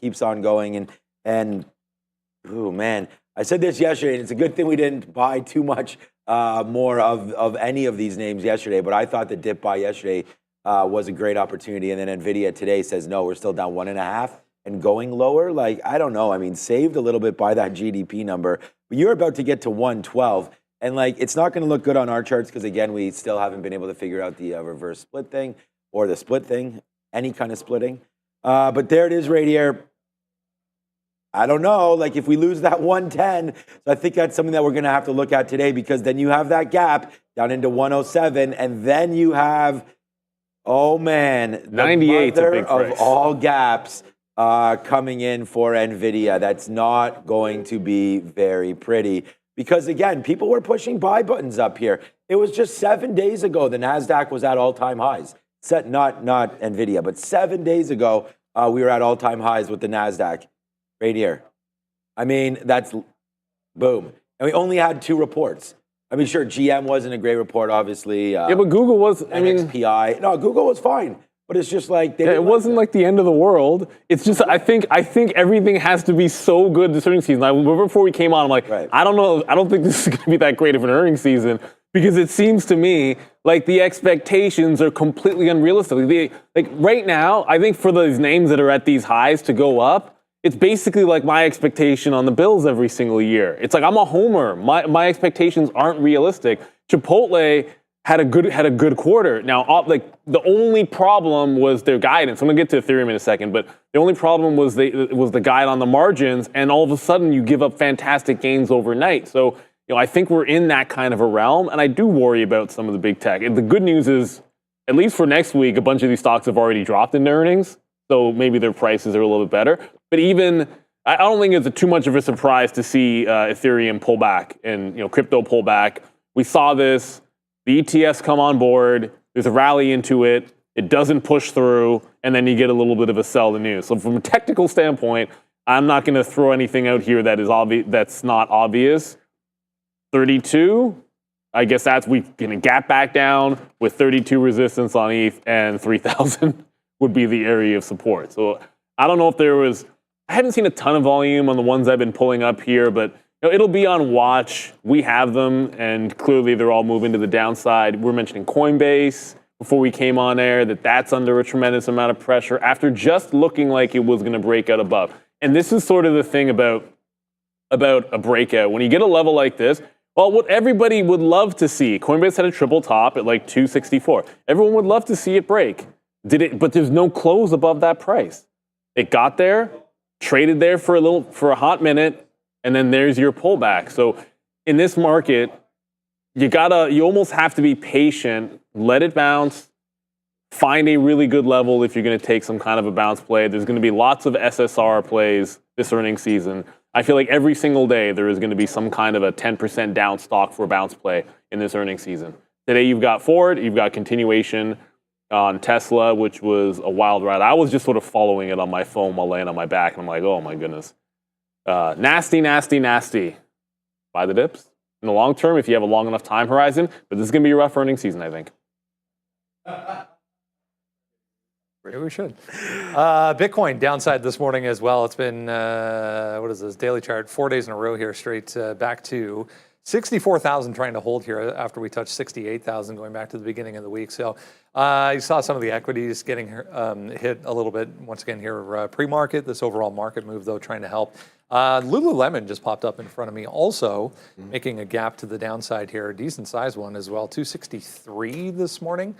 keeps on going. And oh man, I said this yesterday, and it's a good thing we didn't buy too much more of any of these names yesterday. But I thought the dip buy yesterday was a great opportunity. And then NVIDIA today says, no, we're still down 1.5 and going lower. Like, I don't know. I mean, saved a little bit by that GDP number. But you're about to get to 112. And, like, it's not going to look good on our charts because, again, we still haven't been able to figure out the reverse split thing or the split thing, any kind of splitting. But there it is right here. I don't know, like if we lose that 110, so I think that's something that we're going to have to look at today, because then you have that gap down into 107, and then you have, oh man, the 98 mother of of all gaps coming in for NVIDIA. That's not going to be very pretty, because again, people were pushing buy buttons up here. It was just 7 days ago the NASDAQ was at all-time highs. Not NVIDIA, but 7 days ago we were at all-time highs with the NASDAQ. Right here. I mean, that's boom. And we only had 2 reports. I mean, sure, GM wasn't a great report, obviously. Yeah, but Google was, I mean... XPI. No, Google was fine. But it's just like... it wasn't like the end of the world. It's just, I think everything has to be so good this earnings season. Before we came on, I'm like, right. I don't know. I don't think this is going to be that great of an earnings season, because it seems to me like the expectations are completely unrealistic. Like right now, I think for those names that are at these highs to go up, it's basically like my expectation on the bills every single year. It's like I'm a homer. My expectations aren't realistic. Chipotle had a good quarter. Now, like the only problem was their guidance. I'm gonna get to Ethereum in a second, but the only problem was the guide on the margins, and all of a sudden you give up fantastic gains overnight. So I think we're in that kind of a realm, and I do worry about some of the big tech. And the good news is, at least for next week, a bunch of these stocks have already dropped in earnings. So maybe their prices are a little bit better. But even, I don't think it's too much of a surprise to see Ethereum pull back and crypto pull back. We saw this, the ETFs come on board, there's a rally into it, it doesn't push through, and then you get a little bit of a sell the news. So from a technical standpoint, I'm not going to throw anything out here that is that's not obvious. 32, I guess we're going to gap back down with 32 resistance on ETH, and 3,000 would be the area of support. So I don't know if I haven't seen a ton of volume on the ones I've been pulling up here, but it'll be on watch. We have them, and clearly they're all moving to the downside. We're mentioning Coinbase before we came on air, that's under a tremendous amount of pressure after just looking like it was going to break out above. And this is sort of the thing about a breakout. When you get a level like this, well, what everybody would love to see, Coinbase had a triple top at like 264. Everyone would love to see it break. But there's no close above that price. It got there, traded there for a hot minute, and then there's your pullback. So in this market, you almost have to be patient, let it bounce, find a really good level if you're going to take some kind of a bounce play. There's going to be lots of SSR plays this earnings season. I feel like every single day there is going to be some kind of a 10% down stock for a bounce play in this earnings season. Today you've got Ford, you've got continuation on Tesla, which was a wild ride. I was just sort of following it on my phone while laying on my back, and I'm like, oh my goodness. Nasty. Buy the dips in the long term if you have a long enough time horizon, but this is going to be a rough earnings season, I think. Maybe we should. Bitcoin downside this morning as well. It's been, what is this, daily chart, 4 days in a row here, straight back to 64,000 trying to hold here after we touched 68,000 going back to the beginning of the week. So you saw some of the equities getting hit a little bit once again here pre-market. This overall market move though trying to help. Lululemon just popped up in front of me also making a gap to the downside here. A decent sized one as well. 263 this morning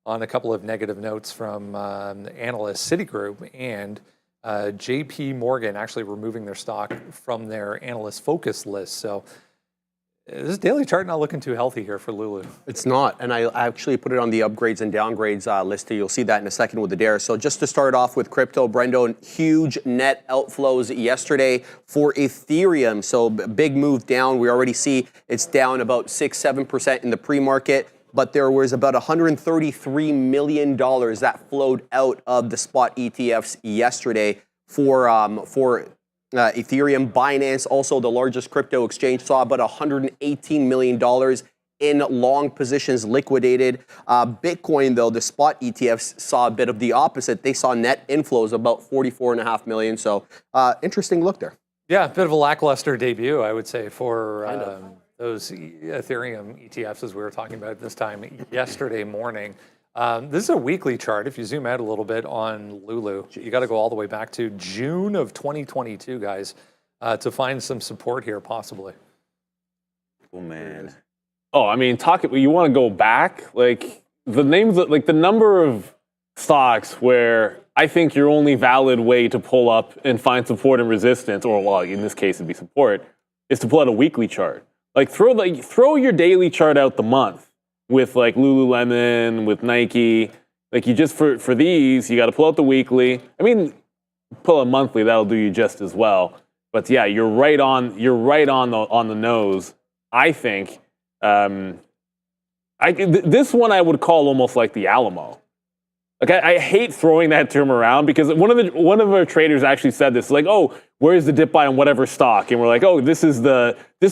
on a couple of negative notes from analysts Citigroup and JP Morgan actually removing their stock from their analyst focus list. So this daily chart not looking too healthy here for Lulu. It's not, and I actually put it on the upgrades and downgrades list here. You'll see that in a second with the dare. So just to start off with crypto, Brendo, huge net outflows yesterday for Ethereum. So big move down. We already see it's down about 6-7% in the pre-market, but there was about $133 million that flowed out of the spot ETFs yesterday for Ethereum. Binance, also the largest crypto exchange, saw about $118 million in long positions liquidated. Bitcoin, though, the spot ETFs saw a bit of the opposite. They saw net inflows about 44.5 million. So interesting look there. Yeah, a bit of a lackluster debut, I would say, for those Ethereum ETFs, as we were talking about this time yesterday morning. This is a weekly chart. If you zoom out a little bit on Lulu, you got to go all the way back to June of 2022, guys, to find some support here, possibly. Oh, man. Oh, I mean, you want to go back? Like, the names, like the number of stocks where I think your only valid way to pull up and find support and resistance, or well, in this case it'd be support, is to pull out a weekly chart. Like throw your daily chart out the month with like Lululemon, with Nike. Like you just for these, you got to pull out the weekly. I mean, pull a monthly, that'll do you just as well. But yeah, you're right on the nose. I think this one I would call almost like the Alamo. Like I hate throwing that term around because one of our traders actually said this, like, oh, where's the dip buy on whatever stock? And we're like, oh, this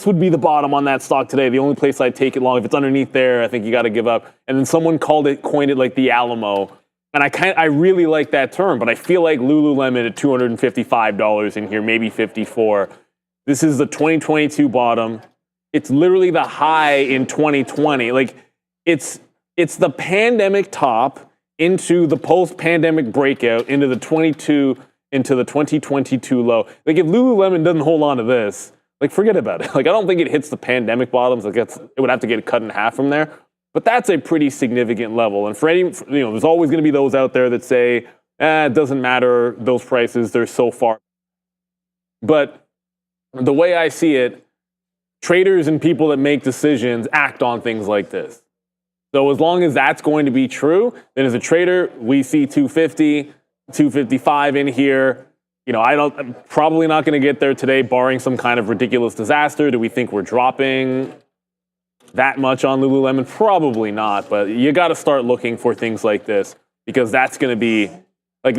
would be the bottom on that stock today. The only place I'd take it long. If it's underneath there, I think you got to give up. And then someone coined it like the Alamo. And I really like that term, but I feel like Lululemon at $255 in here, maybe $54. This is the 2022 bottom. It's literally the high in 2020. Like it's the pandemic top into the post-pandemic breakout, into the 2022 low. Like if Lululemon doesn't hold on to this, like forget about it. Like I don't think it hits the pandemic bottoms. Like it would have to get cut in half from there. But that's a pretty significant level. And for any, there's always going to be those out there that say, it doesn't matter, those prices, they're so far. But the way I see it, traders and people that make decisions act on things like this. So as long as that's going to be true, then as a trader, we see 250, 255 in here. I'm probably not going to get there today, barring some kind of ridiculous disaster. Do we think we're dropping that much on Lululemon? Probably not, but you got to start looking for things like this because that's going to be a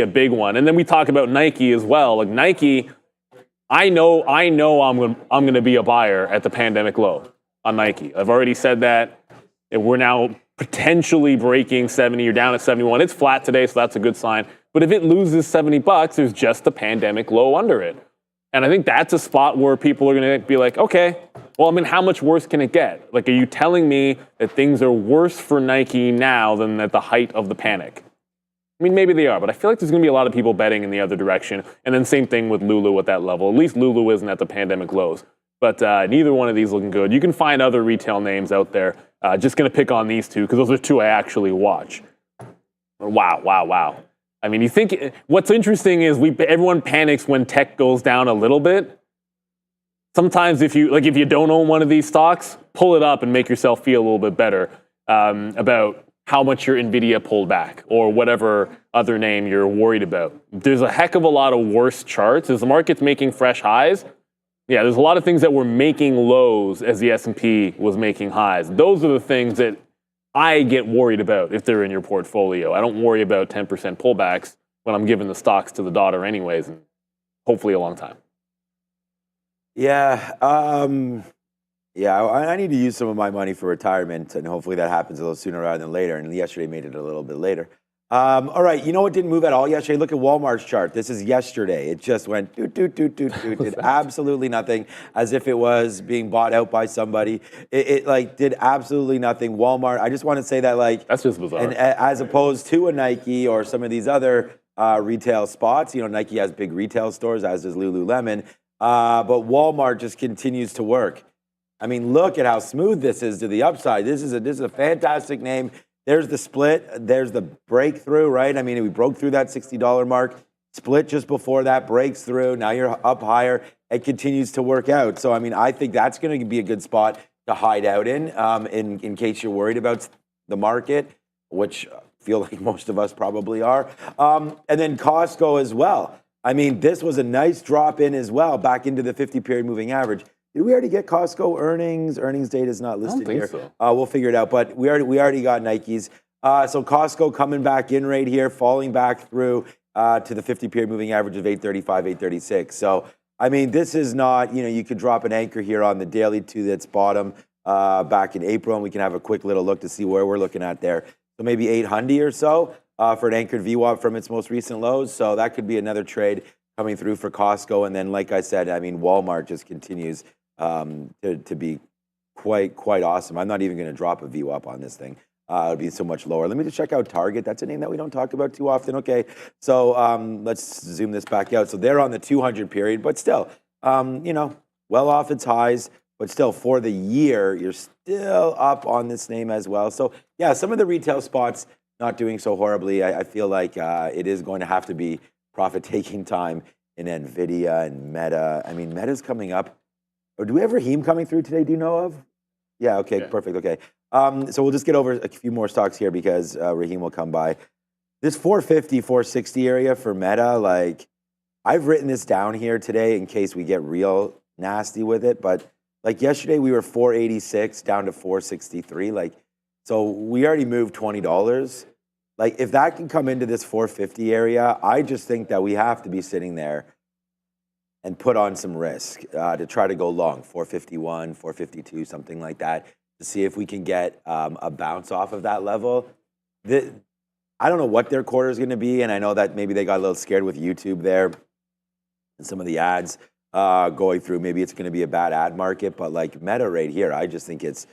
big one. And then we talk about Nike as well. Like Nike, I know I'm going to be a buyer at the pandemic low on Nike. I've already said that. We're now potentially breaking 70. You're down at 71. It's flat today, so that's a good sign. But if it loses $70, there's just a pandemic low under it. And I think that's a spot where people are going to be like, okay, well, I mean, how much worse can it get? Like, are you telling me that things are worse for Nike now than at the height of the panic? I mean, maybe they are, but I feel like there's going to be a lot of people betting in the other direction. And then same thing with Lulu at that level. At least Lulu isn't at the pandemic lows. But neither one of these looking good. You can find other retail names out there. Just going to pick on these two because those are two I actually watch. Wow. I mean, you think what's interesting is everyone panics when tech goes down a little bit. Sometimes if you don't own one of these stocks, pull it up and make yourself feel a little bit better about how much your NVIDIA pulled back or whatever other name you're worried about. There's a heck of a lot of worse charts. As the market's making fresh highs, yeah, there's a lot of things that were making lows as the S&P was making highs. Those are the things that I get worried about if they're in your portfolio. I don't worry about 10% pullbacks when I'm giving the stocks to the daughter anyways, and hopefully a long time. Yeah, I need to use some of my money for retirement, and hopefully that happens a little sooner rather than later, and yesterday made it a little bit later. All right, you know what didn't move at all yesterday? Look at Walmart's chart. This is yesterday. It just went did absolutely nothing, as if it was being bought out by somebody. It did absolutely nothing. Walmart, I just want to say that that's just bizarre. And as opposed to a Nike or some of these other retail spots, Nike has big retail stores, as does Lululemon, but Walmart just continues to work. I mean, look at how smooth this is to the upside. This is a fantastic name. There's the split. There's the breakthrough, right? I mean, we broke through that $60 mark. Split just before that, breaks through. Now you're up higher. It continues to work out. So, I mean, I think that's going to be a good spot to hide out in case you're worried about the market, which I feel like most of us probably are. And then Costco as well. I mean, this was a nice drop in as well, back into the 50-period moving average. Did we already get Costco earnings? Earnings data is not listed here. So. We'll figure it out, but we already got Nikes. So Costco coming back in right here, falling back through to the 50-period moving average of 835, 836. So, I mean, this is not, you could drop an anchor here on the daily to its bottom. back in April, and we can have a quick little look to see where we're looking at there. So maybe 800 or so for an anchored VWAP from its most recent lows. So that could be another trade coming through for Costco. And then, like I said, I mean, Walmart just continues to be quite awesome. I'm not even going to drop a VWAP on this thing. It'll be so much lower. Let me just check out Target. That's a name that we don't talk about too often. Okay, so let's zoom this back out. So they're on the 200 period, but still, well off its highs, but still for the year, you're still up on this name as well. So yeah, some of the retail spots not doing so horribly. I feel like it is going to have to be profit-taking time in NVIDIA and Meta. I mean, Meta's coming up. Or do we have Raheem coming through today? Do you know of? Yeah, okay, yeah. Perfect, okay. So we'll just get over a few more stocks here because Raheem will come by. This 450, 460 area for Meta, like, I've written this down here today in case we get real nasty with it, but like yesterday we were 486 down to 463. Like, so we already moved $20. Like, if that can come into this 450 area, I just think that we have to be sitting there and put on some risk to try to go long, 451, 452, something like that, to see if we can get a bounce off of that level. I don't know what their quarter is going to be, and I know that maybe they got a little scared with YouTube there and some of the ads going through. Maybe it's going to be a bad ad market, but like Meta right here, I just think it's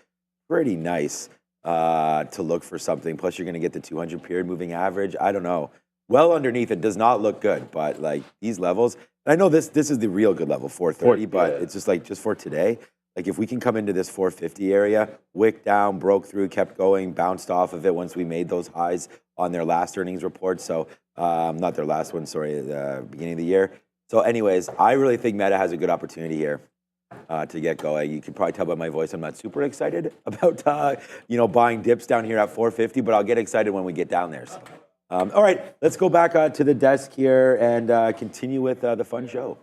pretty nice to look for something. Plus, you're going to get the 200 period moving average. I don't know. Well underneath it does not look good, but like these levels, I know this is the real good level, 430, but it's just like just for today. Like if we can come into this 450 area, wick down, broke through, kept going, bounced off of it once we made those highs on their last earnings report. So not their last one, sorry, the beginning of the year. So anyways, I really think Meta has a good opportunity here to get going. You can probably tell by my voice I'm not super excited about buying dips down here at 450, but I'll get excited when we get down there. So. All right, let's go back to the desk here and continue with the fun show.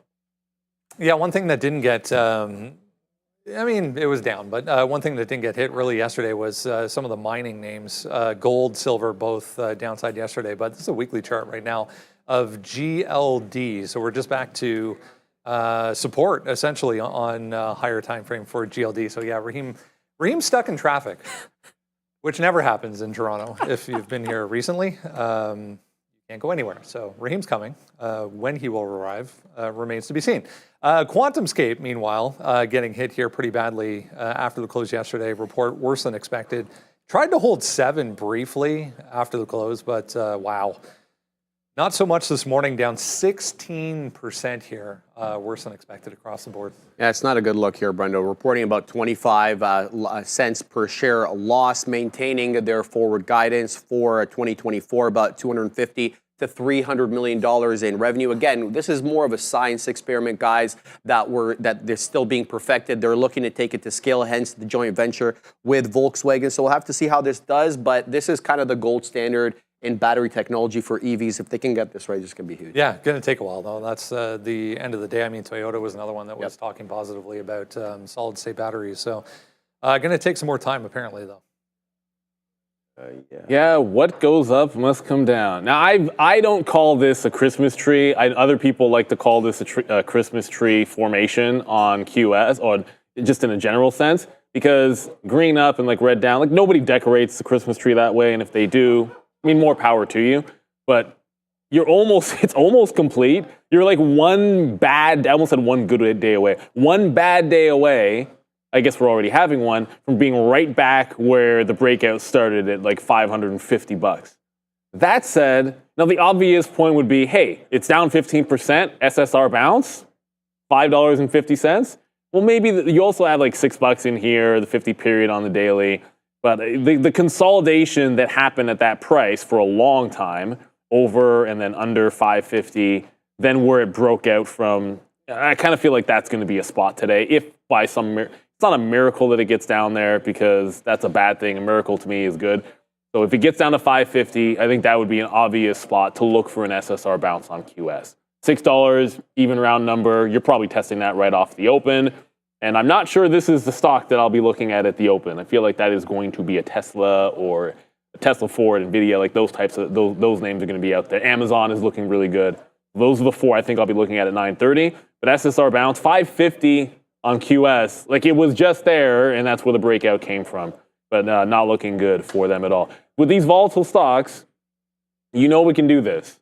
Yeah, one thing that didn't get, I mean, it was down, but one thing that didn't get hit really yesterday was some of the mining names. Gold, silver, both downside yesterday, but this is a weekly chart right now of GLD. So we're just back to support, essentially, on higher time frame for GLD. So yeah, Raheem's stuck in traffic. Which never happens in Toronto if you've been here recently. You can't go anywhere. So Raheem's coming. When he will arrive remains to be seen. QuantumScape, meanwhile, getting hit here pretty badly after the close yesterday. Report worse than expected. Tried to hold 7 briefly after the close, but wow. Not so much this morning, down 16% here, worse than expected across the board. Yeah, it's not a good look here, Brendo. Reporting about 25 cents per share loss, maintaining their forward guidance for 2024, about $250 to $300 million in revenue. Again, this is more of a science experiment, guys, that they're still being perfected. They're looking to take it to scale, hence the joint venture with Volkswagen. So we'll have to see how this does, but this is kind of the gold standard in battery technology for EVs. If they can get this right, it's going to be huge. Yeah, going to take a while, though. That's the end of the day. I mean, Toyota was another one that was talking positively about solid-state batteries. So going to take some more time, apparently, though. Yeah, what goes up must come down. Now, I don't call this a Christmas tree. Other people like to call this a Christmas tree formation on QS, or just in a general sense, because green up and like red down, like nobody decorates the Christmas tree that way, and if they do, I mean, more power to you, but it's almost complete. You're like I almost said one good day away. One bad day away, I guess we're already having one, from being right back where the breakout started at like $550. That said, now the obvious point would be, hey, it's down 15%, SSR bounce, $5.50. Well, maybe you also add like $6 in here, the 50 period on the daily. But the consolidation that happened at that price for a long time, over and then under 550, then where it broke out from, I kind of feel like that's going to be a spot today. If by it's not a miracle that it gets down there, because that's a bad thing. A miracle to me is good. So if it gets down to 550, I think that would be an obvious spot to look for an SSR bounce on QS. $6, even round number, you're probably testing that right off the open. And I'm not sure this is the stock that I'll be looking at the open. I feel like that is going to be a Tesla or a Tesla Ford, NVIDIA, like those types of, those names are going to be out there. Amazon is looking really good. Those are the 4 I think I'll be looking at 9:30. But SSR bounce, 550, on QS. Like it was just there, and that's where the breakout came from. But not looking good for them at all. With these volatile stocks, you know we can do this.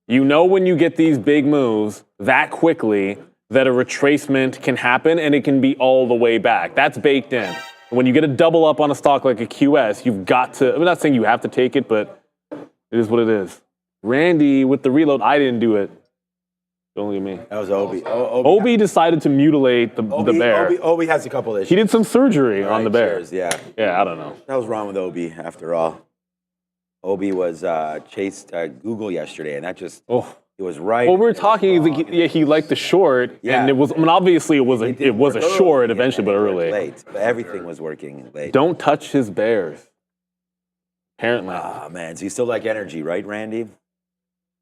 You know when you get these big moves that quickly that a retracement can happen and it can be all the way back. That's baked in. When you get a double up on a stock like a QS, you've got to, I'm not saying you have to take it, but it is what it is. Randy with the reload, I didn't do it. Don't look at me. That was Obi. Obi decided to mutilate the bear. Obi has a couple issues. He did some surgery on the bear. Cheers, yeah. Yeah, I don't know. What was wrong with Obi after all? Obi was chased Google yesterday, and that just it was right. Well, we were talking. He liked the short, and it was. I mean, obviously, it was a short eventually, but early. Late, but everything was working late. Don't touch his bears. Apparently. Ah, man. So you still like energy, right, Randy?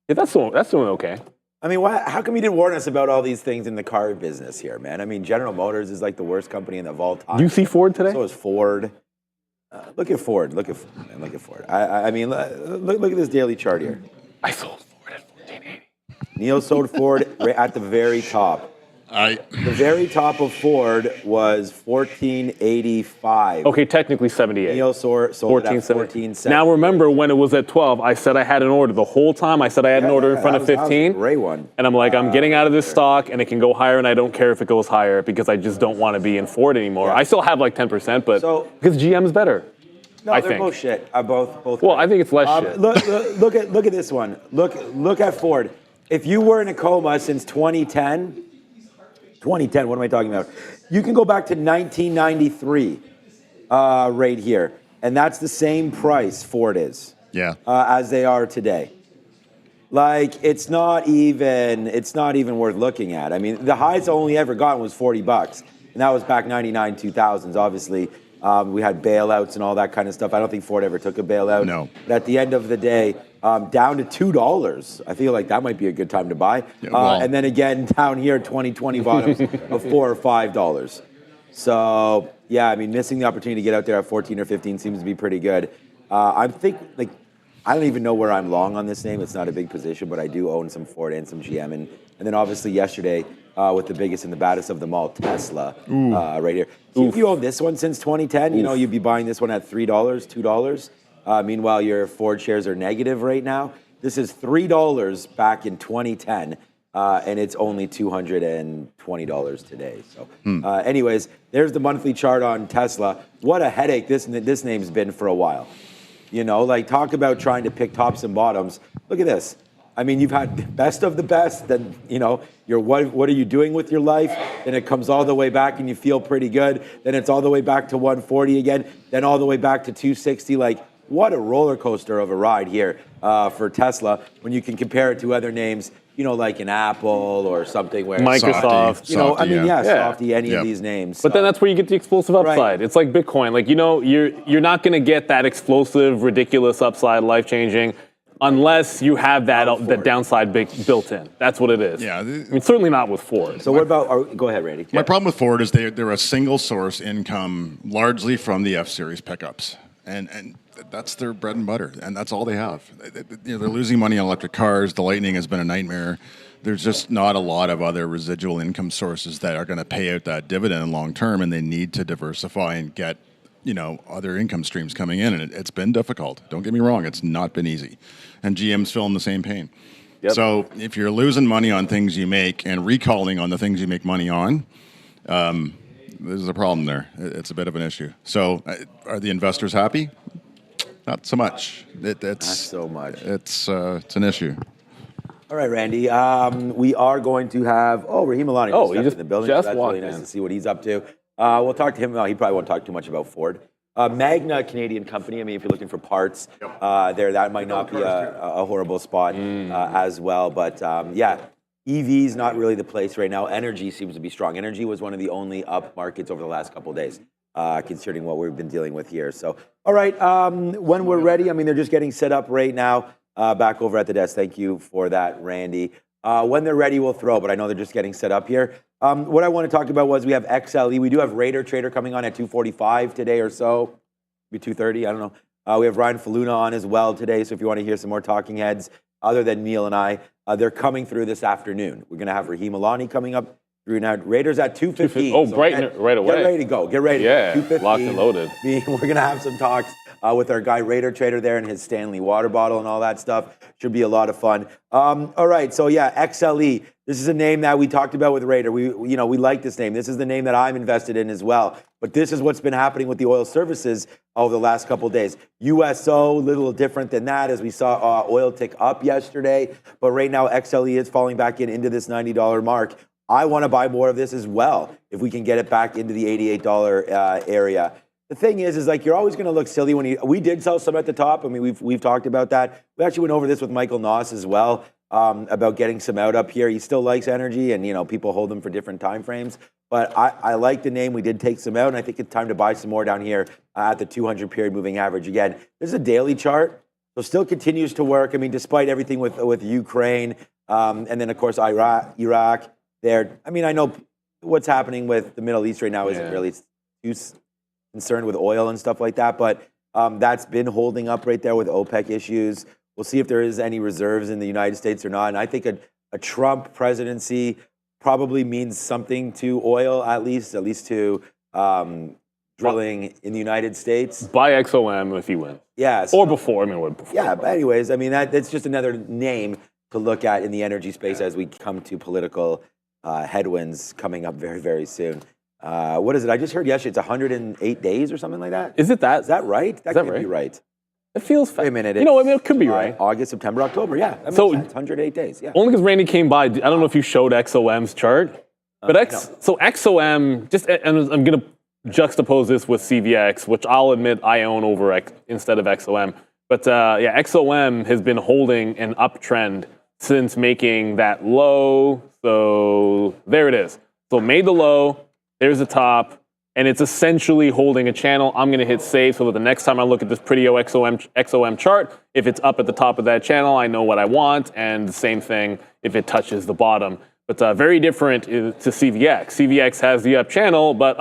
Yeah, that's doing okay. I mean, how come you didn't warn us about all these things in the car business here, man? I mean, General Motors is like the worst company in the volatile. Do you see Ford today? So is Ford. Look at Ford. Look at Ford. I mean, look at this daily chart here. I sold Ford at 1480. Neil sold Ford at the very top. The very top of Ford was 1485. Okay, technically 78. Neil sold it at 1470. Now remember when it was at 12, I said I had an order. The whole time I said I had an order in front of 15. That was a great one. And I'm like, I'm getting out of this stock and it can go higher and I don't care if it goes higher because I just don't want to be in Ford anymore. I still have like 10%, but because GM's better. No, I they're think. both shit. Both. Well, I think it's less shit. Look at this one. Look at Ford. If you were in a coma since 2010, what am I talking about? You can go back to 1993 right here. And that's the same price Ford is. Yeah. As they are today. Like, it's not even worth looking at. I mean, the highest I only ever gotten was $40. And that was back 99, 2000s, obviously. We had bailouts and all that kind of stuff. I don't think Ford ever took a bailout. No. But at the end of the day, down to $2. I feel like that might be a good time to buy. Yeah, and then again, down here, 2020 bottoms of $4 or $5. So, yeah, I mean, missing the opportunity to get out there at 14 or 15 seems to be pretty good. I don't even know where I'm long on this name. It's not a big position, but I do own some Ford and some GM. And then obviously yesterday, with the biggest and the baddest of them all, Tesla, right here. If you own this one since 2010, you know, you'd be buying this one at $3, $2. Meanwhile, your Ford shares are negative right now. This is $3 back in 2010, and it's only $220 today. So anyways, there's the monthly chart on Tesla. What a headache this name's been for a while. You know, like talk about trying to pick tops and bottoms. Look at this. I mean, you've had the best of the best, then, you know, what are you doing with your life? Then it comes all the way back and you feel pretty good. Then it's all the way back to 140 again, then all the way back to 260. Like, what a roller coaster of a ride here for Tesla when you can compare it to other names, you know, like an Apple or something where Microsoft. Softy, any of these names. But then that's where you get the explosive upside. Right. It's like Bitcoin. Like, you know, you're not going to get that explosive, ridiculous upside, life-changing, unless you have that downside built in. That's what it is. Yeah. I mean, certainly not with Ford. So what about, go ahead, Randy. My problem with Ford is they're a single source income largely from the F-Series pickups. And that's their bread and butter, and that's all they have. They're losing money on electric cars. The Lightning has been a nightmare. There's just not a lot of other residual income sources that are going to pay out that dividend long term, and they need to diversify and get, you know, other income streams coming in, and it's been difficult. Don't get me wrong, it's not been easy. And GM's feeling the same pain. Yep. So if you're losing money on things you make and recalling on the things you make money on, there's a problem there. It's a bit of an issue. So are the investors happy? Not so much. Not so much. It's an issue. All right, Randy. We are going to have Rahim Alani just in the building. Just that's really nice to see what he's up to. We'll talk to him. He probably won't talk too much about Ford. Magna, Canadian company. I mean, if you're looking for parts, that might not be a horrible spot as well. But yeah, EV's not really the place right now. Energy seems to be strong. Energy was one of the only up markets over the last couple of days, considering what we've been dealing with here. So, all right, when we're ready, I mean, they're just getting set up right now. Back over at the desk. Thank you for that, Randy. When they're ready, we'll throw, but I know they're just getting set up here. What I want to talk about was we have XLE. We do have Raider Trader coming on at 2:45 today or so, maybe 2:30, I don't know. We have Ryan Faluna on as well today, so if you want to hear some more talking heads, other than Neil and I, they're coming through this afternoon. We're going to have Rahim Alani coming up Raiders at 215. Oh, so right away. Get ready to go. Get ready. Yeah, 215. locked and loaded. We're going to have some talks with our guy Raider Trader there and his Stanley water bottle and all that stuff. Should be a lot of fun. All right, so yeah, XLE. This is a name that we talked about with Raider. We like this name. This is the name that I'm invested in as well. But this is what's been happening with the oil services over the last couple of days. USO, a little different than that, as we saw oil tick up yesterday. But right now, XLE is falling back into this $90 mark. I want to buy more of this as well if we can get it back into the $88 area. The thing is like you're always going to look silly when we did sell some at the top. I mean, we've talked about that. We actually went over this with Michael Noss as well about getting some out up here. He still likes energy, and people hold them for different time frames. But I like the name. We did take some out, and I think it's time to buy some more down here at the 200 period moving average. Again, this is a daily chart, so still continues to work. I mean, despite everything with Ukraine, and then of course Iraq. There, I mean, I know what's happening with the Middle East right now isn't really too concerned with oil and stuff like that, but that's been holding up right there with OPEC issues. We'll see if there is any reserves in the United States or not. And I think a Trump presidency probably means something to oil, at least to drilling in the United States. Buy XOM if he wins. Yeah. Or before. I mean, what before? Yeah, but anyways, I mean, that's just another name to look at in the energy space as we come to political headwinds coming up very, very soon. What is it? I just heard yesterday it's 108 days or something like that. Is it that? Is that right? That can't be right. It feels fast. Wait a minute. It could be right. August, September, October. Yeah. That makes sense. 108 days. Yeah. Only because Randy came by. I don't know if you showed XOM's chart. But so XOM, and I'm going to juxtapose this with CVX, which I'll admit I own over instead of XOM. But XOM has been holding an uptrend since making that low. So there it is. So made the low, there's the top, and it's essentially holding a channel. I'm going to hit save so that the next time I look at this pretty XOM chart, if it's up at the top of that channel, I know what I want, and the same thing if it touches the bottom. But very different to CVX. CVX has the up channel, but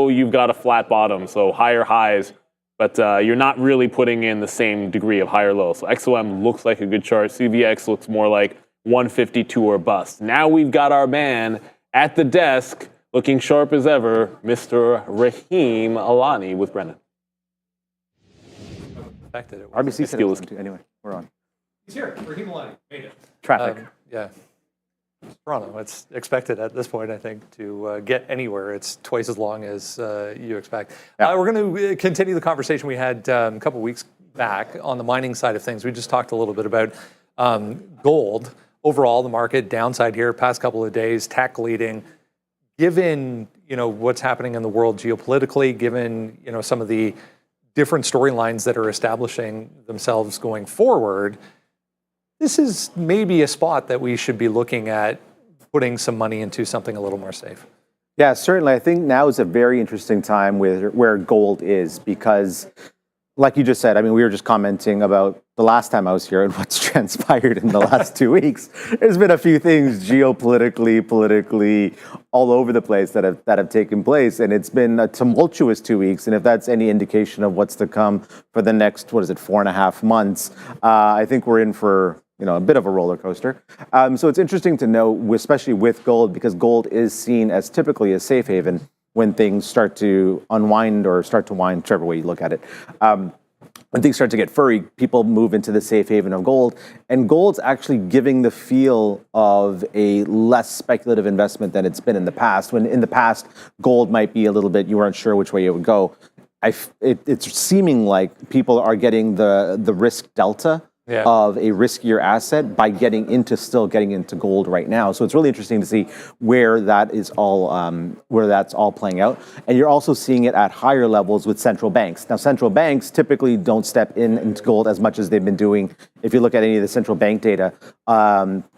you've got a flat bottom, so higher highs, but you're not really putting in the same degree of higher low. So XOM looks like a good chart. CVX looks more like 152 or bust. Now we've got our man at the desk, looking sharp as ever, Mr. Rahim Alani with Brendan. RBC said it was anyway. We're on. He's here. Rahim Alani made it. Traffic. Yeah. Toronto. It's expected at this point, I think, to get anywhere. It's twice as long as you expect. Yeah. We're going to continue the conversation we had a couple weeks back on the mining side of things. We just talked a little bit about gold. Overall, the market downside here past couple of days, tech leading. Given what's happening in the world geopolitically, given some of the different storylines that are establishing themselves going forward, this is maybe a spot that we should be looking at putting some money into something a little more safe. Yeah, certainly. I think now is a very interesting time where gold is because, like you just said, I mean, we were just commenting about the last time I was here and what's transpired in the last 2 weeks. There's been a few things geopolitically, politically, all over the place that have taken place, and it's been a tumultuous 2 weeks. And if that's any indication of what's to come for the next, 4.5 months, I think we're in for a bit of a roller coaster. So it's interesting to know, especially with gold, because gold is seen as typically a safe haven when things start to unwind or start to wind, whichever way you look at it. When things start to get furry, people move into the safe haven of gold. And gold's actually giving the feel of a less speculative investment than it's been in the past. When in the past, gold might be a little bit, you weren't sure which way it would go. It's seeming like people are getting the risk delta of a riskier asset by getting into gold right now. So it's really interesting to see where that's all playing out. And you're also seeing it at higher levels with central banks. Now, central banks typically don't step into gold as much as they've been doing. If you look at any of the central bank data,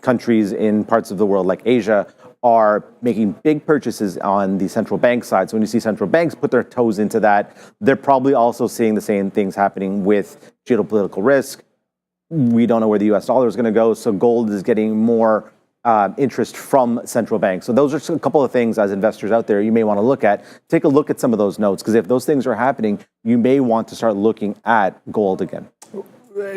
countries in parts of the world like Asia are making big purchases on the central bank side. So when you see central banks put their toes into that, they're probably also seeing the same things happening with geopolitical risk. We don't know where the US dollar is going to go, so gold is getting more interest from central banks. So those are a couple of things as investors out there you may want to look at. Take a look at some of those notes, because if those things are happening, you may want to start looking at gold again.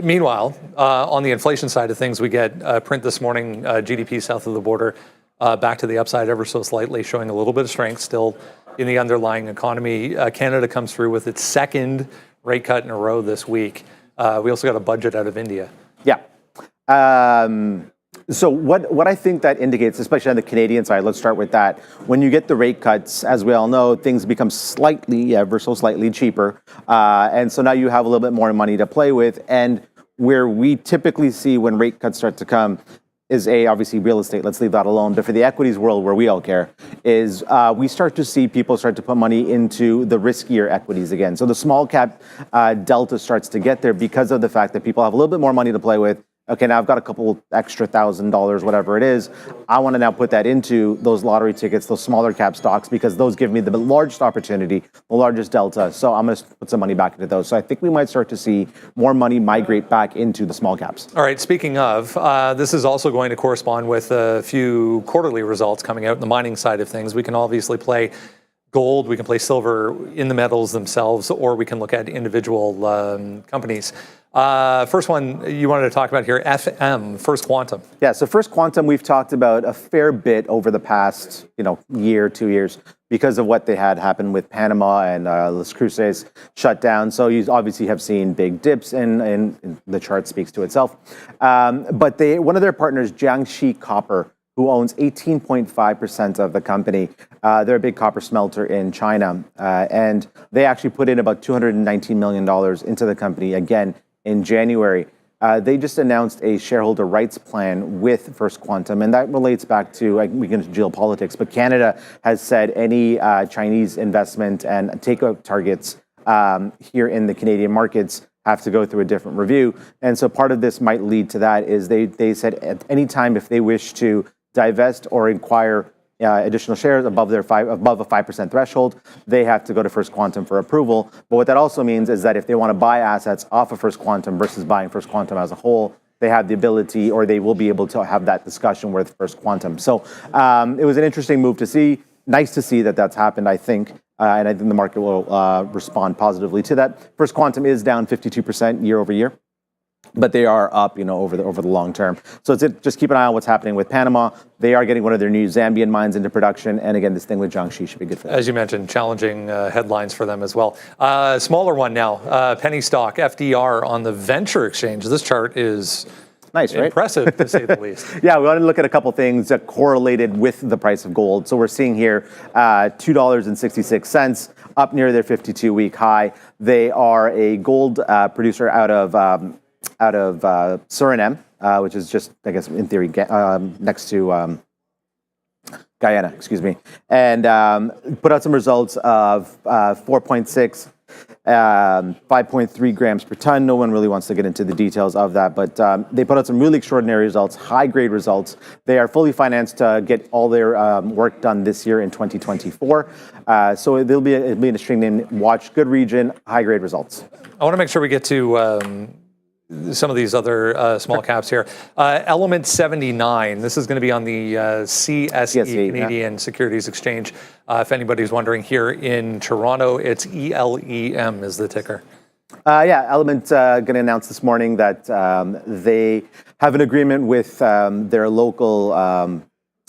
Meanwhile, on the inflation side of things, we get a print this morning, GDP south of the border, back to the upside ever so slightly, showing a little bit of strength still in the underlying economy. Canada comes through with its second rate cut in a row this week. We also got a budget out of India. Yeah. So what I think that indicates, especially on the Canadian side, let's start with that. When you get the rate cuts, as we all know, things become slightly, ever so slightly cheaper. And so now you have a little bit more money to play with. And where we typically see when rate cuts start to come is obviously real estate, let's leave that alone. But for the equities world where we all care, is we start to see people start to put money into the riskier equities again. So the small cap delta starts to get there because of the fact that people have a little bit more money to play with. Okay, now I've got a couple extra $1,000, whatever it is. I want to now put that into those lottery tickets, those smaller cap stocks, because those give me the largest opportunity, the largest delta. So I'm going to put some money back into those. So I think we might start to see more money migrate back into the small caps. All right, speaking of, this is also going to correspond with a few quarterly results coming out in the mining side of things. We can obviously play gold, we can play silver in the metals themselves, or we can look at individual companies. First one you wanted to talk about here, FM, First Quantum. Yeah, so First Quantum we've talked about a fair bit over the past year, 2 years, because of what they had happened with Panama and Las Cruces shut down. So you obviously have seen big dips, and the chart speaks to itself. But one of their partners, Jiangxi Copper, who owns 18.5% of the company. They're a big copper smelter in China. And they actually put in about $219 million into the company again in January. They just announced a shareholder rights plan with First Quantum, and that relates back to, we get into geopolitics, but Canada has said any Chinese investment and takeout targets here in the Canadian markets have to go through a different review. And so part of this might lead to that is they said at any time if they wish to divest or acquire additional shares above a 5% threshold, they have to go to First Quantum for approval. But what that also means is that if they want to buy assets off of First Quantum versus buying First Quantum as a whole, they have the ability, or they will be able to have that discussion with First Quantum. So it was an interesting move to see. Nice to see that that's happened, I think. And I think the market will respond positively to that. First Quantum is down 52% year over year, but they are up, over the long term. So just keep an eye on what's happening with Panama. They are getting one of their new Zambian mines into production, and again, this thing with Jiangxi should be good for them. As you mentioned, challenging headlines for them as well. Smaller one now, penny stock, FDR on the venture exchange. This chart is nice, right? Impressive, to say the least. Yeah, we wanted to look at a couple things that correlated with the price of gold. So we're seeing here $2.66, up near their 52-week high. They are a gold producer out of Suriname, which is just, I guess, in theory, next to Guyana, excuse me, and put out some results of 4.6, 5.3 grams per ton. No one really wants to get into the details of that, but they put out some really extraordinary results, high-grade results. They are fully financed to get all their work done this year in 2024. So it'll be an interesting name. Watch, good region, high-grade results. I want to make sure we get to some of these other small caps here. Element 79, this is going to be on the CSE, Canadian Securities Exchange. If anybody's wondering, here in Toronto, it's ELEM is the ticker. Element going to announce this morning that they have an agreement with their local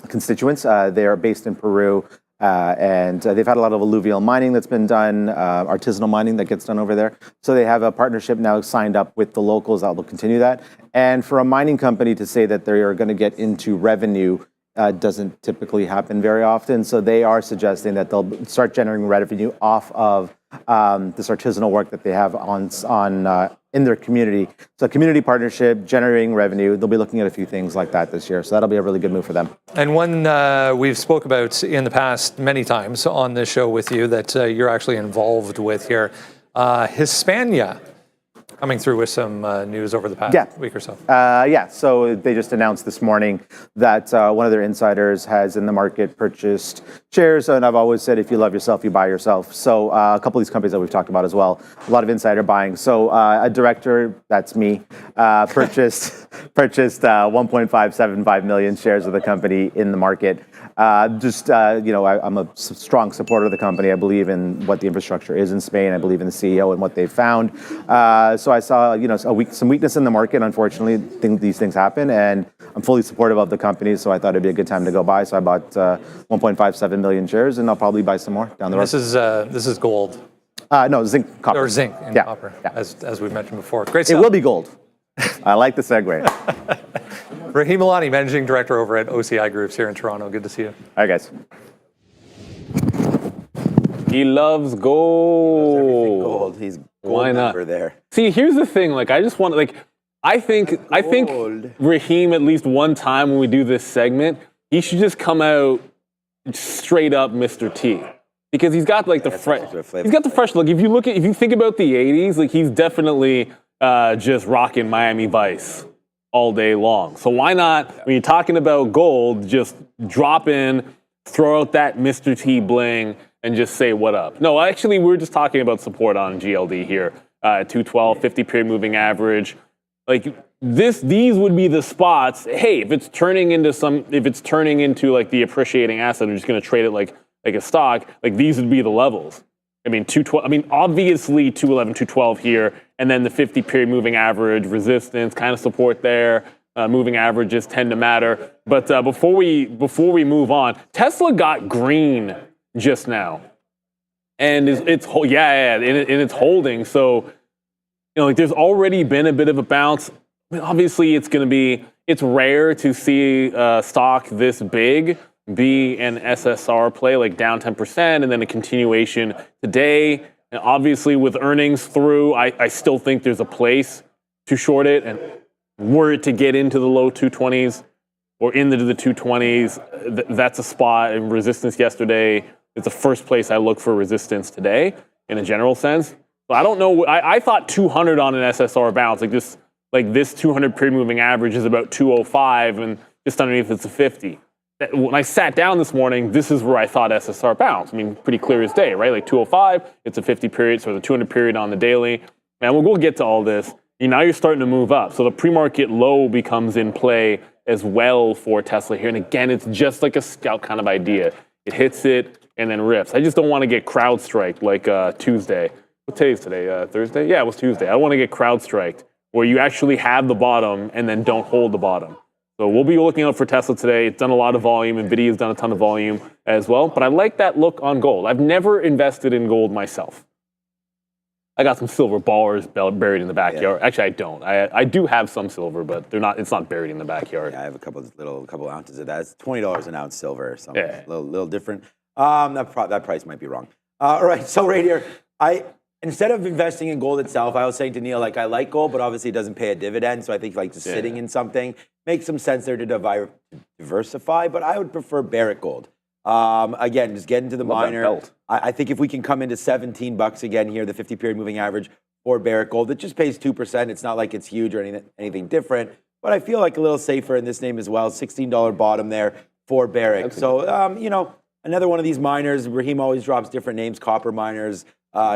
constituents. They are based in Peru. And they've had a lot of alluvial mining that's been done, artisanal mining that gets done over there. So they have a partnership now signed up with the locals that will continue that. And for a mining company to say that they are going to get into revenue doesn't typically happen very often. So they are suggesting that they'll start generating revenue off of this artisanal work that they have on in their community. So community partnership, generating revenue, they'll be looking at a few things like that this year. So that'll be a really good move for them. And one we've spoke about in the past many times on this show with you that you're actually involved with here, Hispania, coming through with some news over the past week or so. So they just announced this morning that one of their insiders has in the market purchased shares. And I've always said, if you love yourself, you buy yourself. So a couple of these companies that we've talked about as well, a lot of insider buying. So a director, that's me, purchased 1.575 million shares of the company in the market. I'm a strong supporter of the company. I believe in what the infrastructure is in Spain. I believe in the CEO and what they've found. So so I saw some weakness in the market. Unfortunately, these things happen, and I'm fully supportive of the company. So I thought it'd be a good time to go buy. So I bought 1.57 million shares, and I'll probably buy some more down the road. This is gold. No, zinc, copper. Or zinc and copper, as we mentioned before. Great stuff. It will be gold. I like the segue. Rahim Alani, Managing Director over at OCI Groups here in Toronto. Good to see you. All right, guys. He loves gold. Gold. He's gold. Why not? Member there. See, here's the thing. Like, I just want, like, I think Rahim, at least one time when we do this segment, he should just come out straight up Mr. T, because he's got like the fresh. He's got the fresh look. If you think about the '80s, like he's definitely just rocking Miami Vice all day long. So why not, when you're talking about gold, just drop in, throw out that Mr. T bling, and just say what up. No, actually, we're just talking about support on GLD here. 212, 50-period moving average. Like these would be the spots. Hey, if it's turning into like the appreciating asset, we're just going to trade it like a stock. Like these would be the levels. I mean, 212. I mean, obviously 211, 212 here, and then the 50-period moving average resistance, kind of support there. Moving averages tend to matter. But before we move on, Tesla got green just now, and it's holding. So, like there's already been a bit of a bounce. I mean, obviously, it's rare to see a stock this big be an SSR play, like down 10%, and then a continuation today. And obviously, with earnings through, I still think there's a place to short it. And were it to get into the low 220s or into the 220s, that's a spot. And resistance yesterday, it's the first place I look for resistance today in a general sense. So I don't know. I thought 200 on an SSR bounce, like this 200 period moving average is about 205, and just underneath it's a 50. When I sat down this morning, this is where I thought SSR bounced. I mean, pretty clear as day, right? Like 205, it's a 50 period, so the 200 period on the daily. And we'll get to all this. Now you're starting to move up. So the pre-market low becomes in play as well for Tesla here. And again, it's just like a scout kind of idea. It hits it and then rips. I just don't want to get CrowdStriked like Tuesday. What day is today? Thursday? Yeah, it was Tuesday. I don't want to get CrowdStriked where you actually have the bottom and then don't hold the bottom. So we'll be looking out for Tesla today. It's done a lot of volume. NVIDIA's done a ton of volume as well. But I like that look on gold. I've never invested in gold myself. I got some silver ballers buried in the backyard. Yeah. Actually, I don't. I do have some silver, but they're not. It's not buried in the backyard. Yeah, I have a couple ounces of that. It's $20 an ounce silver or something. Yeah. A little different. That price might be wrong. All right, so right here, instead of investing in gold itself, I was saying to Neil, like I like gold, but obviously it doesn't pay a dividend. So I think like just sitting in something makes some sense there to diversify. But I would prefer Barrick Gold. Again, just get into the miner. I think if we can come into $17 again here, the 50-period moving average for Barrick Gold, it just pays 2%. It's not like it's huge or anything different, but I feel like a little safer in this name as well. $16 bottom there for Barrick. So, another one of these miners. Rahim always drops different names, copper miners,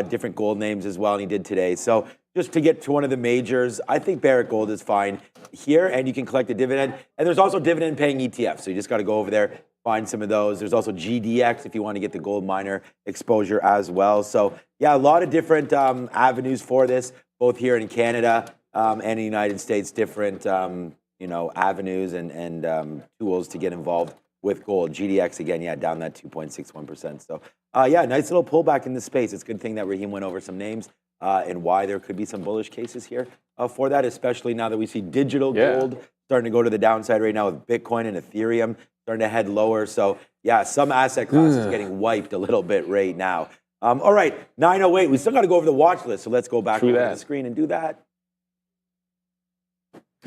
different gold names as well, and he did today. So just to get to one of the majors, I think Barrick Gold is fine here, and you can collect a dividend. And there's also dividend-paying ETFs, so you just got to go over there, find some of those. There's also GDX if you want to get the gold miner exposure as well. So yeah, a lot of different avenues for this, both here in Canada and in the United States, different avenues and tools to get involved with gold. GDX again, down that 2.61%. So nice little pullback in the space. It's a good thing that Rahim went over some names and why there could be some bullish cases here for that, especially now that we see digital gold starting to go to the downside right now with Bitcoin and Ethereum starting to head lower. So some asset classes getting wiped a little bit right now. All right, 9:08. We still got to go over the watch list. So let's go back to the screen and do that.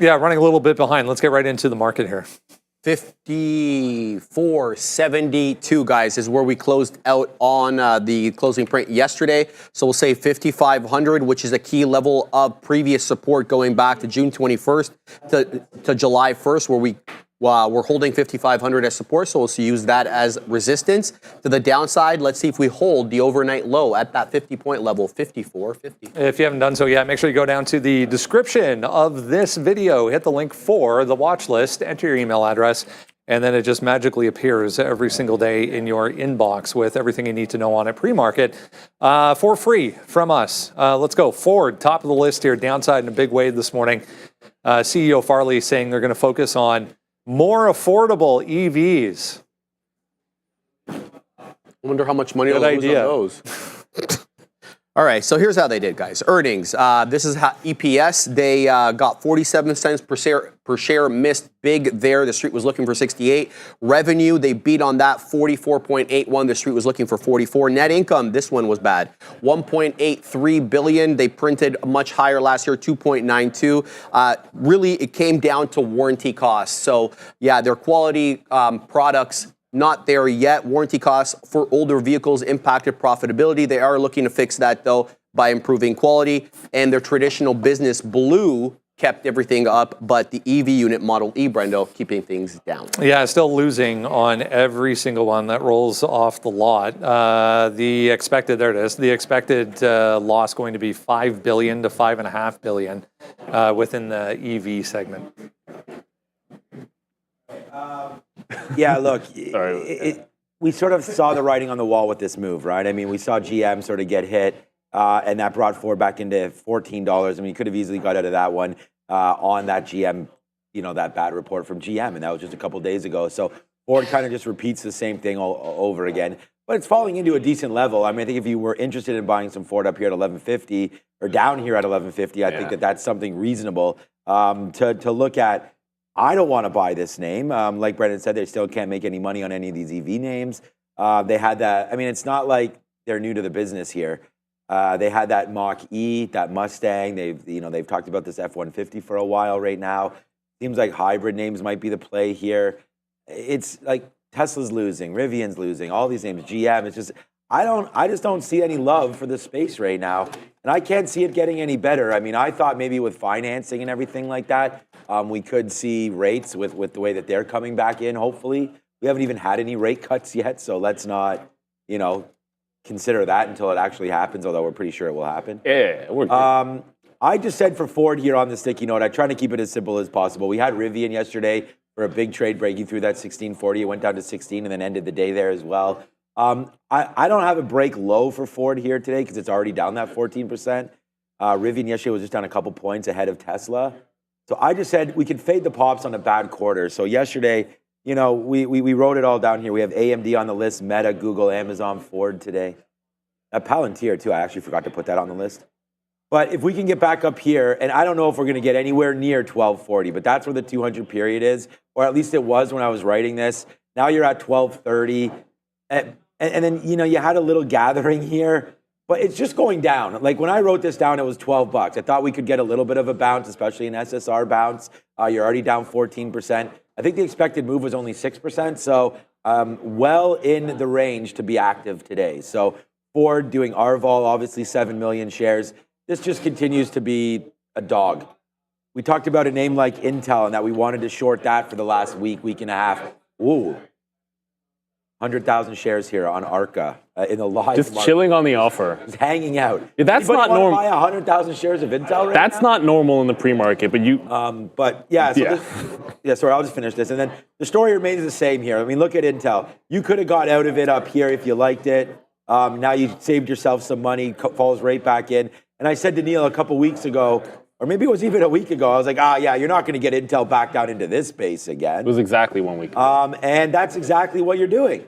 Yeah, running a little bit behind. Let's get right into the market here. 54.72, guys, is where we closed out on the closing print yesterday. So we'll say 5,500, which is a key level of previous support going back to June 21st to July 1st, where we're holding 5,500 as support. So we'll use that as resistance. To the downside, let's see if we hold the overnight low at that 50-point level, 54.50. If you haven't done so yet, make sure you go down to the description of this video, hit the link for the watch list, enter your email address, and then it just magically appears every single day in your inbox with everything you need to know on it pre-market for free from us. Let's go. Ford, top of the list here, downside in a big way this morning. CEO Farley saying they're going to focus on more affordable EVs. I wonder how much money they'll lose on those. All right, so here's how they did, guys. Earnings. This is how EPS. They got 47 cents per share, missed big there. The street was looking for 68. Revenue, they beat on that, 44.81. The street was looking for 44. Net income, this one was bad. 1.83 billion. They printed much higher last year, 2.92. Really, it came down to warranty costs. So, yeah, their quality products not there yet. Warranty costs for older vehicles impacted profitability. They are looking to fix that, though, by improving quality. And their traditional business, Blue, kept everything up, but the EV unit, Model E, Brendo, keeping things down. Yeah, still losing on every single one that rolls off the lot. The expected loss going to be $5 billion to $5.5 billion within the EV segment. Yeah, look, we sort of saw the writing on the wall with this move, right? I mean, we saw GM sort of get hit, and that brought Ford back into $14. I mean, you could have easily got out of that one on that GM, that bad report from GM, and that was just a couple days ago. So Ford kind of just repeats the same thing all over again. But it's falling into a decent level. I mean, I think if you were interested in buying some Ford up here at 1150 or down here at 1150, I think that's something reasonable to look at. I don't want to buy this name. Like Brendan said, they still can't make any money on any of these EV names. They had that. I mean, it's not like they're new to the business here. They had that Mach-E, that Mustang. They've talked about this F-150 for a while right now. Seems like hybrid names might be the play here. It's like Tesla's losing, Rivian's losing, all these names, GM. It's just I just don't see any love for the space right now, and I can't see it getting any better. I mean, I thought maybe with financing and everything like that, we could see rates with the way that they're coming back in. Hopefully, we haven't even had any rate cuts yet, so let's not, consider that until it actually happens. Although we're pretty sure it will happen. Yeah, we're good. I just said for Ford here on the sticky note, I try to keep it as simple as possible. We had Rivian yesterday for a big trade breaking through that 1640. It went down to 16 and then ended the day there as well. I don't have a break low for Ford here today because it's already down that 14%. Rivian yesterday was just down a couple points ahead of Tesla. So I just said we could fade the pops on a bad quarter. So yesterday, we wrote it all down here. We have AMD on the list, Meta, Google, Amazon, Ford today. Palantir too, I actually forgot to put that on the list. But if we can get back up here, and I don't know if we're going to get anywhere near 1240, but that's where the 200 period is, or at least it was when I was writing this. Now you're at 1230. And then, you had a little gathering here, but it's just going down. Like when I wrote this down, it was $12. I thought we could get a little bit of a bounce, especially an SSR bounce. You're already down 14%. I think the expected move was only 6%. So well in the range to be active today. So Ford doing RVOL, obviously 7 million shares. This just continues to be a dog. We talked about a name like Intel and that we wanted to short that for the last week and a half. Ooh. 100,000 shares here on ARCA in the live Just market. chilling on the offer. Just hanging out. Yeah, that's Anybody not normal. Buy 100,000 shares of Intel right That's now? not normal in the pre-market, but you. But yeah, sorry, I'll just finish this. And then the story remains the same here. I mean, look at Intel. You could have got out of it up here if you liked it. Now you saved yourself some money, falls right back in. And I said to Neil a couple weeks ago, or maybe it was even a week ago, I was like, yeah, you're not going to get Intel back down into this space again. It was exactly 1 week ago. And that's exactly what you're doing.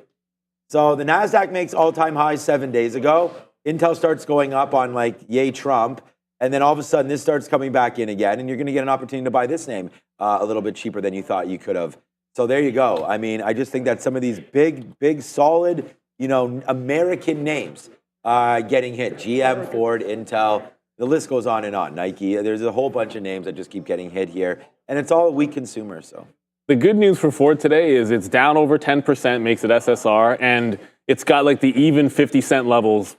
So the NASDAQ makes all-time highs 7 days ago. Intel starts going up on yay Trump. And then all of a sudden this starts coming back in again. And you're going to get an opportunity to buy this name a little bit cheaper than you thought you could have. So there you go. I mean, I just think that some of these big, solid, American names getting hit. GM, Ford, Intel. The list goes on and on. Nike. There's a whole bunch of names that just keep getting hit here. And it's all weak consumers, so. The good news for Ford today is it's down over 10%, makes it SSR, and it's got the even 50-cent levels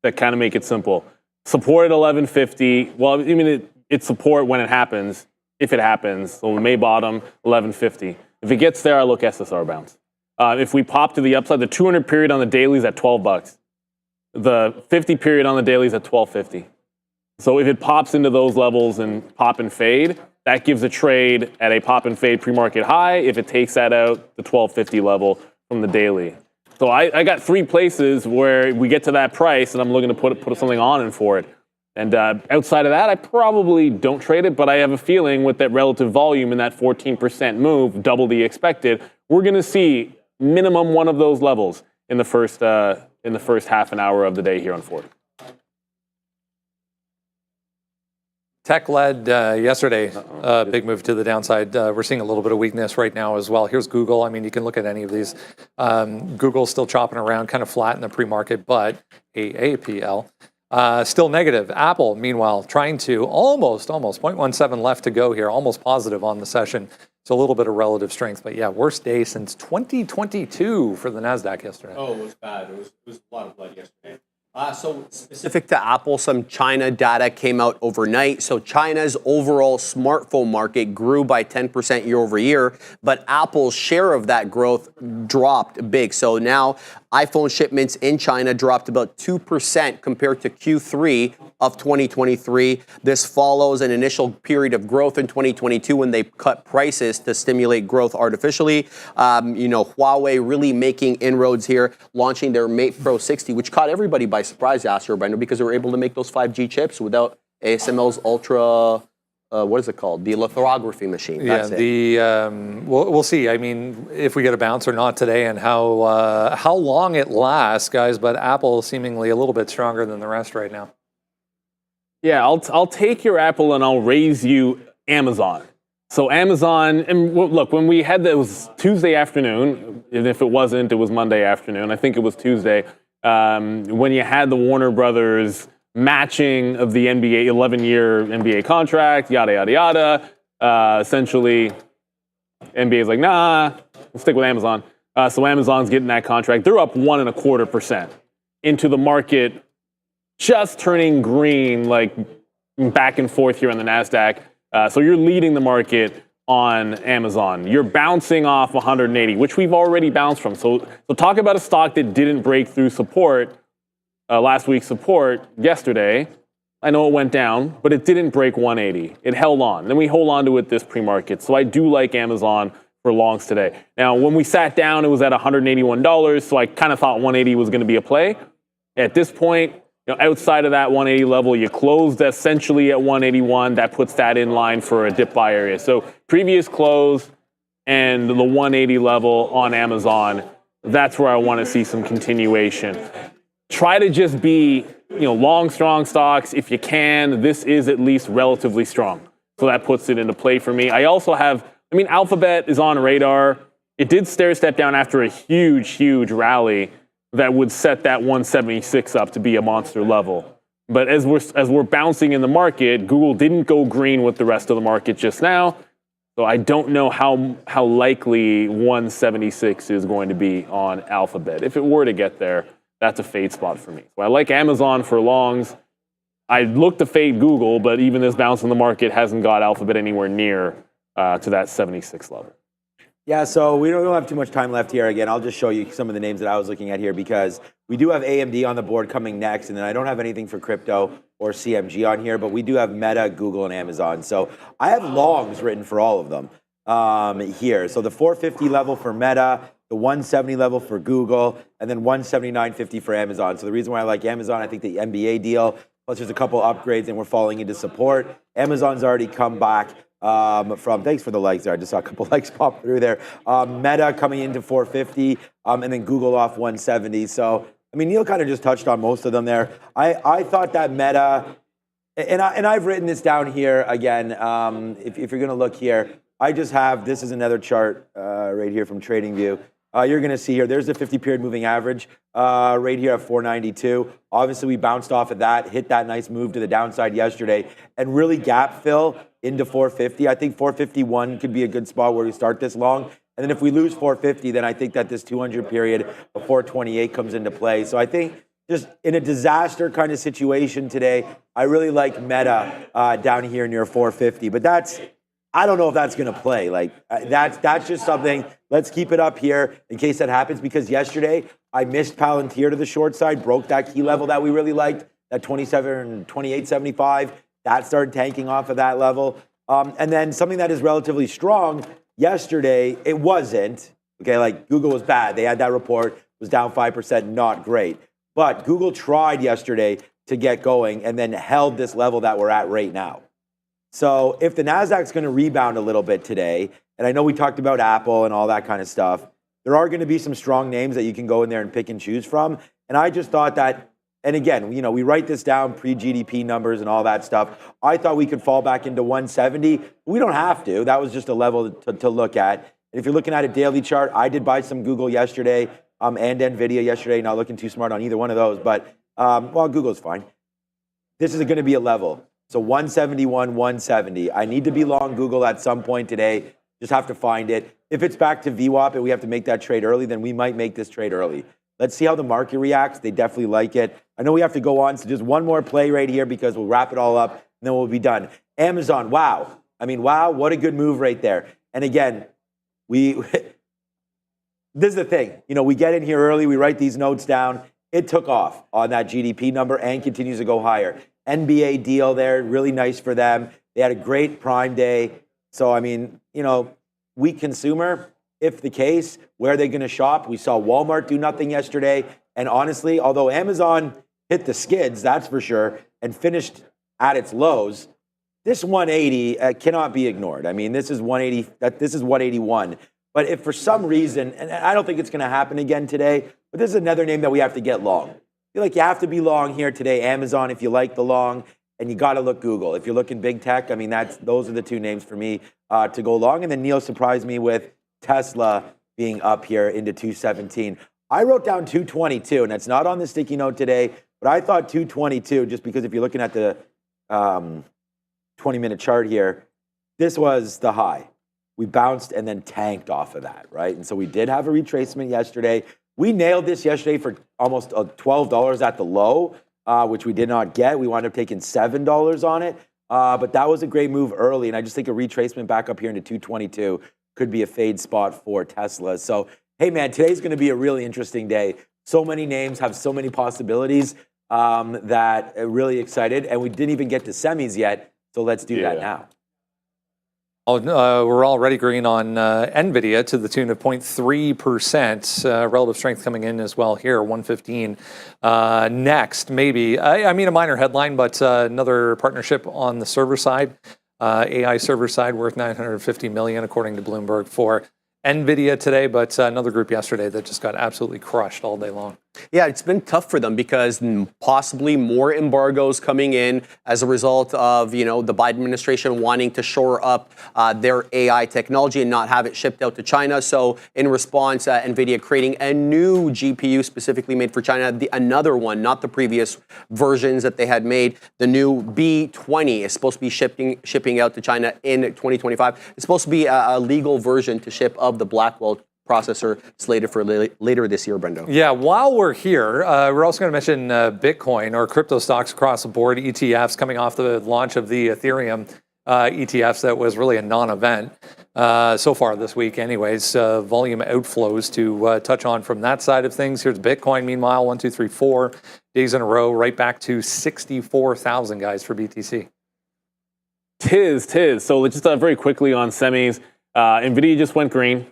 that kind of make it simple. Support at 1150. Well, I mean, it's support when it happens, if it happens. So the May bottom, 1150. If it gets there, I look SSR bounce. If we pop to the upside, the 200 period on the daily is at $12. The 50 period on the daily is at $12.50. So if it pops into those levels and pop and fade, that gives a trade at a pop and fade pre-market high if it takes that out the 1250 level from the daily. So I got 3 places where we get to that price and I'm looking to put something on in for it. And outside of that, I probably don't trade it, but I have a feeling with that relative volume and that 14% move, double the expected, we're going to see minimum one of those levels in the first half an hour of the day here on Ford. Tech led yesterday, big move to the downside. We're seeing a little bit of weakness right now as well. Here's Google. I mean, you can look at any of these. Google's still chopping around, kind of flat in the pre-market, but AAPL still negative. Apple, meanwhile, trying to almost 0.17 left to go here, almost positive on the session. So a little bit of relative strength, but yeah, worst day since 2022 for the NASDAQ yesterday. Oh, it was bad. It was a lot of blood yesterday. So specific to Apple, some China data came out overnight. So China's overall smartphone market grew by 10% year over year, but Apple's share of that growth dropped big. So now iPhone shipments in China dropped about 2% compared to Q3 of 2023. This follows an initial period of growth in 2022 when they cut prices to stimulate growth artificially. Huawei really making inroads here, launching their Mate Pro 60, which caught everybody by surprise last year, Brenda, because they were able to make those 5G chips without ASML's ultra, what is it called? The lithography machine. That's we'll see. I mean, if we get a bounce or not today, and how long it lasts, guys. But Apple seemingly a little bit stronger than the rest right now. Yeah, I'll take your Apple and I'll raise you Amazon. So Amazon, and look, when we had that, it was Tuesday afternoon, and if it wasn't, it was Monday afternoon. I think it was Tuesday. When you had the Warner Brothers matching of the NBA 11-year NBA contract, yada yada yada. Essentially, NBA's like, nah, we'll stick with Amazon. So Amazon's getting that contract. They're up 1.25% into the market, just turning green, like back and forth here on the NASDAQ. So you're leading the market on Amazon. You're bouncing off 180, which we've already bounced from. So talk about a stock that didn't break through support, last week's support yesterday. I know it went down, but it didn't break 180. It held on. Then we hold on to it this pre-market. So I do like Amazon for longs today. Now, when we sat down, it was at $181. So I kind of thought 180 was going to be a play. At this point, outside of that 180 level, you closed essentially at 181. That puts that in line for a dip buy area. So previous close and the 180 level on Amazon, that's where I want to see some continuation. Try to just be, long, strong stocks if you can. This is at least relatively strong. So that puts it into play for me. I also have, Alphabet is on radar. It did stair step down after a huge rally that would set that 176 up to be a monster level. But as we're bouncing in the market, Google didn't go green with the rest of the market just now. So I don't know how likely 176 is going to be on Alphabet. If it were to get there, that's a fade spot for me. So I like Amazon for longs. I look to fade Google, but even this bounce in the market hasn't got Alphabet anywhere near to that 76 level. Yeah, so we don't have too much time left here. Again, I'll just show you some of the names that I was looking at here because we do have AMD on the board coming next, and then I don't have anything for crypto or CMG on here, but we do have Meta, Google, and Amazon. So I have longs written for all of them here. So the 450 level for Meta, the 170 level for Google, and then 179.50 for Amazon. So the reason why I like Amazon, I think the NBA deal, plus there's a couple upgrades and we're falling into support. Amazon's already come back from, thanks for the likes there. I just saw a couple likes pop through there. Meta coming into 450, and then Google off 170. So, Neil kind of just touched on most of them there. I thought that Meta, and I've written this down here again. If you're going to look here, I just have, this is another chart right here from TradingView. You're going to see here, there's the 50-period moving average right here at 492. Obviously, we bounced off of that, hit that nice move to the downside yesterday, and really gap fill into 450. I think 451 could be a good spot where we start this long. And then if we lose 450, then I think that this 200 period of 428 comes into play. So I think just in a disaster kind of situation today, I really like Meta down here near 450. But I don't know if that's going to play. That's just something. Let's keep it up here in case that happens, because yesterday I missed Palantir to the short side, broke that key level that we really liked, that 28.75. That started tanking off of that level. And then something that is relatively strong, yesterday, it wasn't. Okay, like Google was bad. They had that report, was down 5%, not great. But Google tried yesterday to get going and then held this level that we're at right now. So if the NASDAQ's going to rebound a little bit today, and I know we talked about Apple and all that kind of stuff, there are going to be some strong names that you can go in there and pick and choose from. And I just thought that, and again, you know, we write this down, pre-GDP numbers and all that stuff. I thought we could fall back into 170. We don't have to. That was just a level to look at. And if you're looking at a daily chart, I did buy some Google yesterday and NVIDIA yesterday. Not looking too smart on either one of those, but well, Google's fine. This is going to be a level. So 171, 170. I need to be long Google at some point today. Just have to find it. If it's back to VWAP and we have to make that trade early, then we might make this trade early. Let's see how the market reacts. They definitely like it. I know we have to go on, so just one more play right here because we'll wrap it all up and then we'll be done. Amazon, wow. I mean, wow, what a good move right there. And again, this is the thing. You know, we get in here early, we write these notes down. It took off on that GDP number and continues to go higher. NBA deal there, really nice for them. They had a great Prime Day. So, I mean, you know, weak consumer, if the case, where are they going to shop? We saw Walmart do nothing yesterday. And honestly, although Amazon hit the skids, that's for sure, and finished at its lows, this 180 cannot be ignored. I mean, this is 180, this is 181. But if for some reason, and I don't think it's going to happen again today, but this is another name that we have to get long. I feel like you have to be long here today. Amazon, if you like the long, and you got to look Google. If you're looking big tech, I mean, those are the two names for me to go long. And then Neil surprised me with Tesla being up here into 217. I wrote down 222, and that's not on the sticky note today, but I thought 222, just because if you're looking at the 20-minute chart here, this was the high. We bounced and then tanked off of that, right? And so we did have a retracement yesterday. We nailed this yesterday for almost $12 at the low, which we did not get. We wound up taking $7 on it, but that was a great move early, and I just think a retracement back up here into 222 could be a fade spot for Tesla. So, hey, man, today's going to be a really interesting day. So many names have so many possibilities that really excited, and we didn't even get to semis yet, so let's do that now. Oh, we're already green on NVIDIA to the tune of 0.3%. Relative strength coming in as well here, 115. Next, maybe, I mean, a minor headline, but another partnership on the server side, AI server side, worth $950 million, according to Bloomberg, for NVIDIA today, but another group yesterday that just got absolutely crushed all day long. Yeah, it's been tough for them because possibly more embargoes coming in as a result of, you know, the Biden administration wanting to shore up their AI technology and not have it shipped out to China. So in response, NVIDIA creating a new GPU specifically made for China, another one, not the previous versions that they had made. The new B20 is supposed to be shipping out to China in 2025. It's supposed to be a legal version to ship of the Blackwell processor slated for later this year, Brendo. Yeah, while we're here, we're also going to mention Bitcoin or crypto stocks across the board, ETFs coming off the launch of the Ethereum ETFs that was really a non-event so far this week anyways. Volume outflows to touch on from that side of things. Here's Bitcoin, meanwhile, 1, 2, 3, 4 days in a row, right back to 64,000 guys for BTC. Tis. So just very quickly on semis, NVIDIA just went green.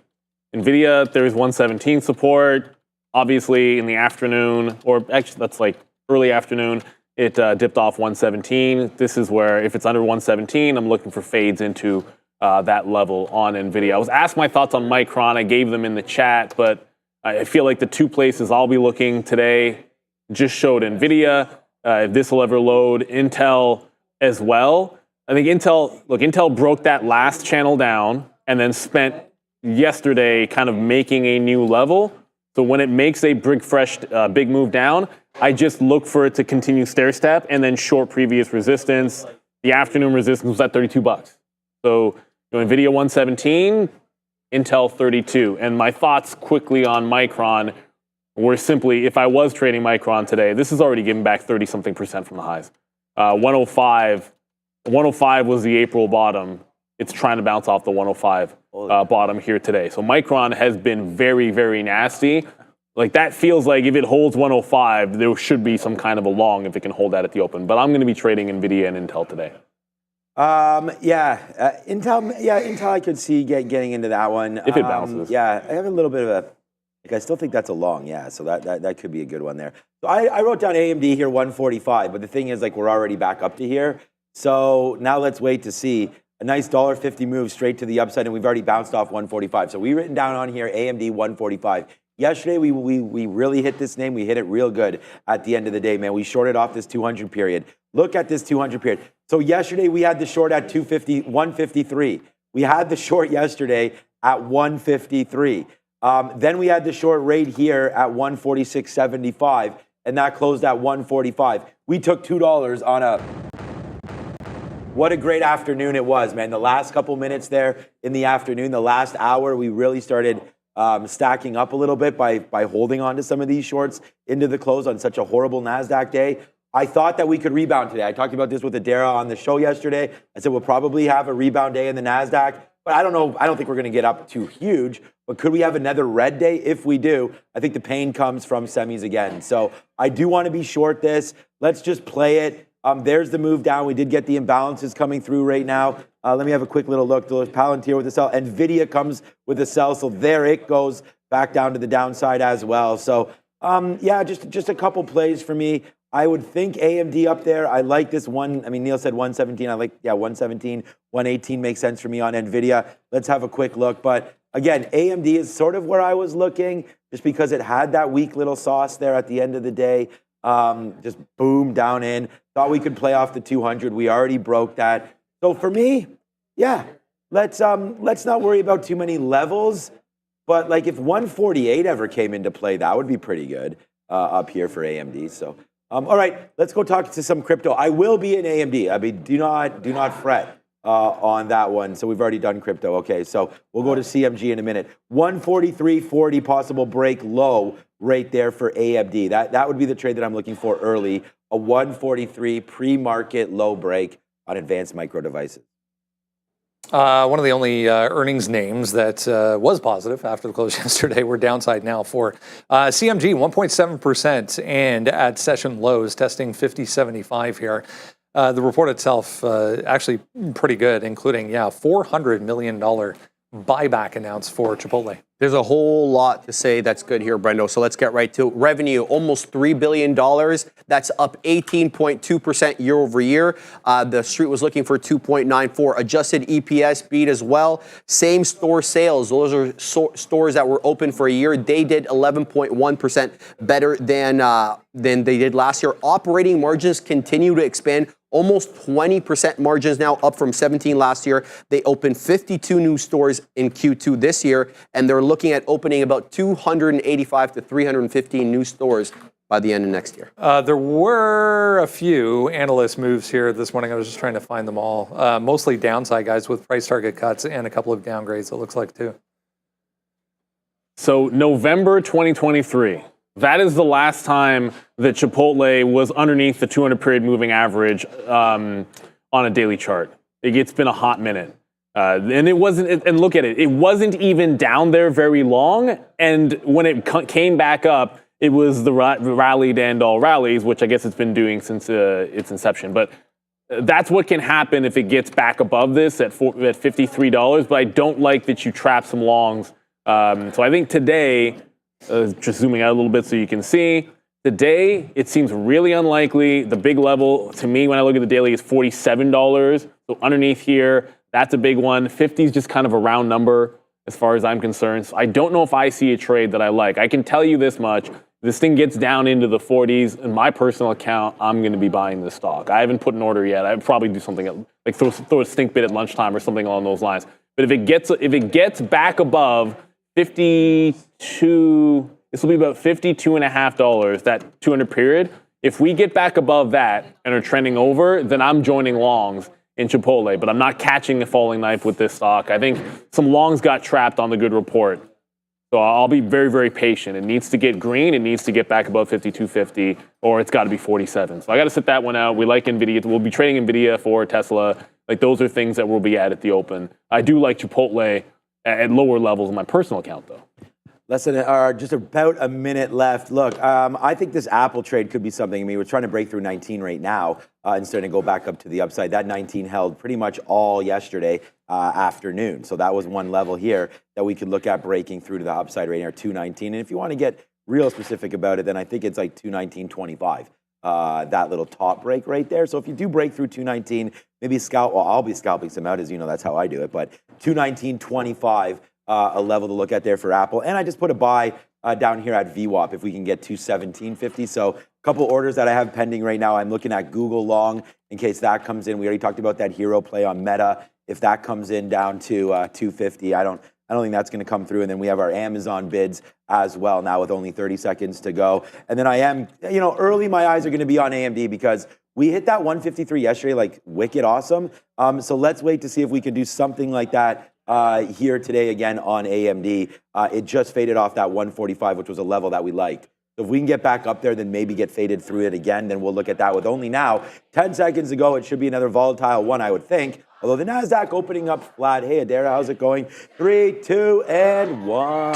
NVIDIA, there's 117 support. Obviously, in the afternoon, or actually that's like early afternoon, it dipped off 117. This is where, if it's under 117, I'm looking for fades into that level on NVIDIA. I was asked my thoughts on Micron. I gave them in the chat, but I feel like the two places I'll be looking today just showed NVIDIA. If this will ever load, Intel as well. I think Intel broke that last channel down and then spent yesterday kind of making a new level. So when it makes a big move down, I just look for it to continue stair step and then short previous resistance. The afternoon resistance was at $32. So NVIDIA 117, Intel 32. And my thoughts quickly on Micron were simply, if I was trading Micron today, this is already giving back 30-something% from the highs. 105 was the April bottom. It's trying to bounce off the 105 bottom here today. So Micron has been very, very nasty. Like, that feels like if it holds 105, there should be some kind of a long if it can hold that at the open. But I'm going to be trading NVIDIA and Intel today. Intel I could see getting into that one. If it bounces. Yeah, I have a little bit of a, I still think that's a long, so that could be a good one there. So I wrote down AMD here, 145, but the thing is, we're already back up to here. So now let's wait to see. A nice $1.50 move straight to the upside, and we've already bounced off 145. So we've written down on here AMD 145. Yesterday, we really hit this name. We hit it real good at the end of the day, man. We shorted off this 200 period. Look at this 200 period. So yesterday, we had the short at 153. We had the short yesterday at 153. Then we had the short right here at 146.75, and that closed at 145. We took $2 on a... What a great afternoon it was, man. The last couple minutes there in the afternoon, the last hour, we really started stacking up a little bit by holding on to some of these shorts into the close on such a horrible NASDAQ day. I thought that we could rebound today. I talked about this with Adara on the show yesterday. I said we'll probably have a rebound day in the NASDAQ, but I don't know. I don't think we're going to get up too huge, but could we have another red day? If we do, I think the pain comes from semis again. So I do want to be short this. Let's just play it. There's the move down. We did get the imbalances coming through right now. Let me have a quick little look. There's Palantir with a sell. NVIDIA comes with a sell. So there it goes back down to the downside as well. So, just a couple plays for me. I would think AMD up there. I like this one. I mean, Neil said 117. I like, 117. 118 makes sense for me on NVIDIA. Let's have a quick look. But again, AMD is sort of where I was looking just because it had that weak little sauce there at the end of the day. Just boom down in. Thought we could play off the 200. We already broke that. So for me, let's not worry about too many levels. But if 148 ever came into play, that would be pretty good up here for AMD. So all right, let's go talk to some crypto. I will be in AMD. I mean, do not fret on that one. So we've already done crypto. Okay, so we'll go to CMG in a minute. 143.40 possible break low right there for AMD. That would be the trade that I'm looking for early. A 143 pre-market low break on advanced micro devices. One of the only earnings names that was positive after the close yesterday. We're downside now for CMG, 1.7%, and at session lows, testing 50.75 here. The report itself actually pretty good, including, $400 million buyback announced for Chipotle. There's a whole lot to say that's good here, Brendo. So let's get right to it. Revenue, almost $3 billion. That's up 18.2% year over year. The street was looking for 2.94. Adjusted EPS beat as well. Same store sales. Those are stores that were open for a year. They did 11.1% better than they did last year. Operating margins continue to expand. Almost 20% margins now, up from 17 last year. They opened 52 new stores in Q2 this year, and they're looking at opening about 285 to 315 new stores by the end of next year. There were a few analyst moves here this morning. I was just trying to find them all. Mostly downside guys with price target cuts and a couple of downgrades, it looks like, too. So November 2023. That is the last time that Chipotle was underneath the 200 period moving average on a daily chart. It's been a hot minute. And it wasn't, and look at it, it wasn't even down there very long. And when it came back up, it was the rally to end all rallies, which I guess it's been doing since its inception. But that's what can happen if it gets back above this at $53. But I don't like that you trap some longs. So I think today, just zooming out a little bit so you can see, today it seems really unlikely. The big level to me when I look at the daily is $47. So underneath here, that's a big one. 50 is just kind of a round number as far as I'm concerned. So I don't know if I see a trade that I like. I can tell you this much. This thing gets down into the 40s. In my personal account, I'm going to be buying this stock. I haven't put an order yet. I'd probably do something like throw a stink bid at lunchtime or something along those lines. But if it gets back above 52, this will be about $52.50, that 200 period. If we get back above that and are trending over, then I'm joining longs in Chipotle, but I'm not catching a falling knife with this stock. I think some longs got trapped on the good report. So I'll be very, very patient. It needs to get green. It needs to get back above 52.50, or it's got to be 47. So I got to sit that one out. We like NVIDIA. We'll be trading NVIDIA for Tesla. Those are things that we'll be at the open. I do like Chipotle at lower levels in my personal account, though. Just about a minute left. Look, I think this Apple trade could be something. I mean, we're trying to break through 19 right now and starting to go back up to the upside. That 19 held pretty much all yesterday afternoon. So that was one level here that we could look at breaking through to the upside right here, 219. And if you want to get real specific about it, then I think it's like 219.25. That little top break right there. So if you do break through 219, maybe scalp. Well, I'll be scalping some out, as you know, that's how I do it. But 219.25. A level to look at there for Apple. And I just put a buy down here at VWAP if we can get 217.50. So a couple orders that I have pending right now. I'm looking at Google long in case that comes in. We already talked about that hero play on Meta. If that comes in down to 250, I don't think that's going to come through. And then we have our Amazon bids as well now with only 30 seconds to go. And then I am, early my eyes are going to be on AMD because we hit that 153 yesterday, like wicked awesome. So let's wait to see if we can do something like that here today again on AMD. It just faded off that 145, which was a level that we liked. So if we can get back up there, then maybe get faded through it again, then we'll look at that with only now 10 seconds to go. It should be another volatile one, I would think. Although the NASDAQ opening up flat. Hey, Adair, how's it going? 3, 2, and 1.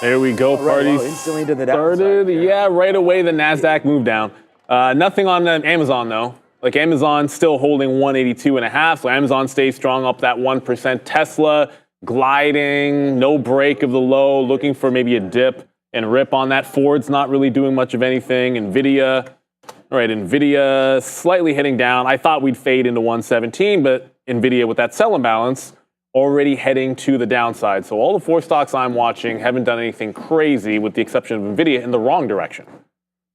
There we go. Party instantly to the started. downside. Yeah, right away the NASDAQ moved down. Nothing on Amazon, though. Like Amazon still holding 182.5, so Amazon stays strong up that 1%. Tesla gliding, no break of the low, looking for maybe a dip and rip on that. Ford's not really doing much of anything. NVIDIA slightly heading down. I thought we'd fade into 117, but NVIDIA with that sell imbalance already heading to the downside. So all the 4 stocks I'm watching haven't done anything crazy with the exception of NVIDIA in the wrong direction.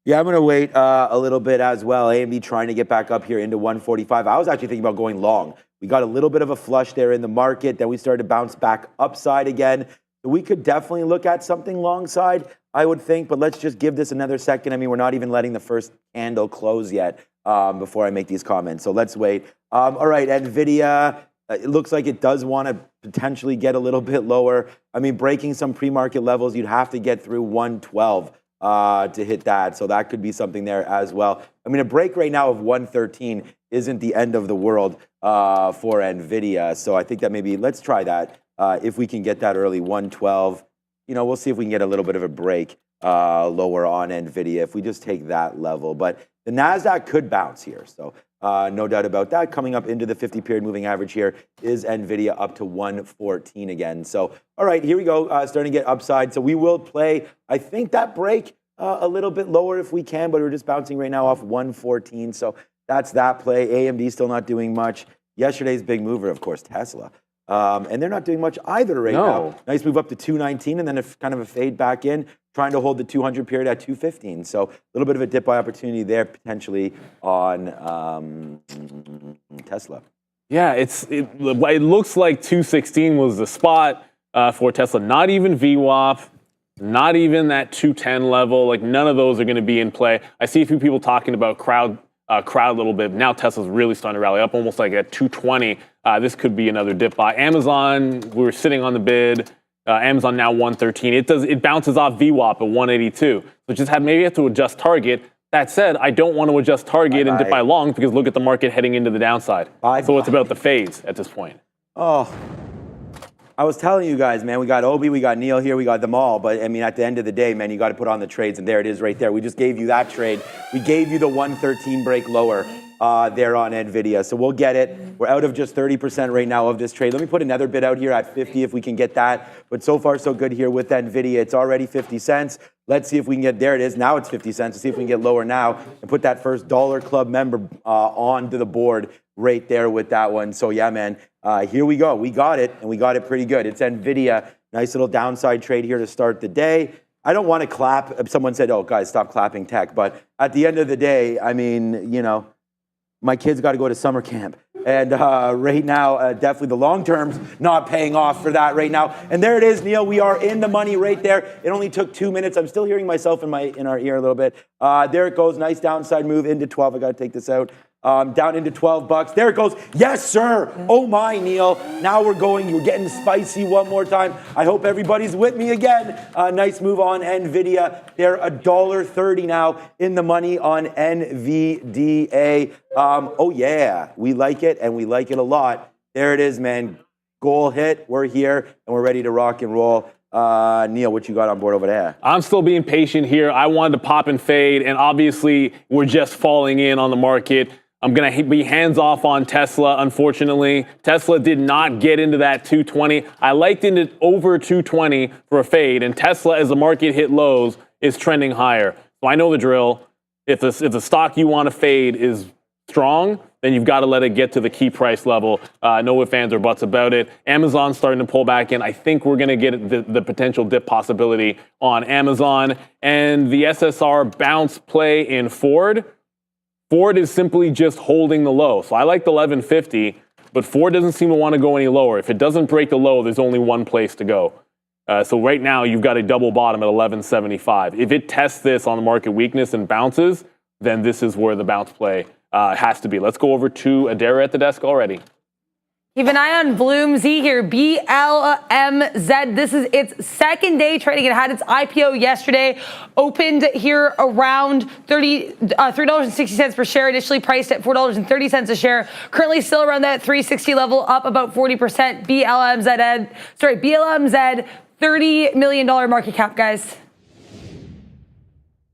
Yeah, I'm going to wait a little bit as well. AMD trying to get back up here into 145. I was actually thinking about going long. We got a little bit of a flush there in the market. Then we started to bounce back upside again. So we could definitely look at something long side, I would think. But let's just give this another second. I mean, we're not even letting the first candle close yet before I make these comments. So let's wait. All right, NVIDIA. It looks like it does want to potentially get a little bit lower. I mean, breaking some pre-market levels, you'd have to get through 112. To hit that. So that could be something there as well. I mean, a break right now of 113 isn't the end of the world for NVIDIA. So I think that maybe let's try that. If we can get that early 112, we'll see if we can get a little bit of a break lower on NVIDIA if we just take that level. But the NASDAQ could bounce here. So no doubt about that. Coming up into the 50-period moving average here is NVIDIA up to 114 again. So, all right, here we go. Starting to get upside. So we will play, I think, that break a little bit lower if we can, but we're just bouncing right now off 114. So that's that play. AMD still not doing much. Yesterday's big mover, of course, Tesla. And they're not doing much either right now. Nice move up to 219 and then kind of a fade back in, trying to hold the 200 period at 215. So a little bit of a dip buy opportunity there potentially on Tesla. Yeah, it looks like 216 was the spot for Tesla. Not even VWAP, not even that 210 level. Like none of those are going to be in play. I see a few people talking about crowd a little bit. Now Tesla's really starting to rally up, almost like at 220. This could be another dip buy. Amazon, we were sitting on the bid. Amazon now 113. It bounces off VWAP at 182. So maybe have to adjust target. That said, I don't want to adjust target and dip by long because look at the market heading into the downside. So it's about the phase at this point. Oh, I was telling you guys, man, we got Obi, we got Neil here, we got them all. But, I mean, at the end of the day, man, you got to put on the trades. And there it is right there. We just gave you that trade. We gave you the 113 break lower there on NVIDIA. So we'll get it. We're out of just 30% right now of this trade. Let me put another bid out here at 50 if we can get that. But so far, so good here with NVIDIA. It's already 50 cents. Let's see if we can get, there it is. Now it's 50 cents. Let's see if we can get lower now and put that first Dollar Club member onto the board right there with that one. So yeah, man, here we go. We got it, and we got it pretty good. It's NVIDIA. Nice little downside trade here to start the day. I don't want to clap. Someone said, oh, guys, stop clapping tech. But at the end of the day, I mean, my kids got to go to summer camp. And right now, definitely the long term's not paying off for that right now. And there it is, Neil. We are in the money right there. It only took 2 minutes. I'm still hearing myself in our ear a little bit. There it goes. Nice downside move into 12. I got to take this out. Down into $12. There it goes. Yes, sir. Oh my, Neil. Now we're getting spicy one more time. I hope everybody's with me again. Nice move on NVIDIA. They're $1.30 now in the money on NVDA. Oh yeah, we like it and we like it a lot. There it is, man. goal hit. We're here and we're ready to rock and roll. Neil, what you got on board over there? I'm still being patient here. I wanted to pop and fade, and obviously we're just falling in on the market. I'm going to be hands off on Tesla, unfortunately. Tesla did not get into that 220. I liked it over 220 for a fade, and Tesla, as the market hit lows, is trending higher. So I know the drill. If the stock you want to fade is strong, then you've got to let it get to the key price level. No ifs, ands, or buts about it. Amazon's starting to pull back in. I think we're going to get the potential dip possibility on Amazon. And the SSR bounce play in Ford. Ford is simply just holding the low. So I like the 1150, but Ford doesn't seem to want to go any lower. If it doesn't break the low, there's only one place to go. So right now, you've got a double bottom at 1175. If it tests this on the market weakness and bounces, then this is where the bounce play has to be. Let's go over to Adara at the desk already. Keep an eye on Bloom Z here, BLMZ. This is its second day trading. It had its IPO yesterday, opened here around $3.60 per share, initially priced at $4.30 a share. Currently still around that 360 level, up about 40%. BLMZ, $30 million market cap, guys.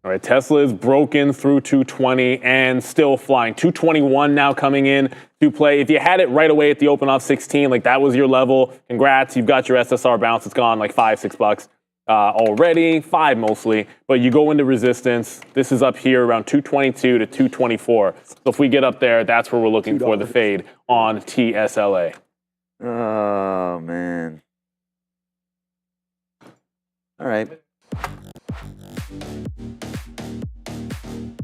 All right, Tesla is broken through 220 and still flying. 221 now coming in to play. If you had it right away at the open off 16, like that was your level, congrats, you've got your SSR bounce. It's gone like $5-6 already, 5 mostly. But you go into resistance. This is up here around 222 to 224. So if we get up there, that's where we're looking for the fade on TSLA. Oh, man. All right.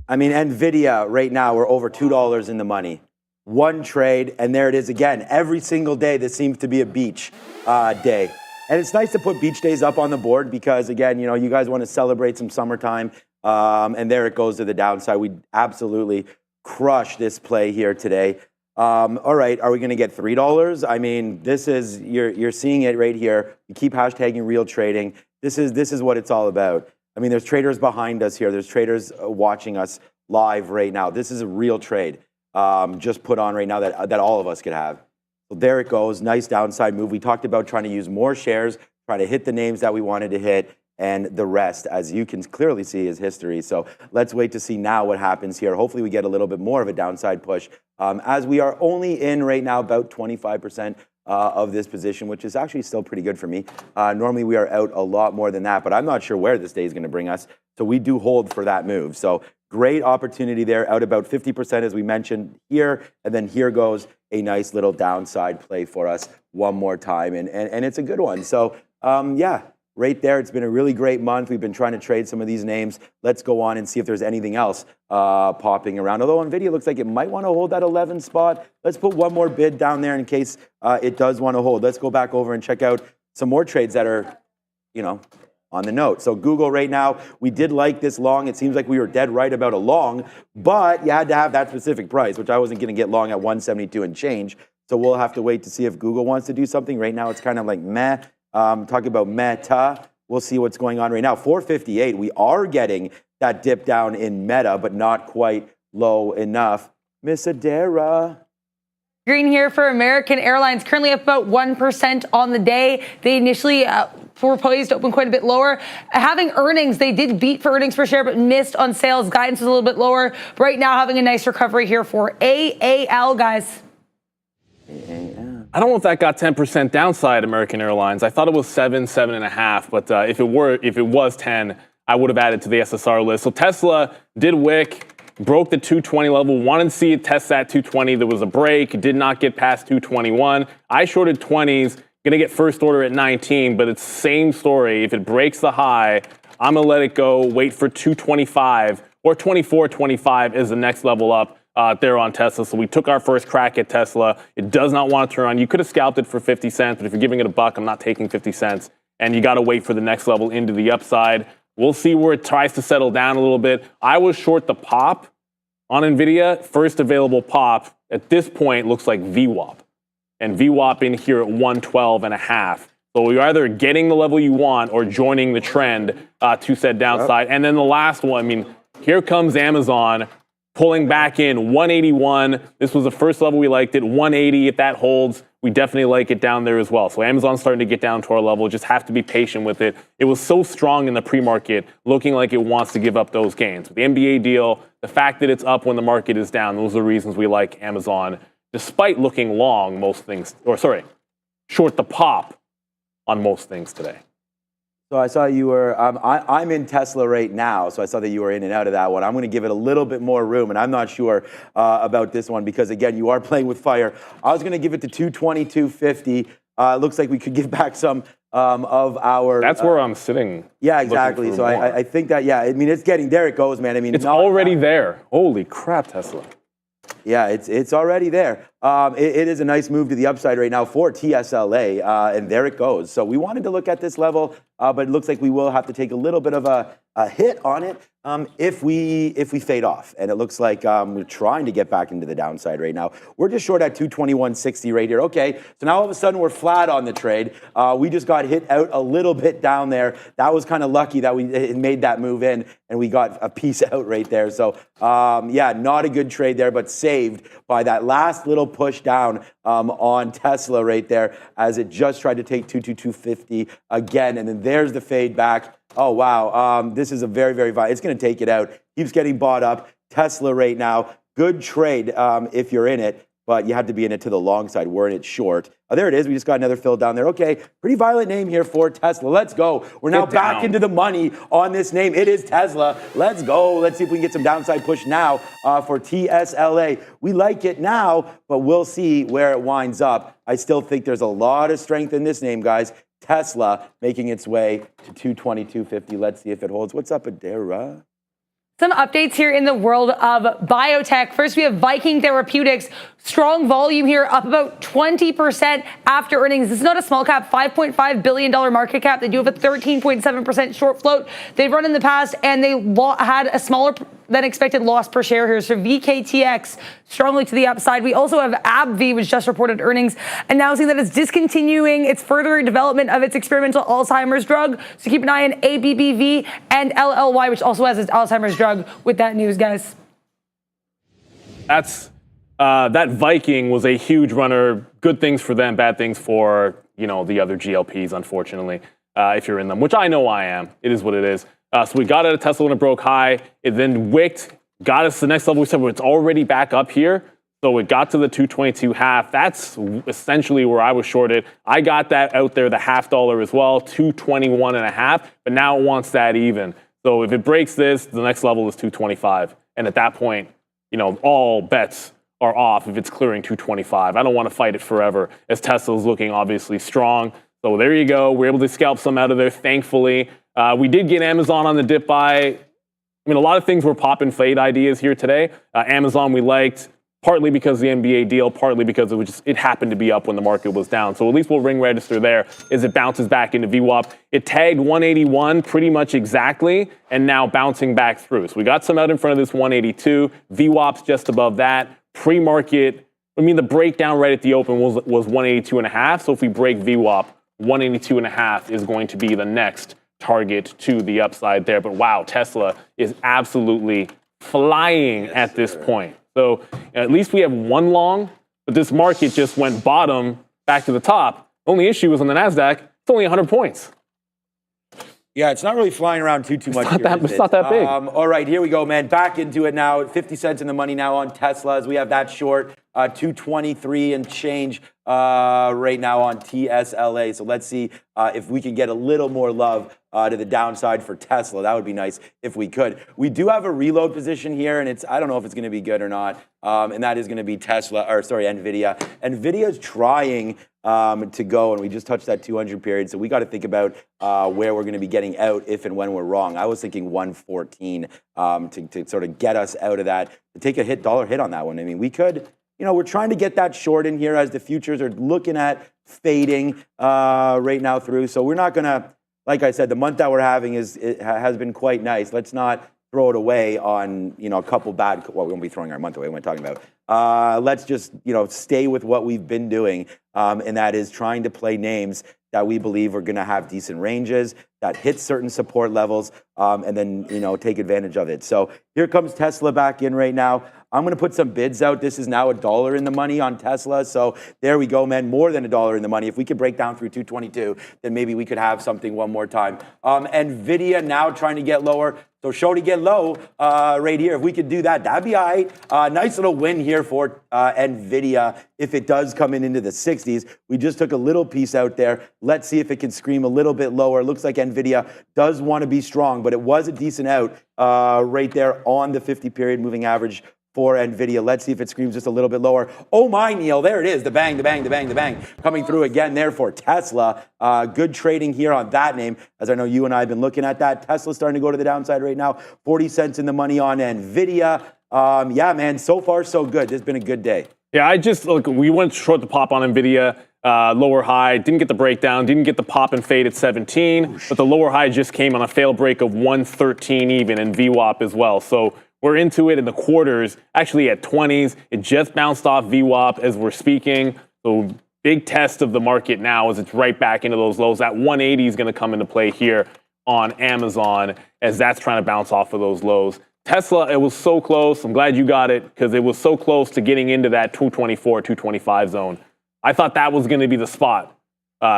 I mean, NVIDIA right now, we're over $2 in the money. One trade, and there it is again. Every single day, this seems to be a beach day. And it's nice to put beach days up on the board because, again, you know, you guys want to celebrate some summertime. And there it goes to the downside. We absolutely crushed this play here today. All right, are we going to get $3? I mean, this is, you're seeing it right here. You keep hashtagging real trading. This is what it's all about. I mean, there's traders behind us here. There's traders watching us live right now. This is a real trade just put on right now that all of us could have. So there it goes. Nice downside move. We talked about trying to use more shares, trying to hit the names that we wanted to hit, and the rest, as you can clearly see, is history. So let's wait to see now what happens here. Hopefully we get a little bit more of a downside push as we are only in right now about 25% of this position, which is actually still pretty good for me. Normally we are out a lot more than that, but I'm not sure where this day is going to bring us. So we do hold for that move. So great opportunity there, out about 50% as we mentioned here. And then here goes a nice little downside play for us one more time. And it's a good one. So yeah, right there. It's been a really great month. We've been trying to trade some of these names. Let's go on and see if there's anything else popping around. Although NVIDIA looks like it might want to hold that 11 spot. Let's put one more bid down there in case it does want to hold. Let's go back over and check out some more trades that are, you know, on the note. So Google right now, we did like this long. It seems like we were dead right about a long, but you had to have that specific price, which I wasn't going to get long at 172 and change. So we'll have to wait to see if Google wants to do something. Right now, it's kind of like meh. Talking about Meta, we'll see what's going on right now. 458, we are getting that dip down in Meta, but not quite low enough. Miss Adara. Green here for American Airlines, currently up about 1% on the day. They initially were poised to open quite a bit lower. Having earnings, they did beat for earnings per share, but missed on sales. Guidance was a little bit lower. But right now, having a nice recovery here for AAL, guys. I don't know if that got 10% downside, American Airlines. I thought it was 7.5, but if it was 10, I would have added to the SSR list. So Tesla did wick, broke the 220 level, wanted to see it test that 220. There was a break, did not get past 221. I shorted 20s, gonna get first order at 19, but it's same story. If it breaks the high, I'm gonna let it go, wait for 225 or 24.25 is the next level up. There on Tesla. So we took our first crack at Tesla. It does not want to turn on. You could have scalped it for 50 cents, but if you're giving it a buck, I'm not taking 50 cents. And you got to wait for the next level into the upside. We'll see where it tries to settle down a little bit. I was short the pop on NVIDIA. First available pop at this point looks like VWAP. And VWAP in here at 112.5. So you're either getting the level you want or joining the trend to said downside. And then the last one, I mean, here comes Amazon. Pulling back in 181. This was the first level we liked it. 180, if that holds, we definitely like it down there as well. So Amazon's starting to get down to our level. Just have to be patient with it. It was so strong in the pre-market, looking like it wants to give up those gains. With the NBA deal, the fact that it's up when the market is down, those are the reasons we like Amazon, despite looking long most things, short the pop on most things today. So I saw you were, I'm in Tesla right now, so I saw that you were in and out of that one. I'm going to give it a little bit more room, and I'm not sure about this one because, again, you are playing with fire. I was going to give it to 220, 250. It looks like we could give back some of our... That's where I'm sitting. Yeah, exactly. So I think that, yeah, I mean, it's getting, there it goes, man. I mean, it's already there. Holy crap, Tesla. Yeah, it's already there. It is a nice move to the upside right now for TSLA, and there it goes. So we wanted to look at this level, but it looks like we will have to take a little bit of a hit on it if we fade off. And it looks like we're trying to get back into the downside right now. We're just short at 221.60 right here. Okay, so now all of a sudden we're flat on the trade. We just got hit out a little bit down there. That was kind of lucky that we made that move in and we got a piece out right there. So yeah, not a good trade there, but saved by that last little push down on Tesla right there as it just tried to take 222.50 again. And then there's the fade back. Oh, wow. This is a very, very it's going to take it out. Keeps getting bought up. Tesla right now. Good trade if you're in it, but you have to be in it to the long side. We're in it short. Oh, there it is. We just got another fill down there. Okay, pretty violent name here for Tesla. Let's go. We're now back into the money on this name. It is Tesla. Let's go. Let's see if we can get some downside push now for TSLA. We like it now, but we'll see where it winds up. I still think there's a lot of strength in this name, guys. Tesla making its way to 222.50. Let's see if it holds. What's up, Adara? Some updates here in the world of biotech. First, we have Viking Therapeutics. Strong volume here, up about 20% after earnings. This is not a small cap, $5.5 billion market cap. They do have a 13.7% short float. They've run in the past, and they had a smaller than expected loss per share here. So VKTX strongly to the upside. We also have AbbVie, which just reported earnings, announcing that it's discontinuing its further development of its experimental Alzheimer's drug. So keep an eye on ABBV and LLY, which also has its Alzheimer's drug with that news, guys. That's that Viking was a huge runner. Good things for them, bad things for the other GLPs, unfortunately, if you're in them, which I know I am. It is what it is. So we got out of Tesla when it broke high. It then wicked, got us to the next level. We said, well, it's already back up here. So it got to the 222.5. That's essentially where I was shorted. I got that out there, the $0.50 as well, 221.5. But now it wants that even. So if it breaks this, the next level is 225. And at that point, all bets are off if it's clearing 225. I don't want to fight it forever as Tesla's looking obviously strong. So there you go. We're able to scalp some out of there, thankfully. We did get Amazon on the dip buy. I mean, a lot of things were pop and fade ideas here today. Amazon we liked, partly because of the NBA deal, partly because it happened to be up when the market was down. So at least we'll ring register there as it bounces back into VWAP. It tagged 181 pretty much exactly, and now bouncing back through. So we got some out in front of this 182. VWAP's just above that. Pre-market, the breakdown right at the open was 182.5. So if we break VWAP, 182.5 is going to be the next target to the upside there. But wow, Tesla is absolutely flying at this point. So at least we have one long, but this market just went bottom back to the top. Only issue was on the NASDAQ. It's only 100 points. Yeah, it's not really flying around too much. It's not that big. All right, here we go, man. Back into it now. 50 cents in the money now on Tesla as we have that short. 223 and change right now on TSLA. So let's see if we can get a little more love to the downside for Tesla. That would be nice if we could. We do have a reload position here, and I don't know if it's going to be good or not. And that is going to be NVIDIA. NVIDIA's trying to go, and we just touched that 200 period. So we got to think about where we're going to be getting out if and when we're wrong. I was thinking 114 to sort of get us out of that, to take a dollar hit on that one. I mean, we could. We're trying to get that short in here as the futures are looking at fading right now through. So we're not going to, like I said, the month that we're having has been quite nice. Let's not throw it away on, a couple bad, well, we won't be throwing our month away, we're talking about. Let's just, stay with what we've been doing, and that is trying to play names that we believe are going to have decent ranges, that hit certain support levels, and then, take advantage of it. So here comes Tesla back in right now. I'm going to put some bids out. This is now $1 in the money on Tesla. So there we go, man. More than $1 in the money. If we could break down through 222, then maybe we could have something one more time. NVIDIA now trying to get lower. So show to get low right here. If we could do that, that'd be all right. Nice little win here for NVIDIA if it does come into the 60s. We just took a little piece out there. Let's see if it can scream a little bit lower. Looks like NVIDIA does want to be strong, but it was a decent out right there on the 50-period moving average for NVIDIA. Let's see if it screams just a little bit lower. Oh my, Neil, there it is. The bang, the bang, the bang, the bang. Coming through again there for Tesla. Good trading here on that name, as I know you and I have been looking at that. Tesla's starting to go to the downside right now. 40 cents in the money on NVIDIA. Yeah, man, so far so good. This has been a good day. Yeah, we went short the pop on NVIDIA. Lower high, didn't get the breakdown, didn't get the pop and fade at 17, but the lower high just came on a fail break of 113 even in VWAP as well. So we're into it in the quarters, actually at 20s. It just bounced off VWAP as we're speaking. So big test of the market now as it's right back into those lows. That 180 is going to come into play here on Amazon as that's trying to bounce off of those lows. Tesla, it was so close. I'm glad you got it because it was so close to getting into that 224, 225 zone. I thought that was going to be the spot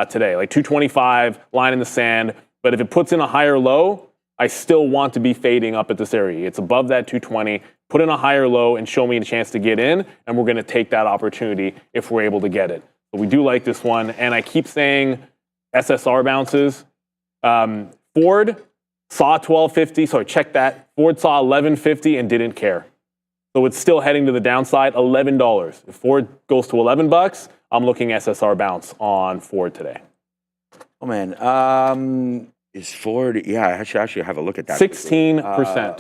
today, like 225, line in the sand. But if it puts in a higher low, I still want to be fading up at this area. It's above that 220. Put in a higher low and show me a chance to get in, and we're going to take that opportunity if we're able to get it. But we do like this one, and I keep saying SSR bounces. Ford saw 1250, so check that. Ford saw 1150 and didn't care. So it's still heading to the downside, $11. If Ford goes to $11, I'm looking SSR bounce on Ford today. Oh, man. Is Ford? Yeah, I should actually have a look at that. 16%.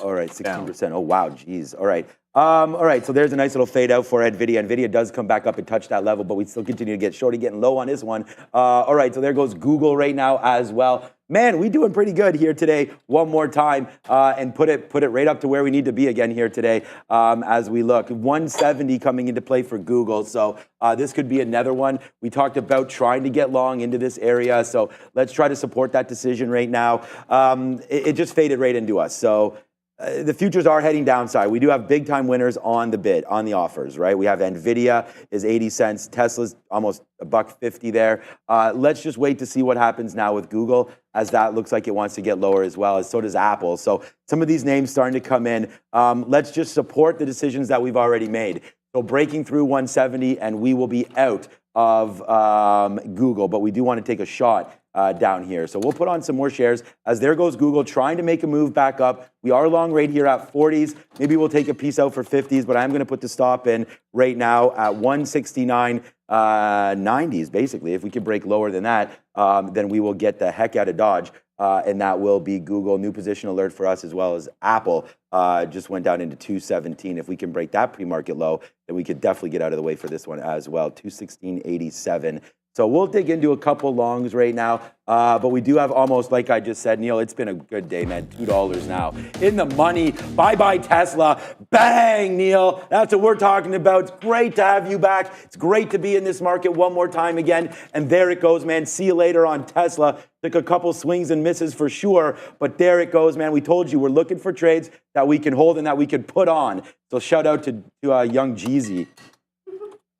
All right, 16%. Oh, wow, geez. All right. All right, so there's a nice little fade out for NVIDIA. NVIDIA does come back up and touch that level, but we still continue to get shorty, getting low on this one. All right, so there goes Google right now as well. Man, we doing pretty good here today. One more time and put it right up to where we need to be again here today as we look. 170 coming into play for Google, so this could be another one. We talked about trying to get long into this area, so let's try to support that decision right now. It just faded right into us, so the futures are heading downside. We do have big time winners on the bid, on the offers, right? We have NVIDIA is 80 cents. Tesla's almost $1.50 there. Let's just wait to see what happens now with Google, as that looks like it wants to get lower as well, as so does Apple. So some of these names starting to come in. Let's just support the decisions that we've already made. So breaking through 170 and we will be out of Google, but we do want to take a shot down here. So we'll put on some more shares as there goes Google trying to make a move back up. We are long right here at 40s. Maybe we'll take a piece out for 50s, but I'm going to put the stop in right now at 169. 90s, basically. If we can break lower than that, then we will get the heck out of Dodge, and that will be Google. New position alert for us, as well as Apple just went down into 217. If we can break that pre-market low, then we could definitely get out of the way for this one as well. 216.87. So we'll dig into a couple longs right now, but we do have almost, like I just said, Neil, it's been a good day, man. $2 now in the money. Bye-bye, Tesla. Bang, Neil. That's what we're talking about. It's great to have you back. It's great to be in this market one more time again. And there it goes, man. See you later on Tesla. Took a couple swings and misses for sure, but there it goes, man. We told you we're looking for trades that we can hold and that we can put on. So shout out to young Jeezy.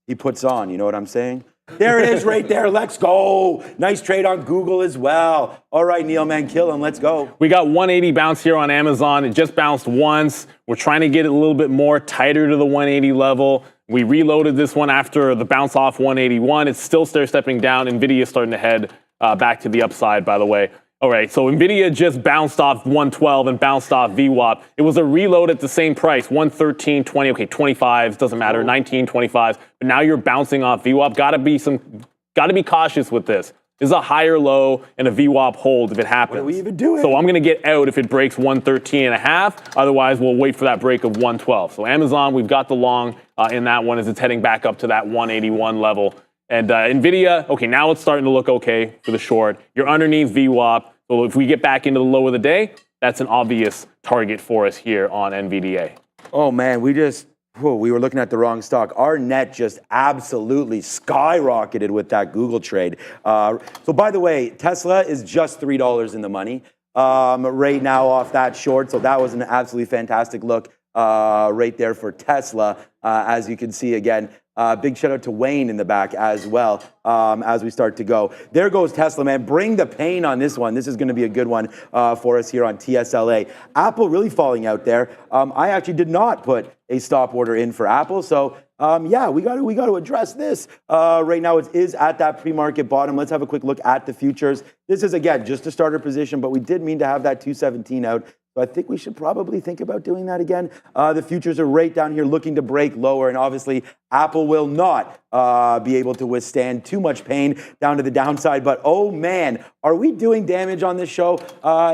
He puts on, you know what I'm saying? There it is right there. Let's go. Nice trade on Google as well. All right, Neil, man, kill him. Let's go. We got 180 bounce here on Amazon. It just bounced once. We're trying to get it a little bit more tighter to the 180 level. We reloaded this one after the bounce off 181. It's still stair-stepping down. NVIDIA is starting to head back to the upside, by the way. All right, so NVIDIA just bounced off 112 and bounced off VWAP. It was a reload at the same price, 113.20. Okay, 25s doesn't matter, 19.25s. But now you're bouncing off VWAP. Got to be cautious with this. This is a higher low and a VWAP hold if it happens. What are we even doing? So I'm going to get out if it breaks 113.5. Otherwise, we'll wait for that break of 112. So Amazon, we've got the long in that one as it's heading back up to that 181 level. And NVIDIA, okay, now it's starting to look okay for the short. You're underneath VWAP. So if we get back into the low of the day, that's an obvious target for us here on NVDA. Oh, man, we were looking at the wrong stock. Our net just absolutely skyrocketed with that Google trade. So by the way, Tesla is just $3 in the money right now off that short. So that was an absolutely fantastic look right there for Tesla, as you can see again. Big shout out to Wayne in the back as well, as we start to go. There goes Tesla, man. Bring the pain on this one. This is going to be a good one for us here on TSLA. Apple really falling out there. I actually did not put a stop order in for Apple, so yeah, we got to address this. Right now it is at that pre-market bottom. Let's have a quick look at the futures. This is again just a starter position, but we did mean to have that 217 out. So I think we should probably think about doing that again. The futures are right down here looking to break lower, and obviously Apple will not be able to withstand too much pain down to the downside. But oh man, are we doing damage on this show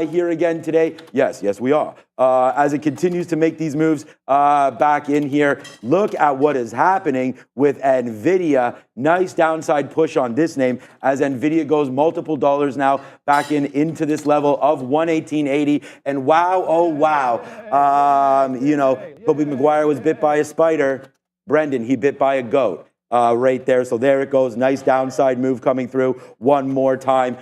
here again today? Yes, we are. As it continues to make these moves back in here, look at what is happening with NVIDIA. Nice downside push on this name as NVIDIA goes multiple dollars now back into this level of 118.80. And wow, oh wow, you know, Tobey Maguire was bit by a spider. Brendan, he bit by a goat right there. So there it goes. Nice downside move coming through one more time.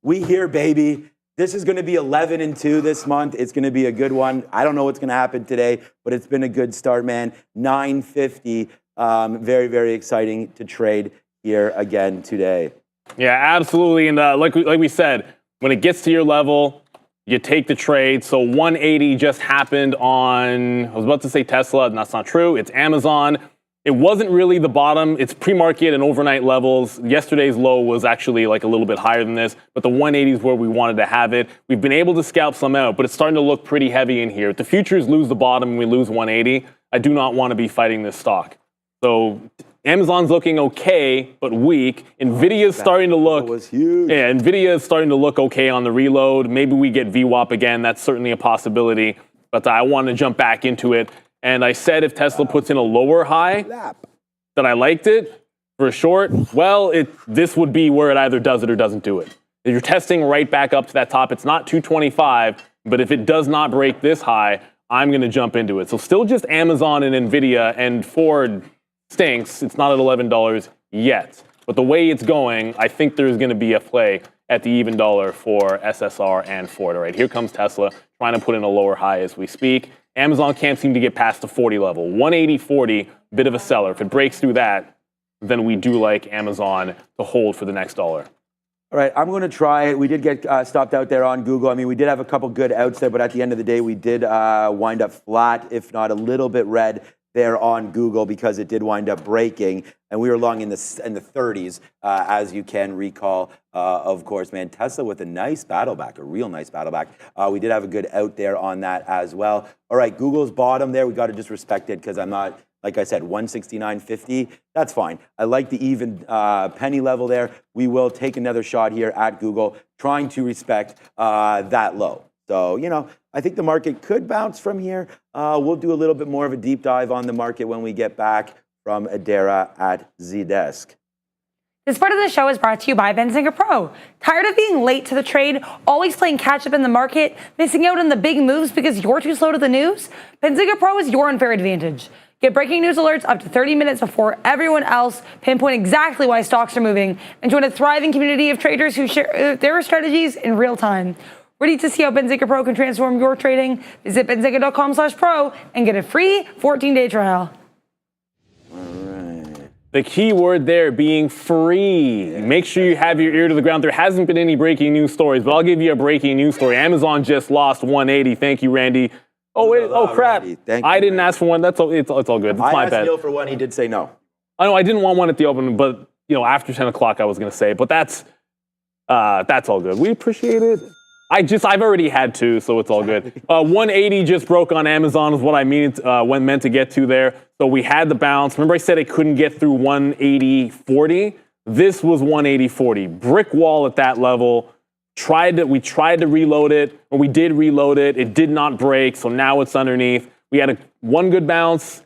We here, baby. This is going to be 11-2 this month. It's going to be a good one. I don't know what's going to happen today, but it's been a good start, man. 950. Very, very exciting to trade here again today. Yeah, absolutely. And like we said, when it gets to your level, you take the trade. So 180 just happened on, I was about to say Tesla, and that's not true. It's Amazon. It wasn't really the bottom. It's pre-market and overnight levels. Yesterday's low was actually like a little bit higher than this, but the 180 is where we wanted to have it. We've been able to scalp some out, but it's starting to look pretty heavy in here. If the futures lose the bottom and we lose 180, I do not want to be fighting this stock. So Amazon's looking okay, but weak. NVIDIA's starting to look. That was huge. Yeah, NVIDIA is starting to look okay on the reload. Maybe we get VWAP again. That's certainly a possibility, but I want to jump back into it. And I said if Tesla puts in a lower high, that I liked it for a short, well, this would be where it either does it or doesn't do it. If you're testing right back up to that top, it's not 225, but if it does not break this high, I'm going to jump into it. So still just Amazon and NVIDIA, and Ford stinks. It's not at $11 yet. But the way it's going, I think there's going to be a play at the even dollar for SSR and Ford. All right, here comes Tesla trying to put in a lower high as we speak. Amazon can't seem to get past the 40 level. 180.40, bit of a seller. If it breaks through that, then we do like Amazon to hold for the next dollar. All right, I'm going to try it. We did get stopped out there on Google. I mean, we did have a couple good outs there, but at the end of the day, we did wind up flat, if not a little bit red there on Google, because it did wind up breaking, and we were long in the 30s, as you can recall. Of course, man, Tesla with a nice battle back, a real nice battle back. We did have a good out there on that as well. All right, Google's bottom there, we got to just respect it, because I'm not, like I said, 169.50. That's fine. I like the even penny level there. We will take another shot here at Google, trying to respect that low. So, you know, I think the market could bounce from here. We'll do a little bit more of a deep dive on the market when we get back from Adara at Z-Desk. This part of the show is brought to you by Benzinga Pro. Tired of being late to the trade, always playing catch up in the market, missing out on the big moves because you're too slow to the news? Benzinga Pro is your unfair advantage. Get breaking news alerts up to 30 minutes before everyone else, pinpoint exactly why stocks are moving, and join a thriving community of traders who share their strategies in real time. Ready to see how Benzinga Pro can transform your trading? Visit benzinga.com/pro and get a free 14-day trial. The key word there being free. Make sure you have your ear to the ground. There hasn't been any breaking news stories, but I'll give you a breaking news story. Amazon just lost 180. Thank you, Randy. Oh, wait. Oh, crap. I didn't ask for one. That's all. It's all good. It's my bad. I asked Neil for one. He did say no. I know I didn't want one at the open, but you know, after 10 o'clock, I was going to say. But that's all good. We appreciate it. I've already had two, so it's all good. 180 just broke on Amazon is what I meant to get to there. So we had the bounce. Remember I said I couldn't get through 180.40? This was 180.40. Brick wall at that level. We tried to reload it, or we did reload it. It did not break, so now it's underneath. We had one good bounce,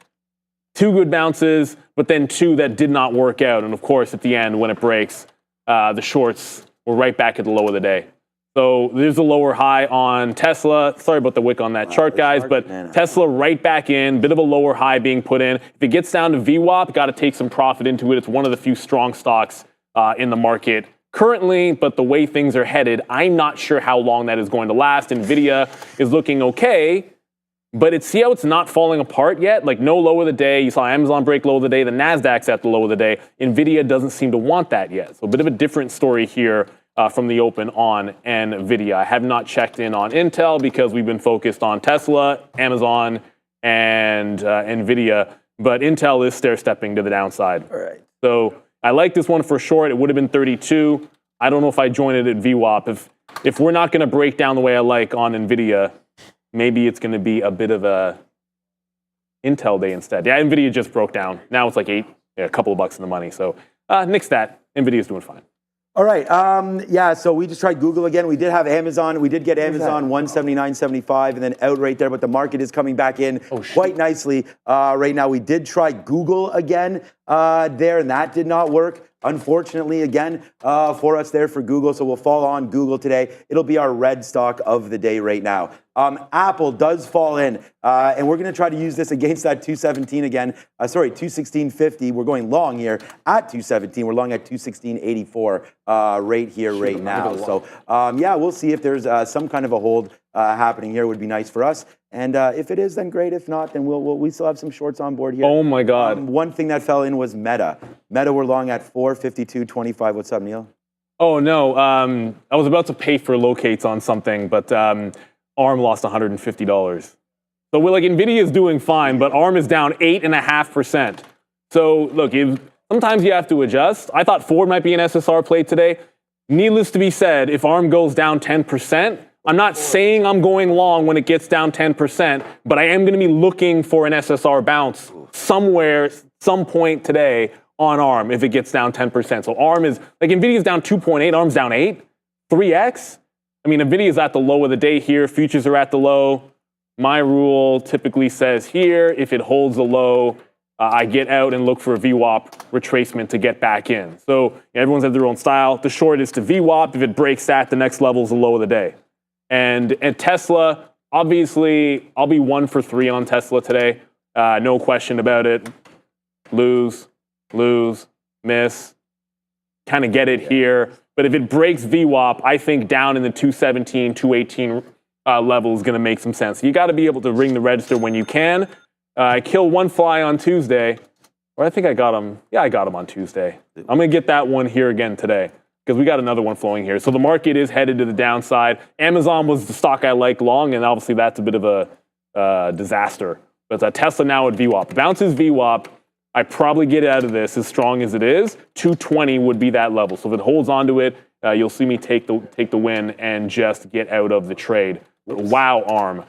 two good bounces, but then two that did not work out. And of course, at the end, when it breaks, the shorts were right back at the low of the day. So there's a lower high on Tesla. Sorry about the wick on that chart, guys, but Tesla right back in, bit of a lower high being put in. If it gets down to VWAP, got to take some profit into it. It's one of the few strong stocks in the market currently, but the way things are headed, I'm not sure how long that is going to last. NVIDIA is looking okay, But see how it's not falling apart yet? Like no low of the day. You saw Amazon break low of the day. The NASDAQ's at the low of the day. NVIDIA doesn't seem to want that yet. So a bit of a different story here from the open on NVIDIA. I have not checked in on Intel because we've been focused on Tesla, Amazon, and NVIDIA. But Intel is stair-stepping to the downside. All right. So I like this one for short. It would have been 32. I don't know if I join it at VWAP. If we're not going to break down the way I like on NVIDIA, maybe it's going to be a bit of a Intel day instead. Yeah, NVIDIA just broke down. Now it's like a couple of bucks in the money. So nix that. NVIDIA's doing fine. All right. Yeah, so we just tried Google again. We did have Amazon. We did get Amazon 179.75 and then out right there, but the market is coming back in quite nicely right now. We did try Google again there, and that did not work. Unfortunately, again, for us there for Google. So we'll fall on Google today. It'll be our red stock of the day right now. Apple does fall in, and we're going to try to use this against that 217 again. 216.50. We're going long here at 217. We're long at 216.84 right here, right now. So, yeah, we'll see if there's some kind of a hold happening here. It would be nice for us. And if it is, then great. If not, then we still have some shorts on board here. Oh, my God. One thing that fell in was Meta. Meta, we're long at 452.25. What's up, Neil? Oh, no. I was about to pay for locates on something, but ARM lost $150. So we're like, NVIDIA is doing fine, but ARM is down 8.5%. So look, sometimes you have to adjust. I thought Ford might be an SSR play today. Needless to be said, if ARM goes down 10%, I'm not saying I'm going long when it gets down 10%, but I am going to be looking for an SSR bounce somewhere, some point today on ARM if it gets down 10%. So ARM is, like NVIDIA's down 2.8, ARM's down 8, 3x. I mean, NVIDIA's at the low of the day here, futures are at the low. My rule typically says here, if it holds the low, I get out and look for a VWAP retracement to get back in. So everyone's had their own style. The short is to VWAP. If it breaks that, the next level is the low of the day. And Tesla, obviously, I'll be 1 for 3 on Tesla today. No question about it. Lose, miss. Kind of get it here. But if it breaks VWAP, I think down in the 217, 218 level is going to make some sense. You got to be able to ring the register when you can. I killed one fly on Tuesday. Or I think I got him. Yeah, I got him on Tuesday. I'm going to get that one here again today, because we got another one flowing here. So the market is headed to the downside. Amazon was the stock I like long, and obviously that's a bit of a disaster. But Tesla now at VWAP. Bounces VWAP, I probably get out of this as strong as it is. 220 would be that level. So if it holds onto it, you'll see me take the win and just get out of the trade. Wow, ARM.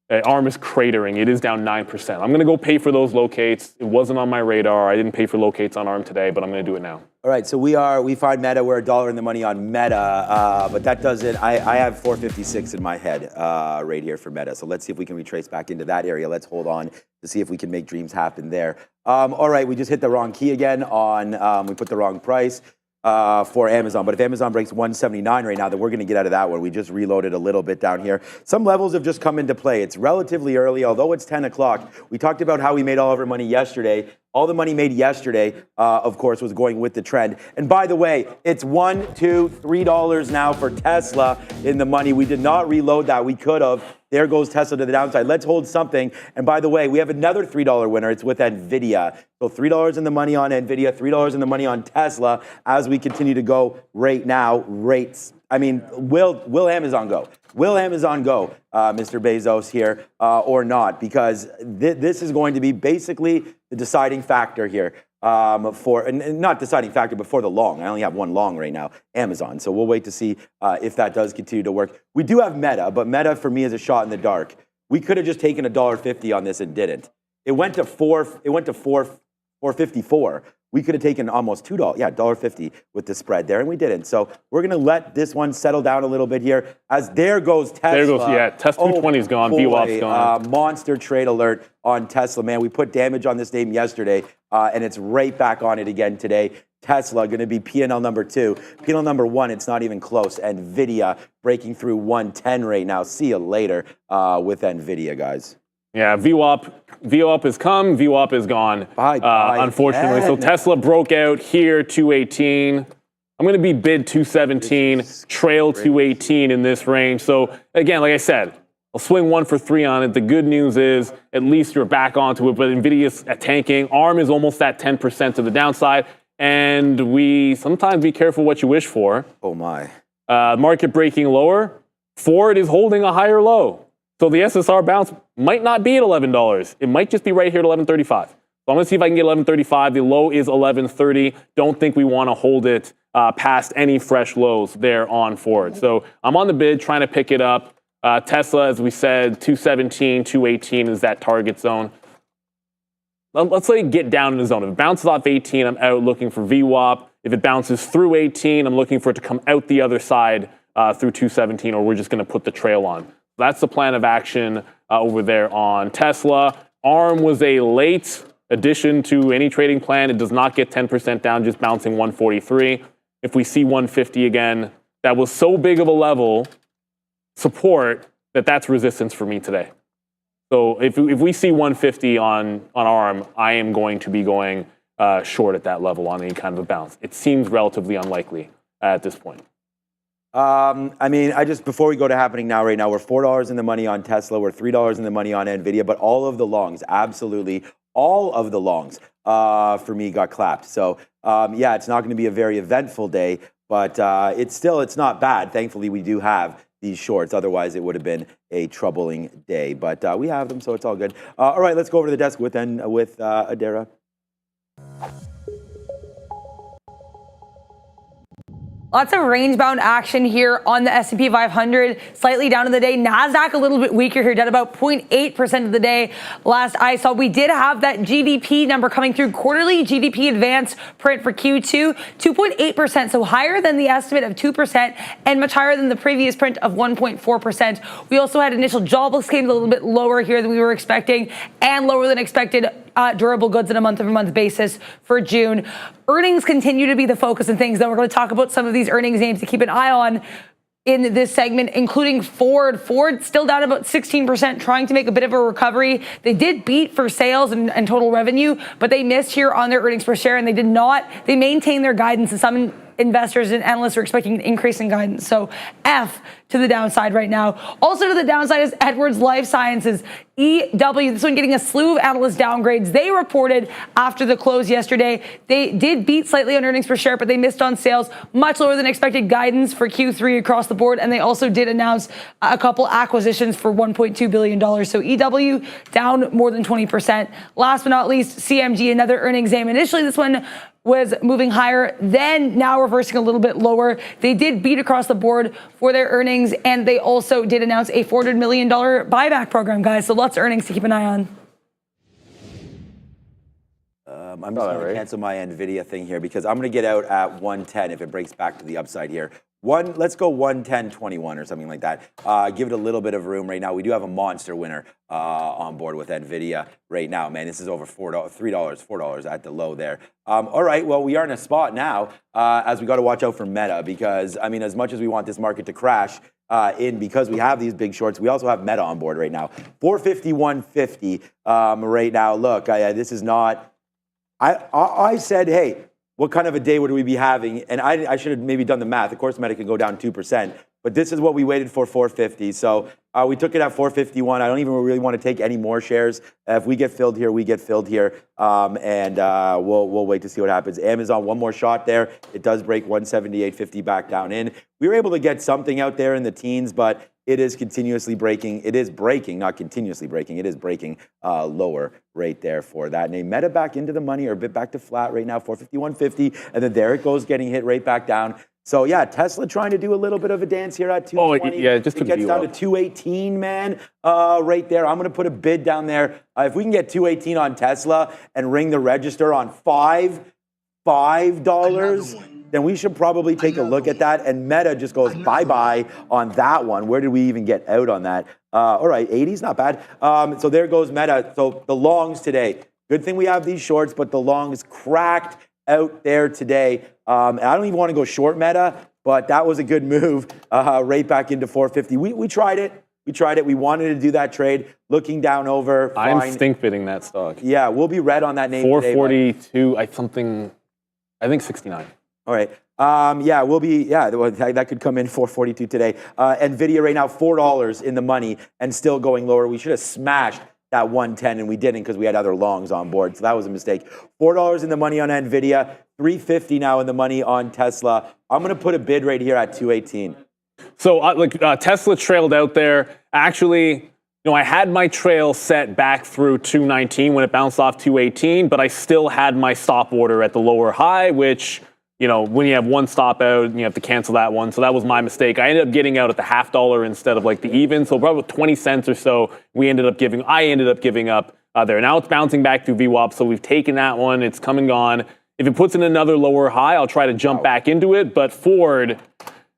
ARM is cratering. It is down 9%. I'm going to go pay for those locates. It wasn't on my radar. I didn't pay for locates on ARM today, but I'm going to do it now. All right, so we find Meta. We're $1 in the money on Meta, but that doesn't. I have 456 in my head right here for Meta. So let's see if we can retrace back into that area. Let's hold on to see if we can make dreams happen there. All right, we just hit the wrong key again on. We put the wrong price for Amazon. But if Amazon breaks 179 right now, then we're going to get out of that one. We just reloaded a little bit down here. Some levels have just come into play. It's relatively early, although it's 10 o'clock. We talked about how we made all of our money yesterday. All the money made yesterday, of course, was going with the trend. And by the way, it's $1, $2, $3 now for Tesla in the money. We did not reload that. We could have. There goes Tesla to the downside. Let's hold something. And by the way, we have another $3 winner. It's with NVIDIA. So $3 in the money on NVIDIA, $3 in the money on Tesla as we continue to go right now. Rates. I mean, will Amazon go? Will Amazon go, Mr. Bezos here, or not? Because this is going to be basically the deciding factor here. And not deciding factor, but for the long. I only have one long right now, Amazon. So we'll wait to see if that does continue to work. We do have Meta, but Meta for me is a shot in the dark. We could have just taken $1.50 on this and didn't. It went to $4.54. We could have taken almost $2, $1.50 with the spread there, and we didn't. So we're going to let this one settle down a little bit here. As there goes Tesla. There goes, Tesla 220 is gone, VWAP's gone. Monster trade alert on Tesla, man. We put damage on this name yesterday, and it's right back on it again today. Tesla going to be P&L number 2. P&L number 1, it's not even close. NVIDIA breaking through 110 right now. See you later with NVIDIA, guys. Yeah, VWAP has come, VWAP is gone, unfortunately. So Tesla broke out here, 218. I'm going to be bid 217, trail 218 in this range. So again, like I said, I'll swing 1 for 3 on it. The good news is at least you're back onto it, but NVIDIA's tanking. ARM is almost at 10% to the downside. And we sometimes be careful what you wish for. Oh my. Market breaking lower. Ford is holding a higher low. So the SSR bounce might not be at $11. It might just be right here at $11.35. So I'm going to see if I can get $11.35. The low is $11.30. Don't think we want to hold it past any fresh lows there on Ford. So I'm on the bid trying to pick it up. Tesla, as we said, 217, 218 is that target zone. Let's let it get down in the zone. If it bounces off 18, I'm out looking for VWAP. If it bounces through 18, I'm looking for it to come out the other side through 217, or we're just going to put the trail on. That's the plan of action over there on Tesla. ARM was a late addition to any trading plan. It does not get 10% down, just bouncing 143. If we see 150 again, that was so big of a level support that's resistance for me today. So if we see 150 on ARM, I am going to be going short at that level on any kind of a bounce. It seems relatively unlikely at this point. I mean, before we go to happening now, right now, we're $4 in the money on Tesla. We're $3 in the money on NVIDIA, but all of the longs, absolutely all of the longs for me got clapped. So yeah, it's not going to be a very eventful day, but it's not bad. Thankfully, we do have these shorts. Otherwise, it would have been a troubling day, but we have them, so it's all good. All right, let's go over to the desk with Adara. Lots of range-bound action here on the S&P 500, slightly down in the day. NASDAQ a little bit weaker here, down about 0.8% of the day. Last I saw, we did have that GDP number coming through, quarterly GDP advance print for Q2, 2.8%, so higher than the estimate of 2% and much higher than the previous print of 1.4%. We also had initial jobless claims a little bit lower here than we were expecting and lower than expected durable goods on a month-over-month basis for June. Earnings continue to be the focus of things, though. We're going to talk about some of these earnings names to keep an eye on in this segment, including Ford. Ford still down about 16%, trying to make a bit of a recovery. They did beat for sales and total revenue, but they missed here on their earnings per share, and they maintained their guidance, and some investors and analysts are expecting an increase in guidance. So F to the downside right now. Also to the downside is Edwards Lifesciences, EW. This one getting a slew of analyst downgrades. They reported after the close yesterday. They did beat slightly on earnings per share, but they missed on sales, much lower than expected guidance for Q3 across the board. And they also did announce a couple acquisitions for $1.2 billion. So EW down more than 20%. Last but not least, CMG, another earnings name. Initially, this one was moving higher, then now reversing a little bit lower. They did beat across the board for their earnings, and they also did announce a $400 million buyback program, guys. So lots of earnings to keep an eye on. I'm just going to cancel my NVIDIA thing here because I'm going to get out at 110 if it breaks back to the upside here. Let's go 110.21 or something like that. Give it a little bit of room right now. We do have a monster winner on board with NVIDIA right now. Man, this is over $4 at the low there. All right, well, we are in a spot now as we got to watch out for Meta because, I mean, as much as we want this market to crash because we have these big shorts, we also have Meta on board right now. 451.50 right now. Look, this is not... I said, hey, what kind of a day would we be having? And I should have maybe done the math. Of course, Meta can go down 2%, but this is what we waited for, 450. So we took it at 451. I don't even really want to take any more shares. If we get filled here, we get filled here. And we'll wait to see what happens. Amazon, one more shot there. It does break 178.50 back down in. We were able to get something out there in the teens, but it is continuously breaking. It is breaking, not continuously breaking. It is breaking lower right there for that name. Meta back into the money or a bit back to flat right now, 451.50. And then there it goes, getting hit right back down. So yeah, Tesla trying to do a little bit of a dance here at 220. Oh, yeah, just it gets down to 218, man, right there. I'm going to put a bid down there. If we can get 218 on Tesla and ring the register on $5, then we should probably take a look at that. And Meta just goes bye-bye on that one. Where did we even get out on that? All right, 80's not bad. So there goes Meta. So the longs today. Good thing we have these shorts, but the longs cracked out there today. And I don't even want to go short Meta, but that was a good move right back into 450. We tried it. We wanted to do that trade. Looking down over. I'm stink bidding that stock. Yeah, we'll be red on that name 442, today, I think 69. All right. Yeah, we'll be, that could come in 442 today. NVIDIA right now, $4 in the money and still going lower. We should have smashed that 110 and we didn't because we had other longs on board. So that was a mistake. $4 in the money on NVIDIA, $350 now in the money on Tesla. I'm going to put a bid right here at 218. So Tesla trailed out there. Actually, I had my trail set back through 219 when it bounced off 218, but I still had my stop order at the lower high, which, when you have one stop out, you have to cancel that one. So that was my mistake. I ended up getting out at the $0.50 instead of like the even. So probably 20 cents or so, I ended up giving up there. Now it's bouncing back through VWAP. So we've taken that one. It's come and gone. If it puts in another lower high, I'll try to jump back into it. But Ford,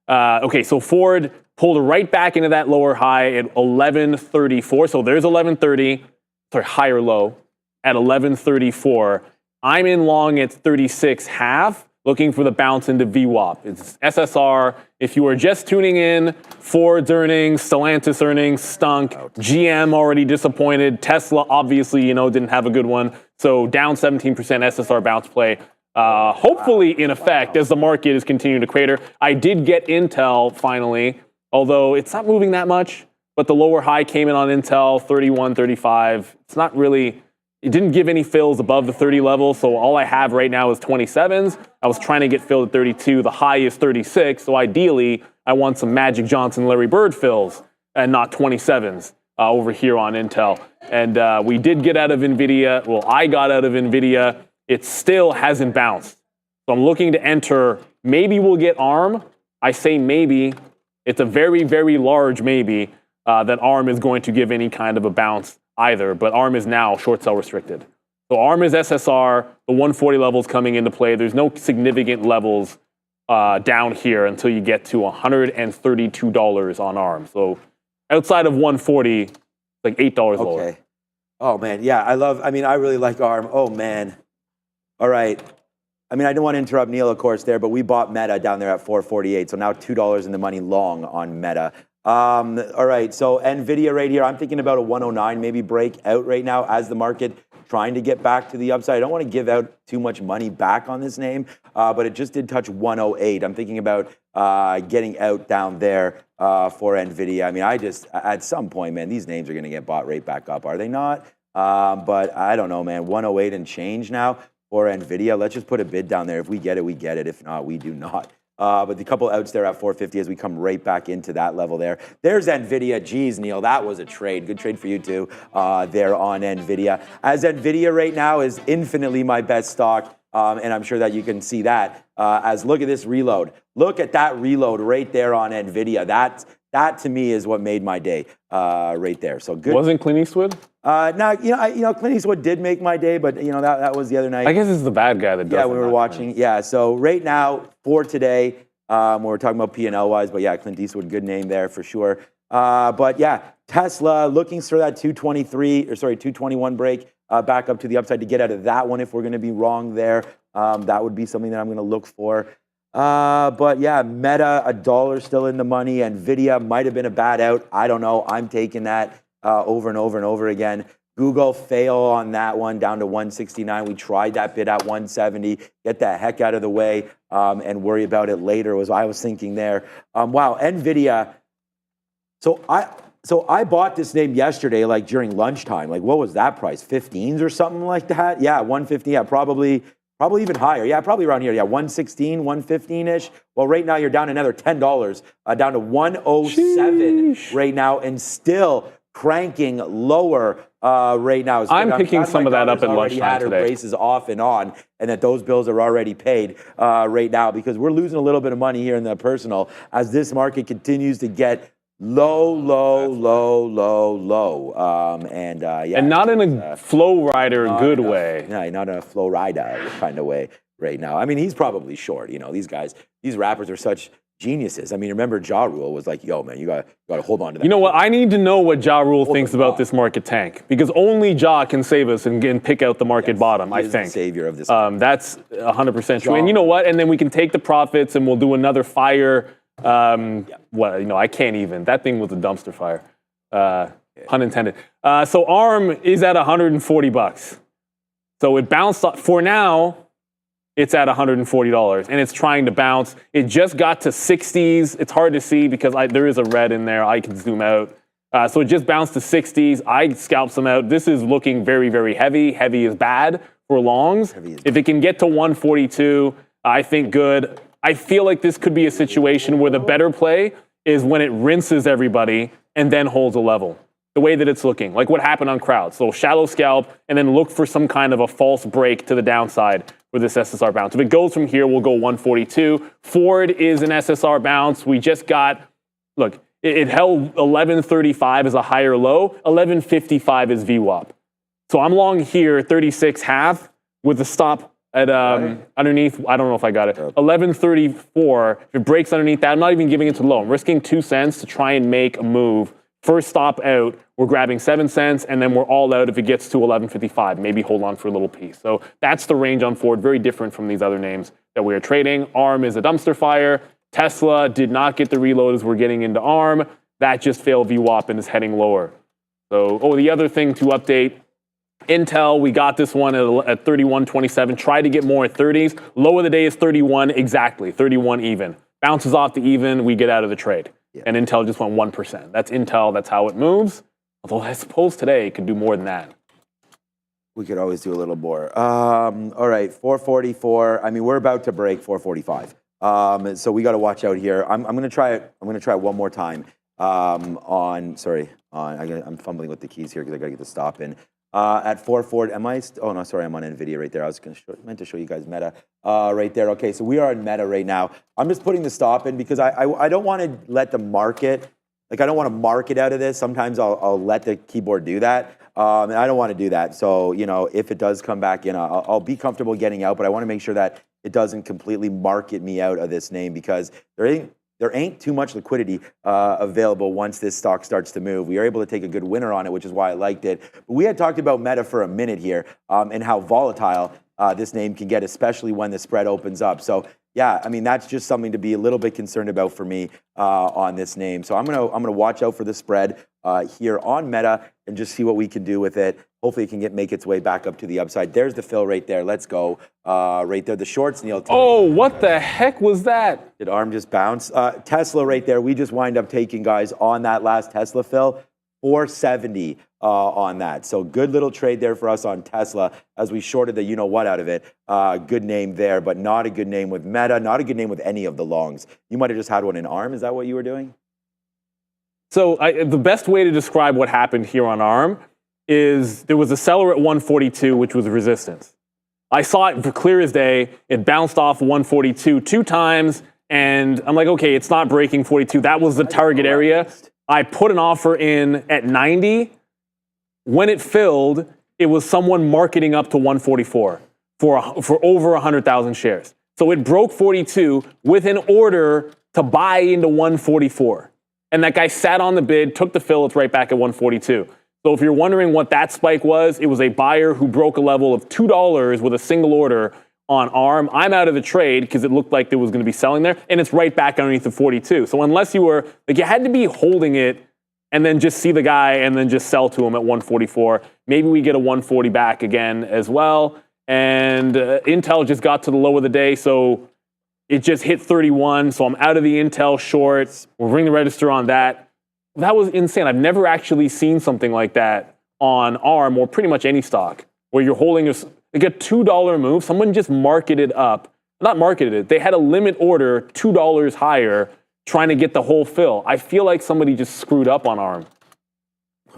so Ford pulled right back into that lower high at 1134. So there's 1130, higher low at 1134. I'm in long at 36.5. Looking for the bounce into VWAP. It's SSR. If you are just tuning in, Ford's earnings, Stellantis earnings stunk. GM already disappointed. Tesla obviously, didn't have a good one. So down 17% SSR bounce play. Hopefully in effect as the market is continuing to crater. I did get Intel finally, although it's not moving that much. But the lower high came in on Intel, 31, 35. It's not really. It didn't give any fills above the 30 level, so all I have right now is 27s. I was trying to get filled at 32. The high is 36, so ideally, I want some Magic Johnson, Larry Bird fills and not 27s over here on Intel. And we did get out of NVIDIA. Well, I got out of NVIDIA. It still hasn't bounced. So I'm looking to enter. Maybe we'll get ARM. I say maybe. It's a very, very large maybe that ARM is going to give any kind of a bounce either, but ARM is now short sell restricted. So ARM is SSR, the 140 levels coming into play. There's no significant levels down here until you get to $132 on ARM. So outside of 140, like $8 lower. Okay. Oh man, yeah, I really like ARM. Oh man. All right. I don't want to interrupt Neil, of course, there, but we bought Meta down there at 448, so now $2 in the money long on Meta. All right, so NVIDIA right here, I'm thinking about a 109 maybe break out right now as the market trying to get back to the upside. I don't want to give out too much money back on this name, but it just did touch 108. I'm thinking about getting out down there for NVIDIA. At some point, man, these names are going to get bought right back up, are they not? But I don't know, man, 108 and change now for NVIDIA. Let's just put a bid down there. If we get it, we get it. If not, we do not. But the couple outs there at 450 as we come right back into that level there. There's NVIDIA. Geez, Neil, that was a trade. Good trade for you too there on NVIDIA. As NVIDIA right now is infinitely my best stock, and I'm sure that you can see that. As look at this reload. Look at that reload right there on NVIDIA. That to me is what made my day right there. So good. Wasn't Clint Eastwood? No, Clint Eastwood did make my day, but that was the other night. I guess it's the bad guy that does. Yeah, we were watching. Yeah, so right now for today, we're talking about P&L wise, but yeah, Clint Eastwood, good name there for sure. But yeah, Tesla looking for that 221 break back up to the upside to get out of that one. If we're going to be wrong there, that would be something that I'm going to look for. But yeah, Meta, $1 still in the money. NVIDIA might have been a bad out. I don't know. I'm taking that over and over and over again. Google fail on that one down to 169. We tried that bid at 170. Get the heck out of the way and worry about it later was I was thinking there. Wow, NVIDIA. So I bought this name yesterday, like during lunchtime. Like what was that price? 15s or something like that? Yeah, 150. Yeah, probably even higher. Yeah, probably around here. Yeah, 116, 115-ish. Well, right now you're down another $10, down to 107 right now, and still cranking lower right now. I'm picking some of that up at lunchtime today. Races off and on, and that those bills are already paid right now because we're losing a little bit of money here in the personal as this market continues to get low. And not in a flow rider good way. No, not in a flow rider kind of way right now. He's probably short. These rappers are such geniuses. Remember Ja Rule was like, yo, man, you got to hold on to that. You know what? I need to know what Ja Rule thinks about this market tank because only Ja can save us and pick out the market bottom, I think. The savior of this. That's 100% true. And you know what? And then we can take the profits and we'll do another fire. I can't even. That thing was a dumpster fire. Pun intended. So ARM is at $140. So it bounced for now. it's at $140, and it's trying to bounce. It just got to 60s. It's hard to see because there is a red in there. I can zoom out. So it just bounced to 60s. I scalped some out. This is looking very, very heavy. Heavy is bad for longs. If it can get to 142, I think good. I feel like this could be a situation where the better play is when it rinses everybody and then holds a level. The way that it's looking, like what happened on crowd. So shallow scalp and then look for some kind of a false break to the downside for this SSR bounce. If it goes from here, we'll go 142. Ford is an SSR bounce. We just got, look, it held 1135 as a higher low, 1155 is VWAP. So I'm long here, 36.5 with the stop at underneath, I don't know if I got it, 1134. If it breaks underneath that, I'm not even giving it to low. I'm risking 2 cents to try and make a move. First stop out, we're grabbing 7 cents, and then we're all out if it gets to 1155. Maybe hold on for a little piece. So that's the range on Ford, very different from these other names that we are trading. ARM is a dumpster fire. Tesla did not get the reload as we're getting into ARM. That just failed VWAP and is heading lower. So, the other thing to update, Intel, we got this one at 31.27. Try to get more at 30s. Low of the day is 31 exactly, 31 even. Bounces off the even, we get out of the trade. Yeah. And Intel just went 1%. That's Intel, that's how it moves. Although I suppose today it could do more than that. We could always do a little more. All right, 444. I mean, we're about to break 445. So we got to watch out here. I'm going to try it. I'm going to try it one more time. I'm fumbling with the keys here because I got to get the stop in. At 440, oh no, sorry, I'm on NVIDIA right there. I was meant to show you guys Meta right there. Okay, so we are in Meta right now. I'm just putting the stop in because I don't want to let the market, like I don't want to market out of this. Sometimes I'll let the keyboard do that. And I don't want to do that. So, if it does come back in, I'll be comfortable getting out, but I want to make sure that it doesn't completely market me out of this name because there ain't too much liquidity available once this stock starts to move. We are able to take a good winner on it, which is why I liked it. But we had talked about Meta for a minute here and how volatile this name can get, especially when the spread opens up. So, yeah, I mean, that's just something to be a little bit concerned about for me on this name. So I'm gonna watch out for the spread here on Meta and just see what we can do with it. Hopefully it can make its way back up to the upside. There's the fill right there. Let's go. Right there, the shorts, Neil. Oh, what the heck was that? Did ARM just bounce? Tesla right there. We just wind up taking, guys, on that last Tesla fill, 470 on that. So good little trade there for us on Tesla as we shorted the you-know-what out of it. Good name there, but not a good name with Meta, not a good name with any of the longs. You might have just had one in ARM. Is that what you were doing? So the best way to describe what happened here on ARM is there was a seller at 142, which was resistance. I saw it for clear as day. It bounced off 142 2 times, and I'm like, okay, it's not breaking 42. That was the target area. I put an offer in at 90. When it filled, it was someone marketing up to 144 for over 100,000 shares. So it broke 42 with an order to buy into 144. And that guy sat on the bid, took the fill, it's right back at 142. So if you're wondering what that spike was, it was a buyer who broke a level of $2 with a single order on ARM. I'm out of the trade because it looked like there was going to be selling there, and it's right back underneath the 42. So unless you were, you had to be holding it and then just see the guy and then just sell to him at 144. Maybe we get a 140 back again as well. And Intel just got to the low of the day, so it just hit 31. So I'm out of the Intel short. We'll ring the register on that. That was insane. I've never actually seen something like that on ARM or pretty much any stock where you're holding a $2 move. Someone just marketed up. Not marketed it. They had a limit order $2 higher trying to get the whole fill. I feel like somebody just screwed up on ARM.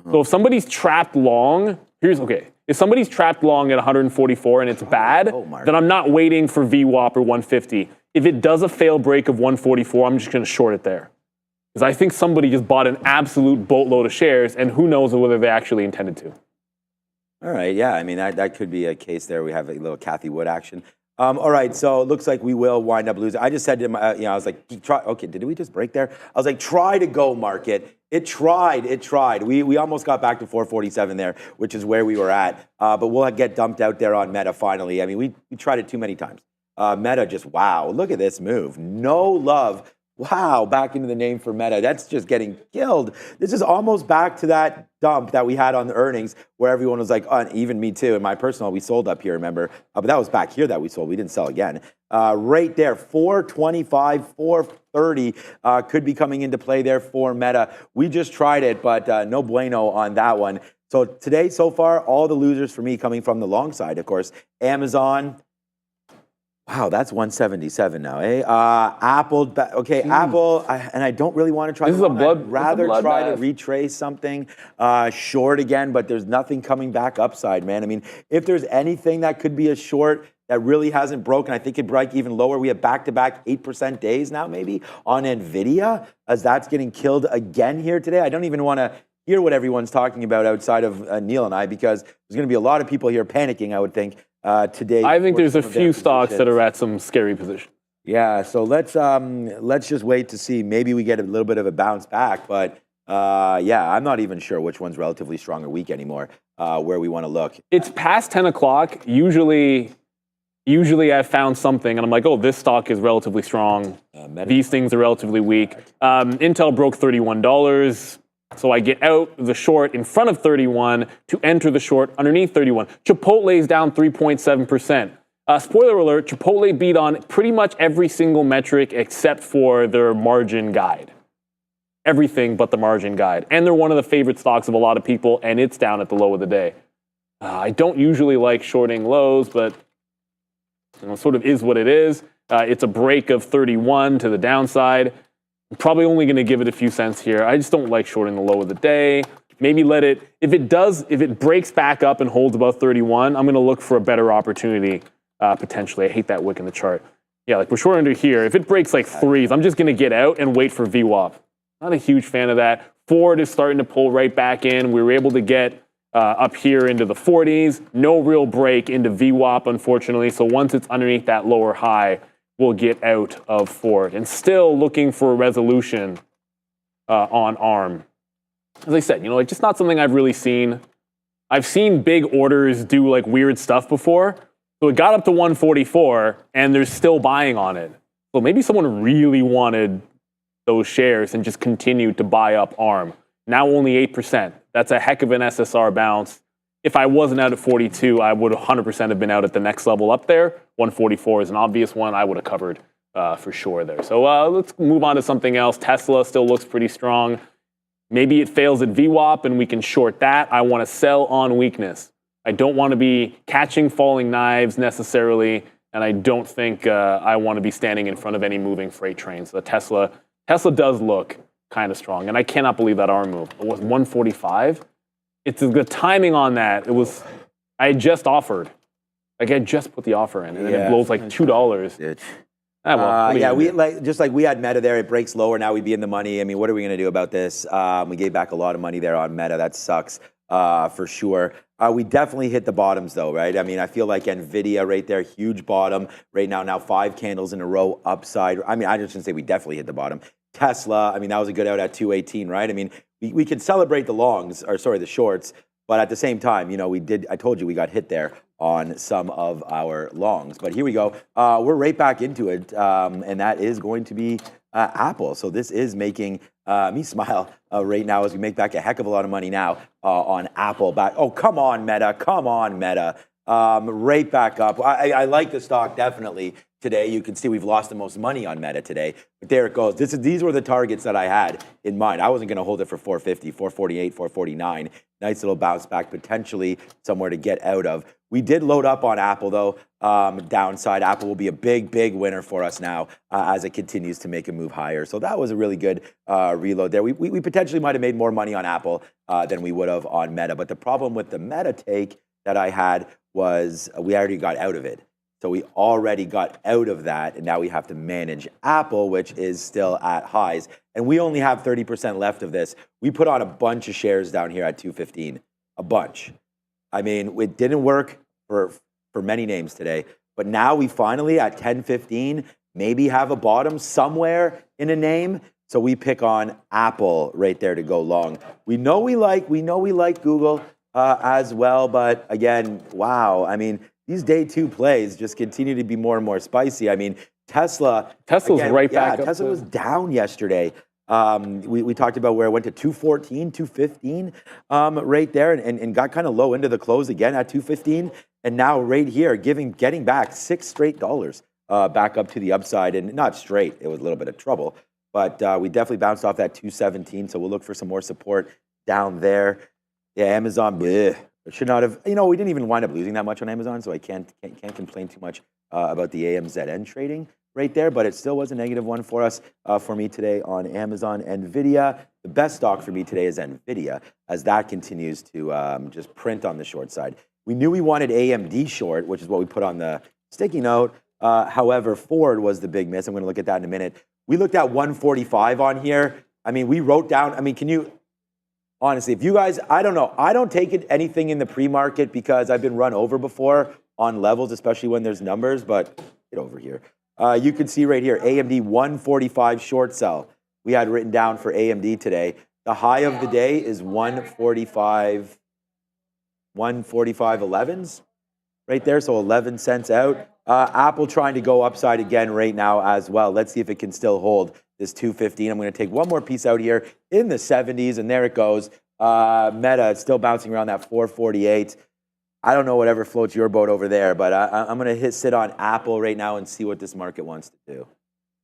So if somebody's trapped long, if somebody's trapped long at 144 and it's bad, then I'm not waiting for VWAP or 150. If it does a fail break of 144, I'm just going to short it there. Because I think somebody just bought an absolute boatload of shares, and who knows whether they actually intended to. All right, yeah, I mean, that could be a case there. We have a little Kathy Wood action. All right, so it looks like we will wind up losing. I just said to him, I was like, try. Okay, did we just break there? I was like, try to go market. It tried. We almost got back to 447 there, which is where we were at. But we'll get dumped out there on Meta finally. I mean, we tried it too many times. Meta just, wow, look at this move. No love Wow, back into the name for Meta. That's just getting killed. This is almost back to that dump that we had on the earnings where everyone was like, oh, even me too. In my personal, we sold up here, remember? But that was back here that we sold. We didn't sell again. Right there, 425, 430 could be coming into play there for Meta. We just tried it, but no bueno on that one. So today, so far, all the losers for me coming from the long side, of course. Amazon. Wow, that's 177 now, eh? Apple, okay, Apple, and I don't really want to try. This is a blood. I'd rather blood try bath. to retrace something short again, but there's nothing coming back upside, man. I mean, if there's anything that could be a short that really hasn't broken, I think it'd break even lower. We have back-to-back 8% days now, maybe on NVIDIA, as that's getting killed again here today. I don't even want to hear what everyone's talking about outside of Neil and I, because there's going to be a lot of people here panicking, I would think. Today, I think there's a few stocks that are at some scary positions. Yeah, so let's just wait to see. Maybe we get a little bit of a bounce back, but yeah, I'm not even sure which one's relatively strong or weak anymore. Where we want to look. It's past 10 o'clock. Usually I've found something, and I'm like, oh, this stock is relatively strong. These things are relatively weak. Intel broke $31. So I get out the short in front of 31 to enter the short underneath 31. Chipotle is down 3.7%. Spoiler alert, Chipotle beat on pretty much every single metric except for their margin guide. Everything but the margin guide. And they're one of the favorite stocks of a lot of people, and it's down at the low of the day. I don't usually like shorting lows, but sort of is what it is. It's a break of 31 to the downside. I'm probably only going to give it a few cents here. I just don't like shorting the low of the day. Maybe let it, if it breaks back up and holds above 31, I'm going to look for a better opportunity potentially. I hate that wick in the chart. Yeah, like we're short under here. If it breaks like threes, I'm just going to get out and wait for VWAP. Not a huge fan of that. Ford is starting to pull right back in. We were able to get up here into the 40s. No real break into VWAP, unfortunately. So once it's underneath that lower high, we'll get out of Ford. And still looking for a resolution on ARM. As I said, it's just not something I've really seen. I've seen big orders do like weird stuff before. So it got up to 144 and there's still buying on it. So maybe someone really wanted those shares and just continued to buy up ARM. Now only 8%. That's a heck of an SSR bounce. If I wasn't out at 42, I would 100% have been out at the next level up there. 144 is an obvious one. I would have covered for sure there. So let's move on to something else. Tesla still looks pretty strong. Maybe it fails at VWAP and we can short that. I want to sell on weakness. I don't want to be catching falling knives necessarily, and I don't think I want to be standing in front of any moving freight trains. So Tesla does look kind of strong, and I cannot believe that arm move. It was 145. It's the timing on that. I had just offered. Like I just put the offer in, and then it blows like $2. Yeah, we had Meta there. It breaks lower. Now we'd be in the money. I mean, what are we going to do about this? We gave back a lot of money there on Meta. That sucks for sure. We definitely hit the bottoms though, right? I mean, I feel like NVIDIA right there, huge bottom right now. Now 5 candles in a row upside. I mean, I just shouldn't say we definitely hit the bottom. Tesla, I mean, that was a good out at 218, right? I mean, we could celebrate the shorts, but at the same time, I told you we got hit there on some of our longs. But here we go. We're right back into it, and that is going to be Apple. So this is making me smile right now as we make back a heck of a lot of money now on Apple. Oh, come on, Meta. Come on, Meta. Right back up. I like the stock definitely today. You can see we've lost the most money on Meta today. But there it goes. These were the targets that I had in mind. I wasn't going to hold it for 450, 448, 449. Nice little bounce back, potentially somewhere to get out of. We did load up on Apple, though. Downside, Apple will be a big, big winner for us now as it continues to make a move higher. So that was a really good reload there. We potentially might have made more money on Apple than we would have on Meta. But the problem with the Meta take that I had was we already got out of it. So we already got out of that, and now we have to manage Apple, which is still at highs. And we only have 30% left of this. We put on a bunch of shares down here at 215, a bunch. I mean, it didn't work for many names today, but now we finally at 1015 maybe have a bottom somewhere in a name. So we pick on Apple right there to go long. We know we like Google as well, but again, wow. I mean, these day 2 plays just continue to be more and more spicy. I mean, Tesla's again, right back up. Tesla was down yesterday. We talked about where it went to 214, 215 right there and got kind of low into the close again at 215. And now right here, getting back $6 straight back up to the upside. And not straight, it was a little bit of trouble. But we definitely bounced off that 217. So we'll look for some more support down there. Yeah, Amazon, bleh, should not have, we didn't even wind up losing that much on Amazon. So I can't complain too much about the AMZN trading right there, but it still was a negative one for us, for me today on Amazon. NVIDIA, the best stock for me today is NVIDIA, as that continues to just print on the short side. We knew we wanted AMD short, which is what we put on the sticky note. However, Ford was the big miss. I'm going to look at that in a minute. We looked at 145 on here. I mean, we wrote down, can you, honestly, if you guys, I don't know, I don't take anything in the pre-market because I've been run over before on levels, especially when there's numbers, but get over here. You can see right here, AMD 145 short sell. We had written down for AMD today. The high of the day is 145.11s right there, so 11 cents out. Apple trying to go upside again right now as well. Let's see if it can still hold this 215. I'm going to take one more piece out here in the 70s, and there it goes. Meta still bouncing around that 448. I don't know whatever floats your boat over there, but I'm going to sit on Apple right now and see what this market wants to do.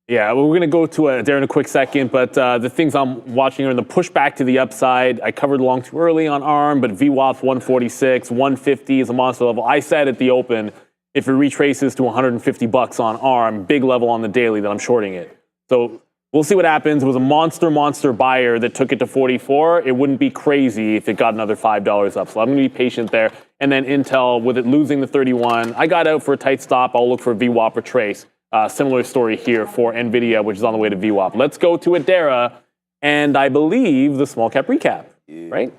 Yeah, well, we're going to go to there in a quick second, but the things I'm watching are in the pushback to the upside. I covered long too early on ARM, but VWAP's 146, 150 is a monster level. I said at the open, if it retraces to $150 on ARM, big level on the daily, that I'm shorting it. So we'll see what happens. It was a monster buyer that took it to 44. It wouldn't be crazy if it got another $5 up. So I'm going to be patient there. And then Intel, with it losing the 31, I got out for a tight stop. I'll look for a VWAP or trace. Similar story here for NVIDIA, which is on the way to VWAP. Let's go to Adara, and I believe the small cap recap, right?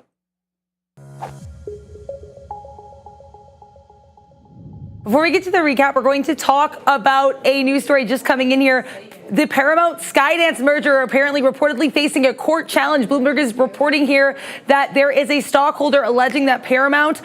Before we get to the recap, we're going to talk about a news story just coming in here. The Paramount Skydance merger apparently reportedly facing a court challenge. Bloomberg is reporting here that there is a stockholder alleging that Paramount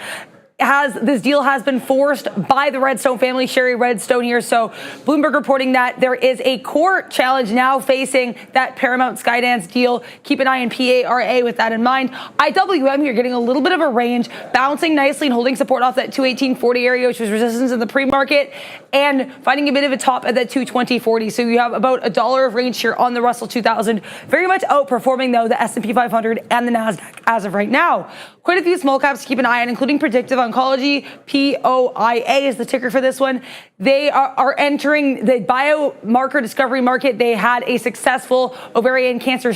this deal has been forced by the Redstone family, Sherry Redstone here. So Bloomberg reporting that there is a court challenge now facing that Paramount Skydance deal. Keep an eye on PARA with that in mind. IWM here getting a little bit of a range, bouncing nicely and holding support off that 218.40 area, which was resistance in the pre-market, and finding a bit of a top at that 220.40. So you have about $1 of range here on the Russell 2000, very much outperforming though the S&P 500 and the NASDAQ as of right now. Quite a few small caps to keep an eye on, including Predictive Oncology. POIA is the ticker for this one. They are entering the biomarker discovery market. They had a successful ovarian cancer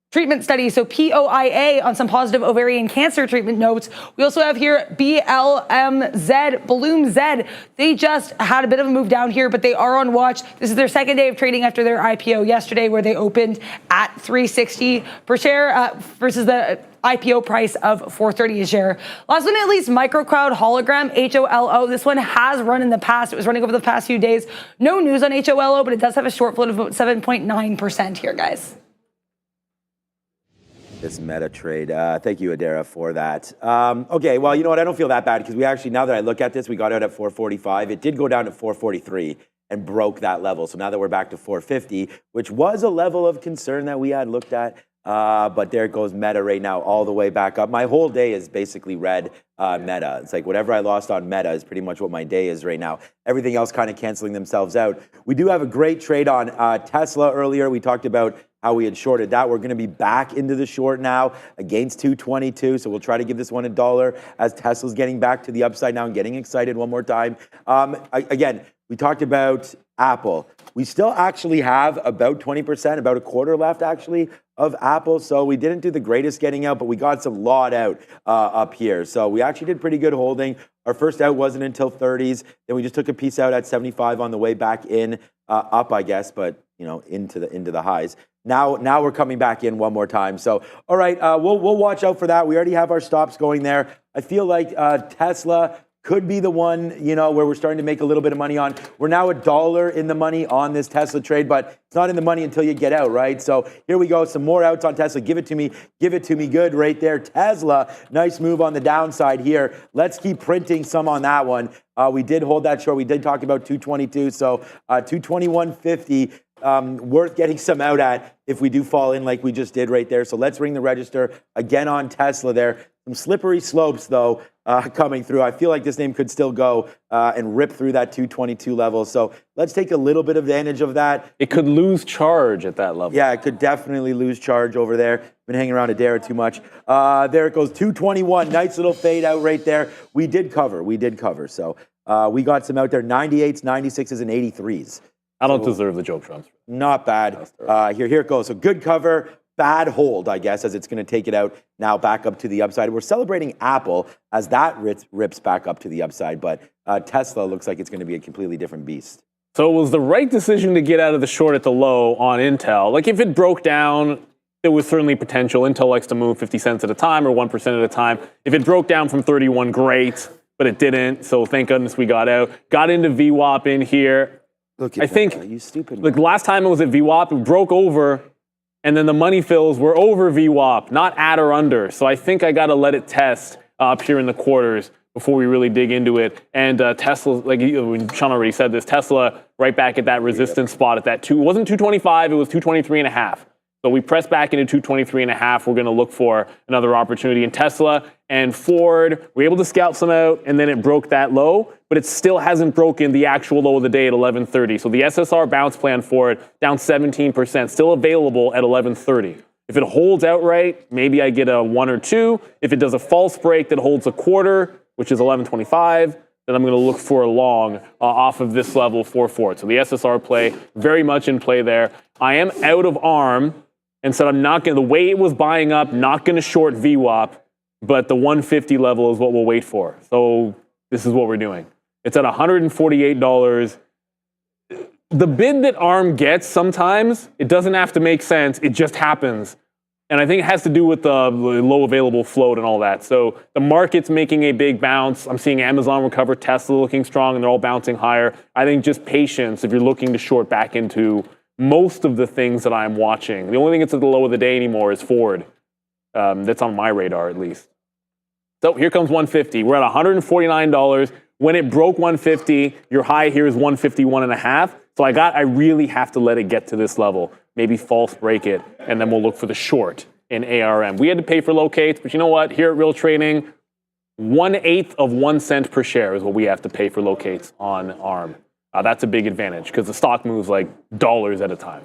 treatment study. So POIA on some positive ovarian cancer treatment notes. We also have here BLMZ, Bloom Z. They just had a bit of a move down here, but they are on watch. This is their second day of trading after their IPO yesterday, where they opened at $360 per share versus the IPO price of $430 a share. Last but not least, Microcloud Hologram, HOLO. This one has run in the past. It was running over the past few days. No news on HOLO, but it does have a short float of about 7.9% here, guys. This meta trade. Thank you, Adara, for that. Okay, well, you know what? I don't feel that bad because we actually, now that I look at this, we got out at 445. It did go down to 443 and broke that level. So now that we're back to 450, which was a level of concern that we had looked at. But there goes Meta right now, all the way back up. My whole day is basically red Meta. It's like whatever I lost on Meta is pretty much what my day is right now. Everything else kind of canceling themselves out. We do have a great trade on Tesla earlier. We talked about how we had shorted that. We're going to be back into the short now against 222. So we'll try to give this one $1 as Tesla's getting back to the upside now and getting excited one more time. Again, we talked about Apple. We still actually have about 20%, about a quarter left actually of Apple. So we didn't do the greatest getting out, but we got some lot out up here. So we actually did pretty good holding. Our first out wasn't until 30s. Then we just took a piece out at 75 on the way back in, up, I guess, but into the highs. Now we're coming back in one more time. So, all right, we'll watch out for that. We already have our stops going there. I feel like Tesla could be the one, where we're starting to make a little bit of money on. We're now $1 in the money on this Tesla trade, but it's not in the money until you get out, right? So here we go, some more outs on Tesla. Give it to me good right there. Tesla, nice move on the downside here. Let's keep printing some on that one. We did hold that short. We did talk about 222, so 221.50, worth getting some out at if we do fall in like we just did right there. So let's ring the register again on Tesla there. Some slippery slopes, though, coming through. I feel like this name could still go and rip through that 222 level. So let's take a little bit of advantage of that. It could lose charge at that level. Yeah, it could definitely lose charge over there. Been hanging around Adair too much. There it goes, 221. Nice little fade out right there. We did cover. So we got some out there, 98s, 96s, and 83s. I don't deserve the joke transfer. Not bad. Here it goes. So good cover. Bad hold, I guess, as it's going to take it out now back up to the upside. We're celebrating Apple as that rips back up to the upside, but Tesla looks like it's going to be a completely different beast. So it was the right decision to get out of the short at the low on Intel. Like if it broke down, there was certainly potential. Intel likes to move 50 cents at a time or 1% at a time. If it broke down from 31, great, but it didn't. So thank goodness we got out. Got into VWAP in here. Look at I think, you stupid. like last time it was at VWAP, it broke over. And then the money fills were over VWAP, not at or under. So I think I got to let it test up here in the quarters before we really dig into it. And Tesla, like Sean already said this, Tesla right back at that resistance spot at that it wasn't 225, it was 223.5. So we press back into 223.5. We're going to look for another opportunity in Tesla and Ford. We're able to scout some out, and then it broke that low, but it still hasn't broken the actual low of the day at 11:30. So the SSR bounce plan for it down 17%, still available at 11:30. If it holds outright, maybe I get a 1 or 2. If it does a false break that holds a quarter, which is 11:25, then I'm going to look for a long off of this level for Ford. So the SSR play, very much in play there. I am out of ARM. And said I'm not going to, the way it was buying up, not going to short VWAP, but the 150 level is what we'll wait for. So this is what we're doing. It's at $148. The bid that ARM gets sometimes, it doesn't have to make sense. It just happens. And I think it has to do with the low available float and all that. So the market's making a big bounce. I'm seeing Amazon recover, Tesla looking strong, and they're all bouncing higher. I think just patience if you're looking to short back into most of the things that I'm watching. The only thing that's at the low of the day anymore is Ford. That's on my radar at least. So here comes 150. We're at $149. When it broke 150, your high here is 151.5. So I really have to let it get to this level. Maybe false break it, and then we'll look for the short in ARM. We had to pay for locates, but you know what? Here at Real Trading, 1/8 of 1 cent per share is what we have to pay for locates on ARM. That's a big advantage because the stock moves like dollars at a time.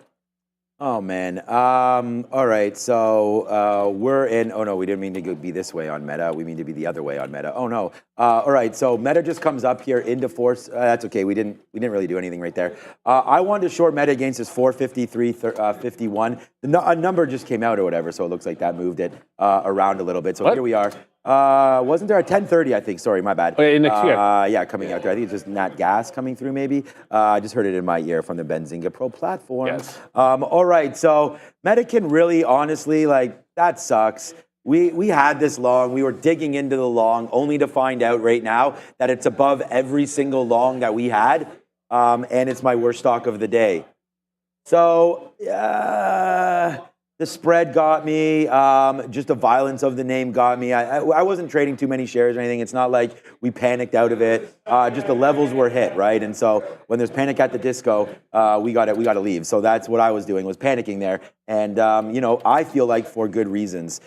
Oh, man. All right. So we're in. Oh, no, we didn't mean to be this way on Meta. We mean to be the other way on Meta. Oh, no. All right. So Meta just comes up here into force. That's OK. We didn't really do anything right there. I wanted to short Meta against this 453.51. A number just came out or whatever. So it looks like that moved it around a little bit. So here we are. Wasn't there a 10:30? I think. Sorry, my bad. Okay, next year. Yeah, coming out there. I think it's just Nat Gas coming through. Maybe I just heard it in my ear from the Benzinga Pro platform. Yes. All right. So Meta can really, honestly, like that sucks. We had this long. We were digging into the long, only to find out right now that it's above every single long that we had, and it's my worst stock of the day. So. The spread got me, just the violence of the name got me. I wasn't trading too many shares or anything. It's not like we panicked out of it. Just the levels were hit, right? And so when there's panic at the disco, we got to leave. So that's what I was doing, was panicking there. And, I feel like for good reasons.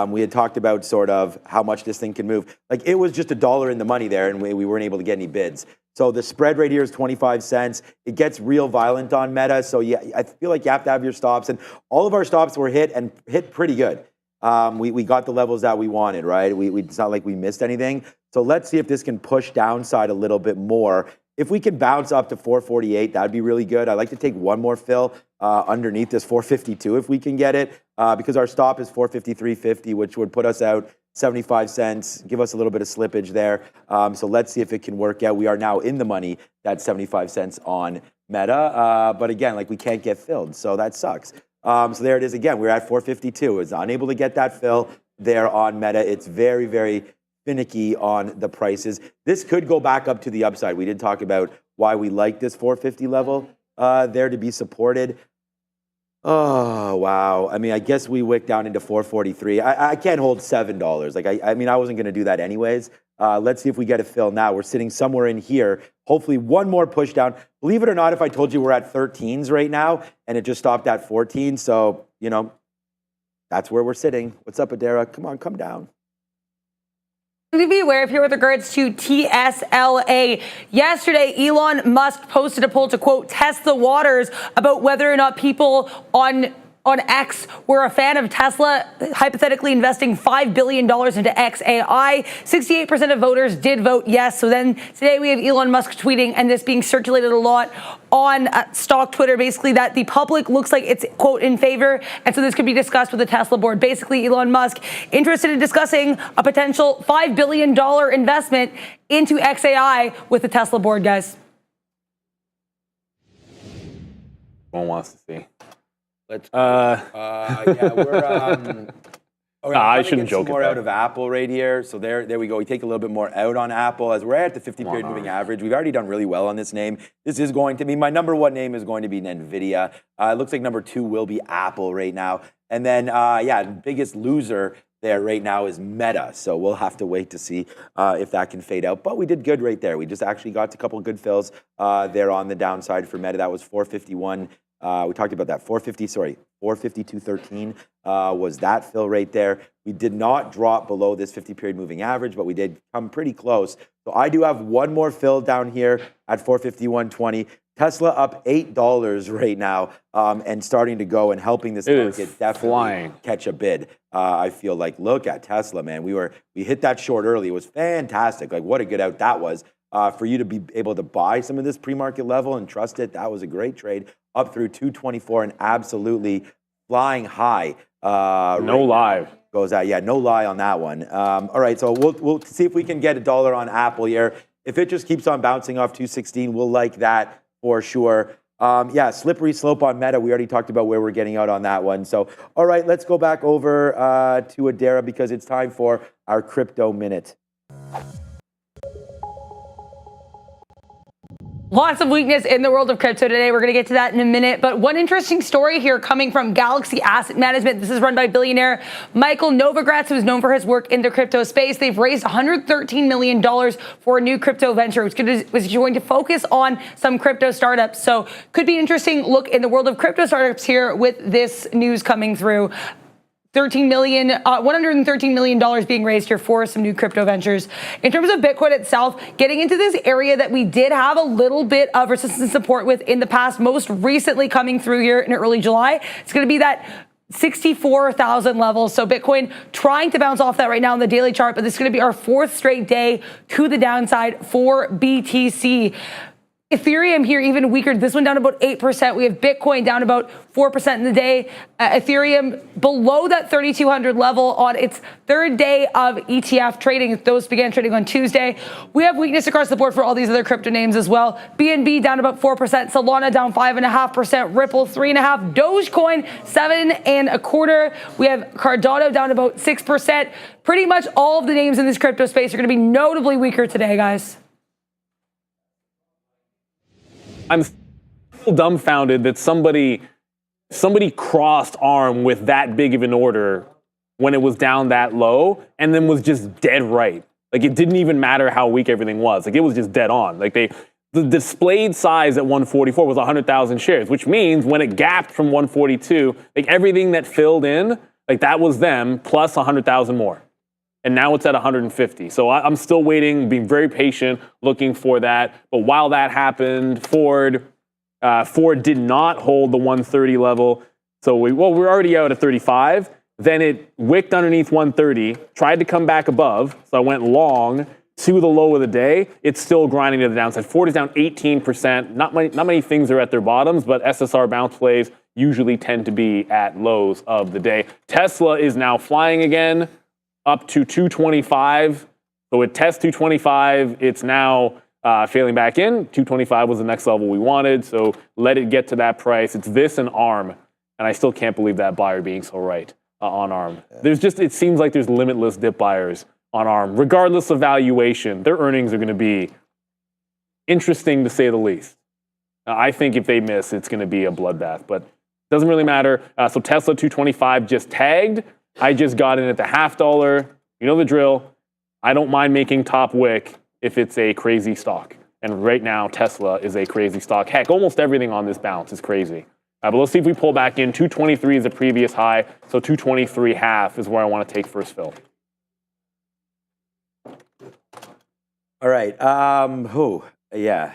We had talked about sort of how much this thing can move. Like it was just $1 in the money there, and we weren't able to get any bids. So the spread right here is 25 cents. It gets real violent on Meta. So yeah, I feel like you have to have your stops. And all of our stops were hit and hit pretty good. We got the levels that we wanted, right? It's not like we missed anything. So let's see if this can push downside a little bit more. If we can bounce up to 448, that'd be really good. I'd like to take one more fill underneath this 452 if we can get it, because our stop is 453.50, which would put us out 75 cents, give us a little bit of slippage there. So let's see if it can work out. We are now in the money, that's 75 cents on Meta. But again, like we can't get filled, so that sucks. So there it is again. We're at 452. It's unable to get that fill there on Meta. It's very, very finicky on the prices. This could go back up to the upside. We did talk about why we like this 450 level there to be supported. Oh, wow. I mean, I guess we wicked down into 443. I can't hold $7. Like, I mean, I wasn't going to do that anyways. Let's see if we get a fill now. We're sitting somewhere in here. Hopefully one more push down. Believe it or not, if I told you we're at 13s right now and it just stopped at 14. So, you know, that's where we're sitting. What's up, Adara? Come on, come down. To be aware of here with regards to TSLA. Yesterday, Elon Musk posted a poll to, quote, test the waters about whether or not people on X were a fan of Tesla, hypothetically investing $5 billion into XAI. 68% of voters did vote yes. So then today we have Elon Musk tweeting, and this being circulated a lot on stock Twitter, basically that the public looks like it's, quote, in favor. And so this could be discussed with the Tesla board. Basically, Elon Musk interested in discussing a potential $5 billion investment into XAI with the Tesla board, guys. One wants to see. Let's go. Yeah, we're. Okay, I shouldn't get some joke more at out that. of Apple right here. So there we go. We take a little bit more out on Apple as we're at the 50-period moving average. We've already done really well on this name. This is going to be my number one name is going to be NVIDIA. It looks like number two will be Apple right now. And then, yeah, the biggest loser there right now is Meta. So we'll have to wait to see if that can fade out. But we did good right there. We just actually got a couple of good fills there on the downside for Meta. That was 451. We talked about that 452.13 was that fill right there. We did not drop below this 50-period moving average, but we did come pretty close. So I do have one more fill down here at 451.20. Tesla up $8 right now and starting to go and helping this market definitely catch a bid. I feel like, look at Tesla, man. We hit that short early. It was fantastic. Like, what a good out that was. For you to be able to buy some of this pre-market level and trust it, that was a great trade. Up through 224 and absolutely flying high. No lie. Goes out. Yeah, no lie on that one. All right, so we'll see if we can get $1 on Apple here. If it just keeps on bouncing off 216, we'll like that for sure. Yeah, slippery slope on Meta. We already talked about where we're getting out on that one. So, all right, let's go back over to Adara because it's time for our crypto minute. Lots of weakness in the world of crypto today. We're going to get to that in a minute. But one interesting story here coming from Galaxy Asset Management. This is run by billionaire Michael Novogratz, who is known for his work in the crypto space. They've raised $113 million for a new crypto venture, which was going to focus on some crypto startups. So could be an interesting look in the world of crypto startups here with this news coming through. $113 million being raised here for some new crypto ventures. In terms of Bitcoin itself, getting into this area that we did have a little bit of resistance support with in the past, most recently coming through here in early July, it's going to be that 64,000 level. So Bitcoin trying to bounce off that right now on the daily chart, but this is going to be our fourth straight day to the downside for BTC. Ethereum here even weaker. This one down about 8%. We have Bitcoin down about 4% in the day. Ethereum below that 3,200 level on its third day of ETF trading. Those began trading on Tuesday. We have weakness across the board for all these other crypto names as well. BNB down about 4%. Solana down 5.5%. Ripple 3.5%. Dogecoin 7.25%. We have Cardano down about 6%. Pretty much all of the names in this crypto space are going to be notably weaker today, guys. I'm still dumbfounded that somebody crossed arm with that big of an order when it was down that low and then was just dead right. Like, it didn't even matter how weak everything was. Like, it was just dead on. Like, the displayed size at 144 was 100,000 shares, which means when it gapped from 142, like, everything that filled in, like, that was them plus 100,000 more. And now it's at 150. So I'm still waiting, being very patient, looking for that. But while that happened, Ford did not hold the 130 level. So we're already out at 35. Then it wicked underneath 130, tried to come back above. So I went long to the low of the day. It's still grinding to the downside. Ford is down 18%. Not many things are at their bottoms, but SSR bounce plays usually tend to be at lows of the day. Tesla is now flying again, up to 225. So it tests 225. It's now failing back in. 225 was the next level we wanted. So let it get to that price. It's this and ARM. And I still can't believe that buyer being so right on ARM. It seems like there's limitless dip buyers on ARM. Regardless of valuation, their earnings are going to be interesting to say the least. I think if they miss, it's going to be a bloodbath. But Doesn't really matter. So Tesla 225 just tagged. I just got in at the $0.50. You know the drill. I don't mind making top wick if it's a crazy stock. And right now, Tesla is a crazy stock. Heck, almost everything on this bounce is crazy. But let's see if we pull back in. 223 is the previous high, so 223.5 is where I want to take first fill. All right. Yeah.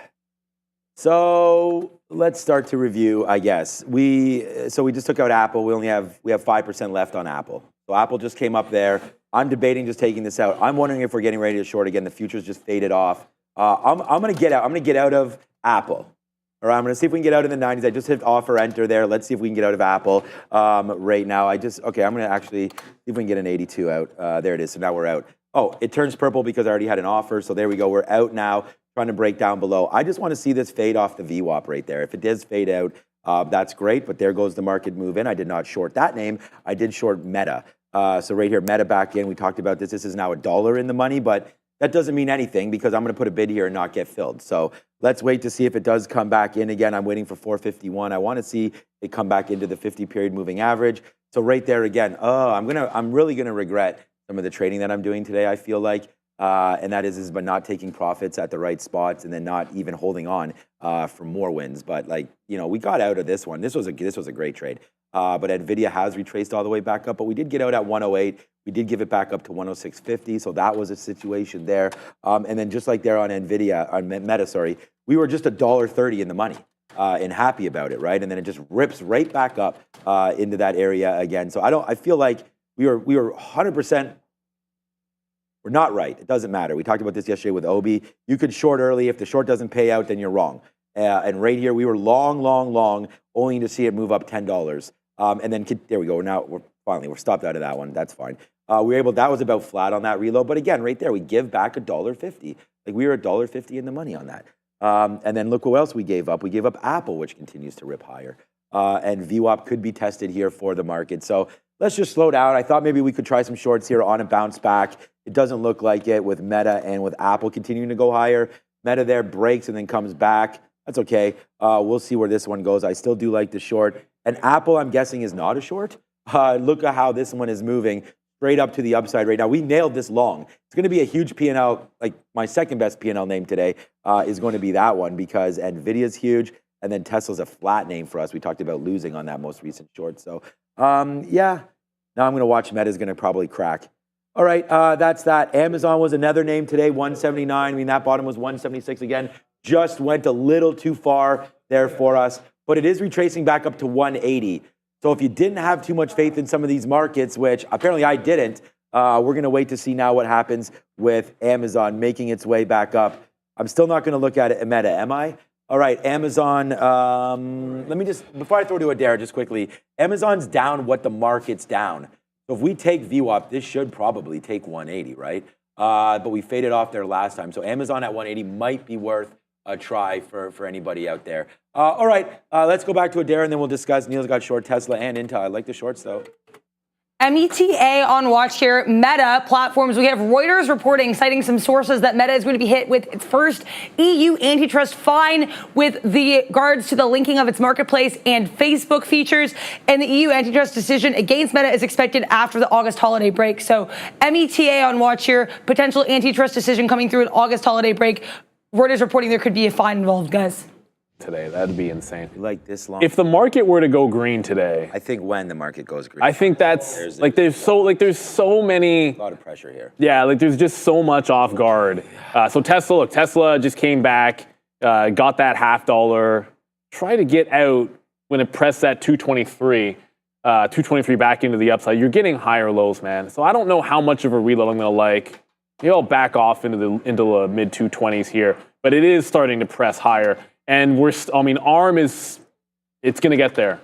So let's start to review, I guess. We just took out Apple. We have 5% left on Apple. So Apple just came up there. I'm debating just taking this out. I'm wondering if we're getting ready to short again. The futures just faded off. I'm going to get out. I'm going to get out of Apple. All right, I'm going to see if we can get out in the 90s. I just hit offer enter there. Let's see if we can get out of Apple right now. I'm going to actually see if we can get an 82 out. There it is. So now we're out. Oh, it turns purple because I already had an offer. So there we go. We're out now, trying to break down below. I just want to see this fade off the VWAP right there. If it does fade out, that's great. But there goes the market move in. I did not short that name. I did short Meta. So right here, Meta back in. We talked about this. This is now $1 in the money, but that doesn't mean anything because I'm going to put a bid here and not get filled. So let's wait to see if it does come back in again. I'm waiting for 451. I want to see it come back into the 50-period moving average. So right there again, I'm really going to regret some of the trading that I'm doing today, I feel like. And that is by not taking profits at the right spots and then not even holding on for more wins. But we got out of this one. This was a great trade. But NVIDIA has retraced all the way back up. But we did get out at 108. We did give it back up to 106.50. So that was a situation there. And then just like there on Meta, we were just $1.30 in the money and happy about it, right? And then it just rips right back up into that area again. So I feel like we were 100%. We're not right. It doesn't matter. We talked about this yesterday with Obi. You could short early. If the short doesn't pay out, then you're wrong. And right here, we were long, only to see it move up $10. And then there we go. Now we're stopped out of that one. That's fine. That was about flat on that reload. But again, right there, we give back $1.50. We were $1.50 in the money on that. And then look what else we gave up. We gave up Apple, which continues to rip higher. And VWAP could be tested here for the market. So let's just slow down. I thought maybe we could try some shorts here on a bounce back. It doesn't look like it with Meta and with Apple continuing to go higher. Meta there breaks and then comes back. That's okay. We'll see where this one goes. I still do like the short. And Apple, I'm guessing, is not a short. Look at how this one is moving straight up to the upside right now. We nailed this long. It's going to be a huge P&L. Like my second best P&L name today is going to be that one because NVIDIA's huge. And then Tesla's a flat name for us. We talked about losing on that most recent short. So, yeah. Now I'm going to watch Meta's going to probably crack. All right, that's that. Amazon was another name today, 179. I mean, that bottom was 176 again. Just went a little too far there for us. But it is retracing back up to 180. So if you didn't have too much faith in some of these markets, which apparently I didn't, we're going to wait to see now what happens with Amazon making its way back up. I'm still not going to look at it Meta, am I? All right, Amazon, let me just, before I throw to Adair, just quickly, Amazon's down what the market's down. So if we take VWAP, this should probably take 180, right? But we faded off there last time. So Amazon at 180 might be worth a try for anybody out there. All right, let's go back to Adair and then we'll discuss. Neil's got short Tesla and Intel. I like the shorts though. META on watch here. Meta platforms. We have Reuters reporting, citing some sources that Meta is going to be hit with its first EU antitrust fine with regards to the linking of its marketplace and Facebook features. And the EU antitrust decision against Meta is expected after the August holiday break. So META on watch here. Potential antitrust decision coming through an August holiday break. Reuters reporting there could be a fine involved, guys. Today, that'd be insane. Like this long. If the market were to go green today, I think when the market goes green. I think that's there's so many. A lot of pressure here. Yeah, there's just so much off guard. So Tesla just came back, got that $0.50. Try to get out when it pressed that 223 back into the upside. You're getting higher lows, man. So I don't know how much of a reload I'm gonna like. I'll back off into the mid 220s here, but it is starting to press higher. And ARM it's going to get there.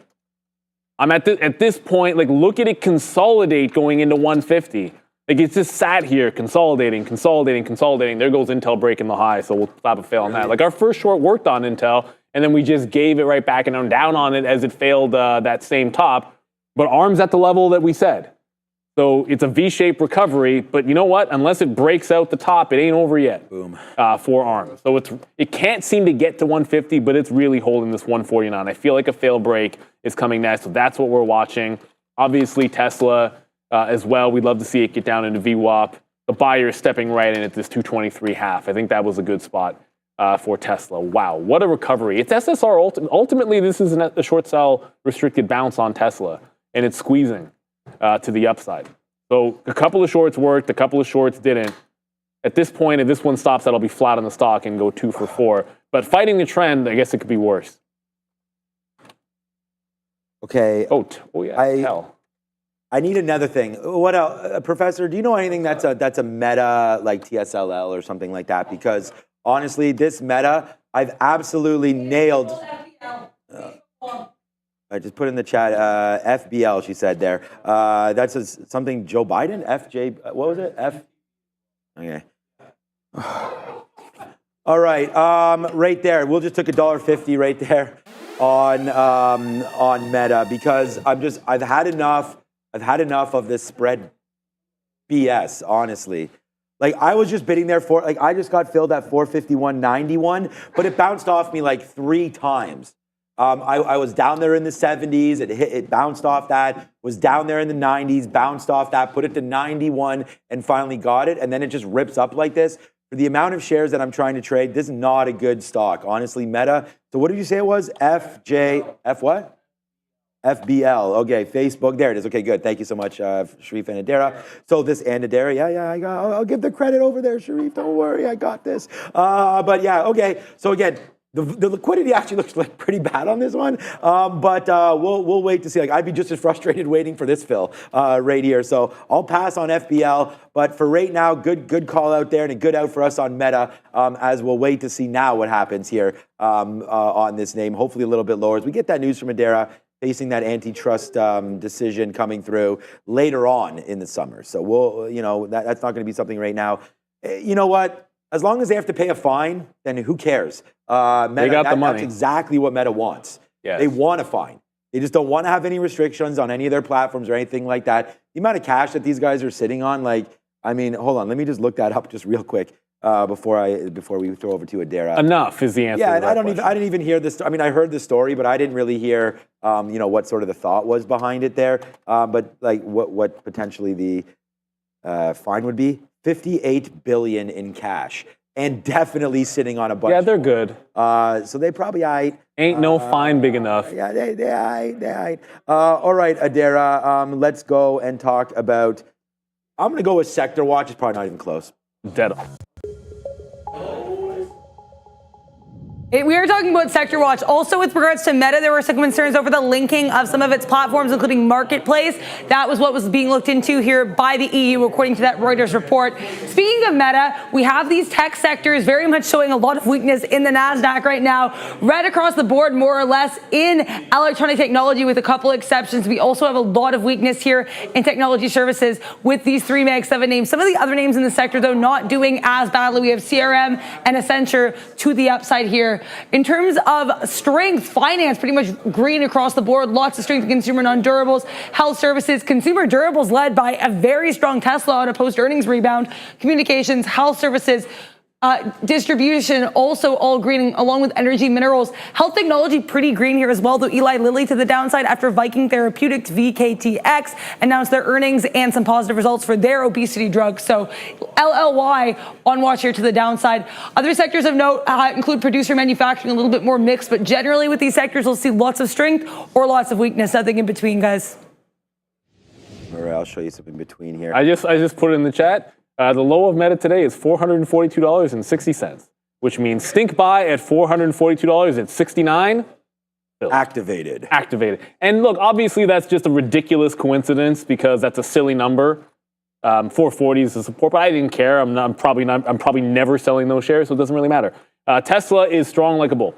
I'm at this point, look at it consolidate going into 150. It's just sat here consolidating. There goes Intel breaking the high, so we'll stop a fail on that. Our first short worked on Intel, and then we just gave it right back and down on it as it failed that same top. But ARM's at the level that we said. So it's a V-shaped recovery, but you know what? Unless it breaks out the top, it ain't over yet. Boom. For ARM. So it can't seem to get to 150, but it's really holding this 149. I feel like a fail break is coming next, so that's what we're watching. Obviously, Tesla as well. We'd love to see it get down into VWAP. The buyer is stepping right in at this 223.5. I think that was a good spot for Tesla. Wow, what a recovery. It's SSR. Ultimately, this is a short sell restricted bounce on Tesla, and it's squeezing to the upside. So a couple of shorts worked, a couple of shorts didn't. At this point, if this one stops, that'll be flat on the stock and go 2 for 4. But fighting the trend, I guess it could be worse. Okay. Oh yeah, hell. I need another thing. What else? Professor, do you know anything that's a meta like TSLL or something like that? Because honestly, this meta, I've absolutely nailed. I just put in the chat, FBL, she said there. That's something Joe Biden? FJ, what was it? F? Okay. All right, right there. We'll just took $1.50 right there on Meta because I've had enough of this spread BS, honestly. Like I was just bidding there for, like I just got filled at 451.91, but it bounced off me like 3 times. I was down there in the 70s, it bounced off that, was down there in the 90s, bounced off that, put it to 91, and finally got it, and then it just rips up like this. For the amount of shares that I'm trying to trade, this is not a good stock. Honestly, Meta, so what did you say it was? F what? FBL, okay, Facebook, there it is. Okay, good, thank you so much, Sharif and Adara. So this and Adara, I'll give the credit over there, Sharif, don't worry, I got this. But yeah, okay, so again, the liquidity actually looks like pretty bad on this one, but we'll wait to see. Like I'd be just as frustrated waiting for this fill right here. So I'll pass on FBL, but for right now, good call out there and a good out for us on Meta. As we'll wait to see now what happens here on this name. Hopefully a little bit lower as we get that news from Adara facing that antitrust decision coming through later on in the summer. So we'll, that's not going to be something right now. You know what? As long as they have to pay a fine, then who cares? Meta, they got the money. That's exactly what Meta wants. Yes. They want a fine. They just don't want to have any restrictions on any of their platforms or anything like that. The amount of cash that these guys are sitting on, hold on, let me just look that up just real quick before we throw over to Adara. Enough is the answer. Yeah, and I didn't even hear this. I mean, I heard the story, but I didn't really hear, what sort of the thought was behind it there. But like, what potentially the fine would be? $58 billion in cash, and definitely sitting on a bunch. Yeah, they're good. So they probably ain't no fine big enough. Yeah, they all right, Adara. Let's go and talk about. I'm gonna go with Sector Watch. It's probably not even close. Dead on. We are talking about Sector Watch. Also, with regards to Meta, there were some concerns over the linking of some of its platforms, including Marketplace. That was what was being looked into here by the EU, according to that Reuters report. Speaking of Meta, we have these tech sectors very much showing a lot of weakness in the NASDAQ right now, right across the board, more or less, in electronic technology, with a couple exceptions. We also have a lot of weakness here in technology services with these 3 Mag 7 names. Some of the other names in the sector, though, not doing as badly. We have CRM and Accenture to the upside here. In terms of strength, finance pretty much green across the board. Lots of strength in consumer non-durables, health services, consumer durables led by a very strong Tesla on a post-earnings rebound, communications, health services, distribution also all green, along with energy, minerals. Health technology pretty green here as well, though Eli Lilly to the downside after Viking Therapeutics, VKTX, announced their earnings and some positive results for their obesity drugs. So LLY on watch here to the downside. Other sectors of note include producer manufacturing, a little bit more mixed, but generally with these sectors, we'll see lots of strength or lots of weakness, nothing in between, guys. All right, I'll show you something in between here. I just put it in the chat. The low of Meta today is $442.60, which means stink buy at $442.69. Activated. And look, obviously that's just a ridiculous coincidence because that's a silly number. 440 is the support, but I didn't care. I'm probably never selling those shares, so it doesn't really matter. Tesla is strong like a bull.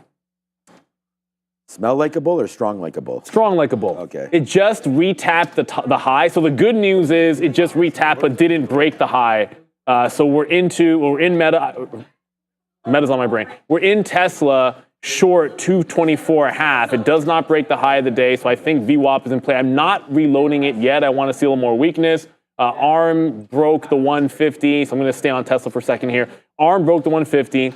Smell like a bull or strong like a bull? Strong like a bull. Okay. It just retapped the high. So the good news is it just retapped but didn't break the high. So we're in Meta. Meta's on my brain. We're in Tesla short 224.5. It does not break the high of the day. So I think VWAP is in play. I'm not reloading it yet. I want to see a little more weakness. ARM broke the 150, so I'm going to stay on Tesla for a second here. ARM broke the 150.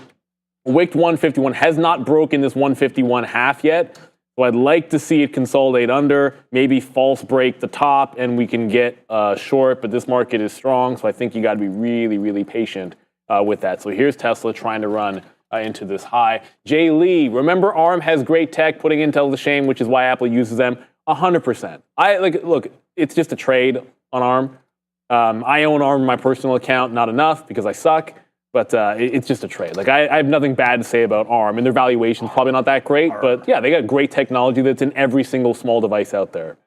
Wicked 151 has not broken this 151 half yet. So I'd like to see it consolidate under, maybe false break the top, and we can get short, but this market is strong, so I think you got to be really, really patient with that. So here's Tesla trying to run into this high. Jay Lee, remember ARM has great tech, putting Intel to shame, which is why Apple uses them 100%. Look, it's just a trade on ARM. I own ARM in my personal account, not enough because I suck. But it's just a trade. Like I have nothing bad to say about ARM, and their valuation's probably not that great. But yeah, they got great technology that's in every single small device out there,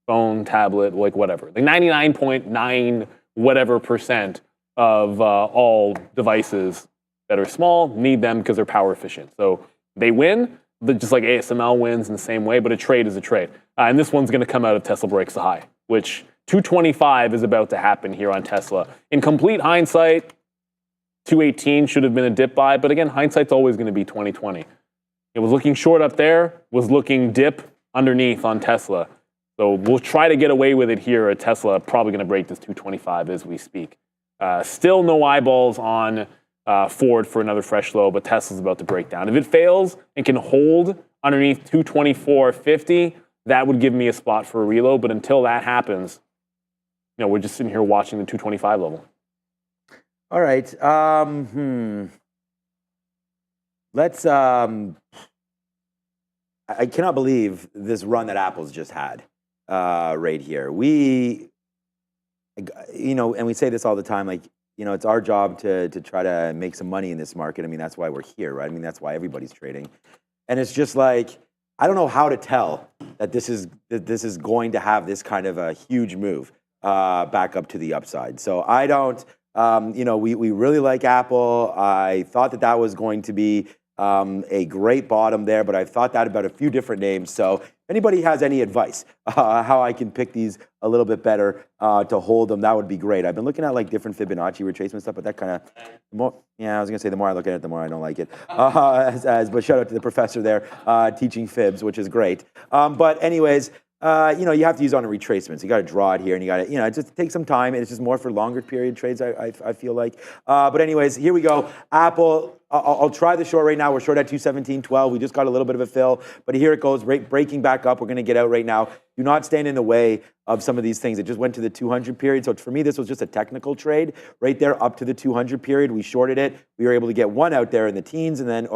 phone, tablet, like whatever. Like 99.9 whatever percent of all devices that are small need them because they're power efficient. So they win, but just like ASML wins in the same way. But a trade is a trade, and this one's going to come out of Tesla breaks the high, which 225 is about to happen here on Tesla. In complete hindsight, 218 should have been a dip buy, but again, hindsight's always going to be 2020. It was looking short up there, was looking dip underneath on Tesla. So we'll try to get away with it here at Tesla, probably going to break this 225 as we speak. Still no eyeballs on Ford for another fresh low, but Tesla's about to break down. If it fails and can hold underneath 224.50, that would give me a spot for a reload, but until that happens, we're just sitting here watching the 225 level. All right. Let's. I cannot believe this run that Apple's just had right here. And we say this all the time. Like, it's our job to try to make some money in this market. I mean, that's why we're here, right? I mean, that's why everybody's trading. And it's just like, I don't know how to tell that this is going to have this kind of a huge move back up to the upside. So I don't. We really like Apple. I thought that was going to be a great bottom there, but I've thought that about a few different names. So if anybody has any advice how I can pick these a little bit better to hold them, that would be great. I've been looking at like different Fibonacci retracement stuff, but that kind of more. Yeah, I was gonna say the more I look at it, the more I don't like it. But shout out to the professor there teaching fibs, which is great. But anyways. You have to use on a retracement. So you got to draw it here, and you got to, it just takes some time, and it's just more for longer period trades. I feel like. But anyways, here we go. Apple. I'll try the short right now. We're short at 217.12. We just got a little bit of a fill, but here it goes, breaking back up. We're going to get out right now. Do not stand in the way of some of these things. It just went to the 200 period. So for me, this was just a technical trade right there up to the 200 period. We shorted it. We were able to get one out there in the teens, and then,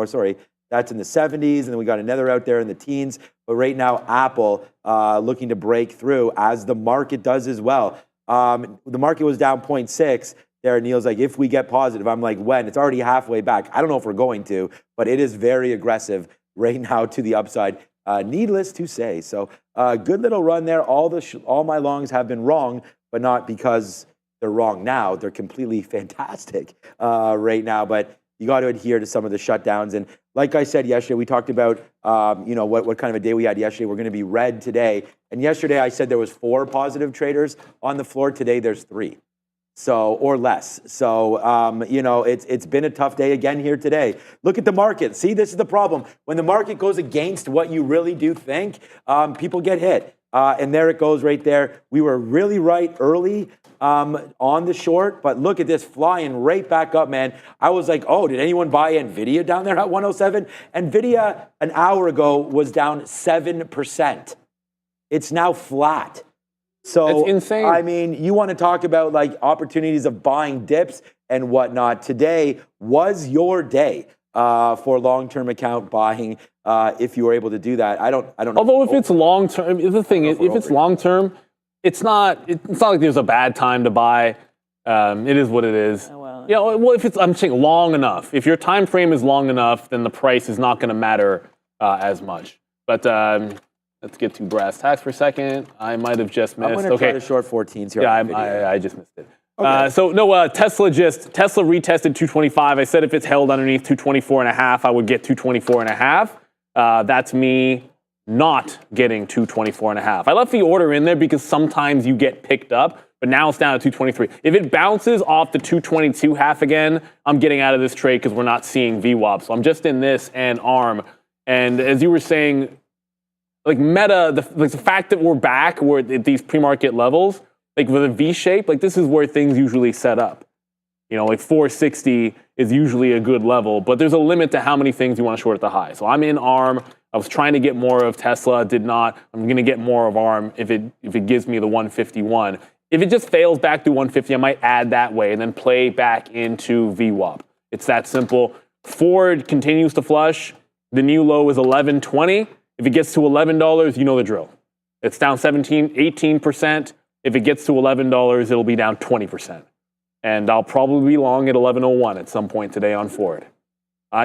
that's in the 70s, and then we got another out there in the teens. But right now, Apple looking to break through, as the market does as well. The market was down 0.6 there. Neil's like, if we get positive, I'm like, when? It's already halfway back. I don't know if we're going to, but it is very aggressive right now to the upside. Needless to say. So good little run there. All my longs have been wrong, but not because they're wrong now. They're completely fantastic right now. But you got to adhere to some of the shutdowns. And like I said yesterday, we talked about what kind of a day we had yesterday. We're going to be red today. And yesterday I said there was 4 positive traders on the floor. Today there's 3, or less. So it's been a tough day again here today. Look at the market. See, this is the problem. When the market goes against what you really do think, people get hit. And there it goes right there. We were really right early on the short, but look at this flying right back up, man. I was like, oh, did anyone buy NVIDIA down there at 107? NVIDIA an hour ago was down 7%. It's now flat. So it's insane. I mean, you want to talk about like opportunities of buying dips and whatnot. Today was your day for long-term account buying if you were able to do that. I don't know. Although if it's long-term, the thing is, if it's long-term, it's not like there's a bad time to buy. It is what it is. Oh, well. If I'm saying long enough, if your time frame is long enough, then the price is not going to matter as much. But let's get to brass tacks for a second. I might have just missed. I'm going to try to short 14s here. Yeah, I just missed it. Okay. Tesla retested 225. I said if it's held underneath 224.5, I would get 224.5. That's me not getting 224.5. I left the order in there because sometimes you get picked up, but now it's down to 223. If it bounces off the 222 half again, I'm getting out of this trade because we're not seeing VWAP. So I'm just in this and ARM. And as you were saying, like Meta, the fact that we're back, we're at these pre-market levels, like with a V shape, like this is where things usually set up. You know, like 460 is usually a good level, but there's a limit to how many things you want to short at the high. So I'm in ARM. I was trying to get more of Tesla, did not. I'm going to get more of ARM if it gives me the 151. If it just fails back to 150, I might add that way and then play back into VWAP. It's that simple. Ford continues to flush. The new low is 11.20. If it gets to $11, you know the drill. It's down 18%. If it gets to $11, it'll be down 20%. And I'll probably be long at 11.01 at some point today on Ford.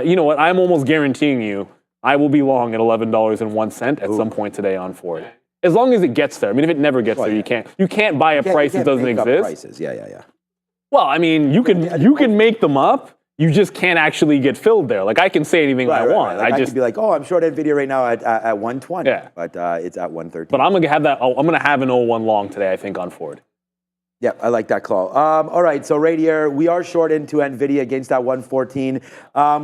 You know what? I'm almost guaranteeing you I will be long at $11.01 at some point today on Ford. As long as it gets there. I mean, if it never gets there, you can't buy a price that doesn't exist. Prices. Yeah. Well, I mean, you can make them up. You just can't actually get filled there. Like I can say anything I want. Like I could be like, oh, I'm short NVIDIA right now at 120. Yeah. But it's at 113. But I'm gonna have an 01 long today, I think, on Ford. Yeah, I like that call. All right, so right here, we are short into NVIDIA against that 114.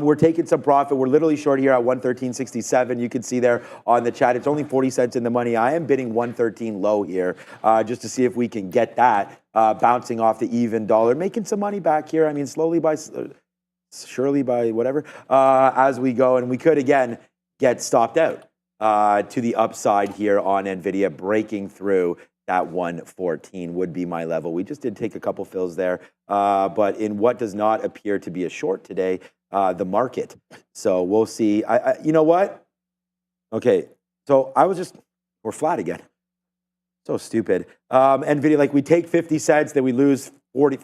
We're taking some profit. We're literally short here at 113.67. You can see there on the chat, it's only 40 cents in the money. I am bidding 113 low here just to see if we can get that bouncing off the even dollar, making some money back here. I mean, surely by whatever, as we go. And we could, again, get stopped out to the upside here on NVIDIA, breaking through that 114 would be my level. We just did take a couple fills there, but in what does not appear to be a short today, the market. So we'll see. You know what? Okay, so we're flat again. So stupid. NVIDIA, like we take 50 cents, then we lose 40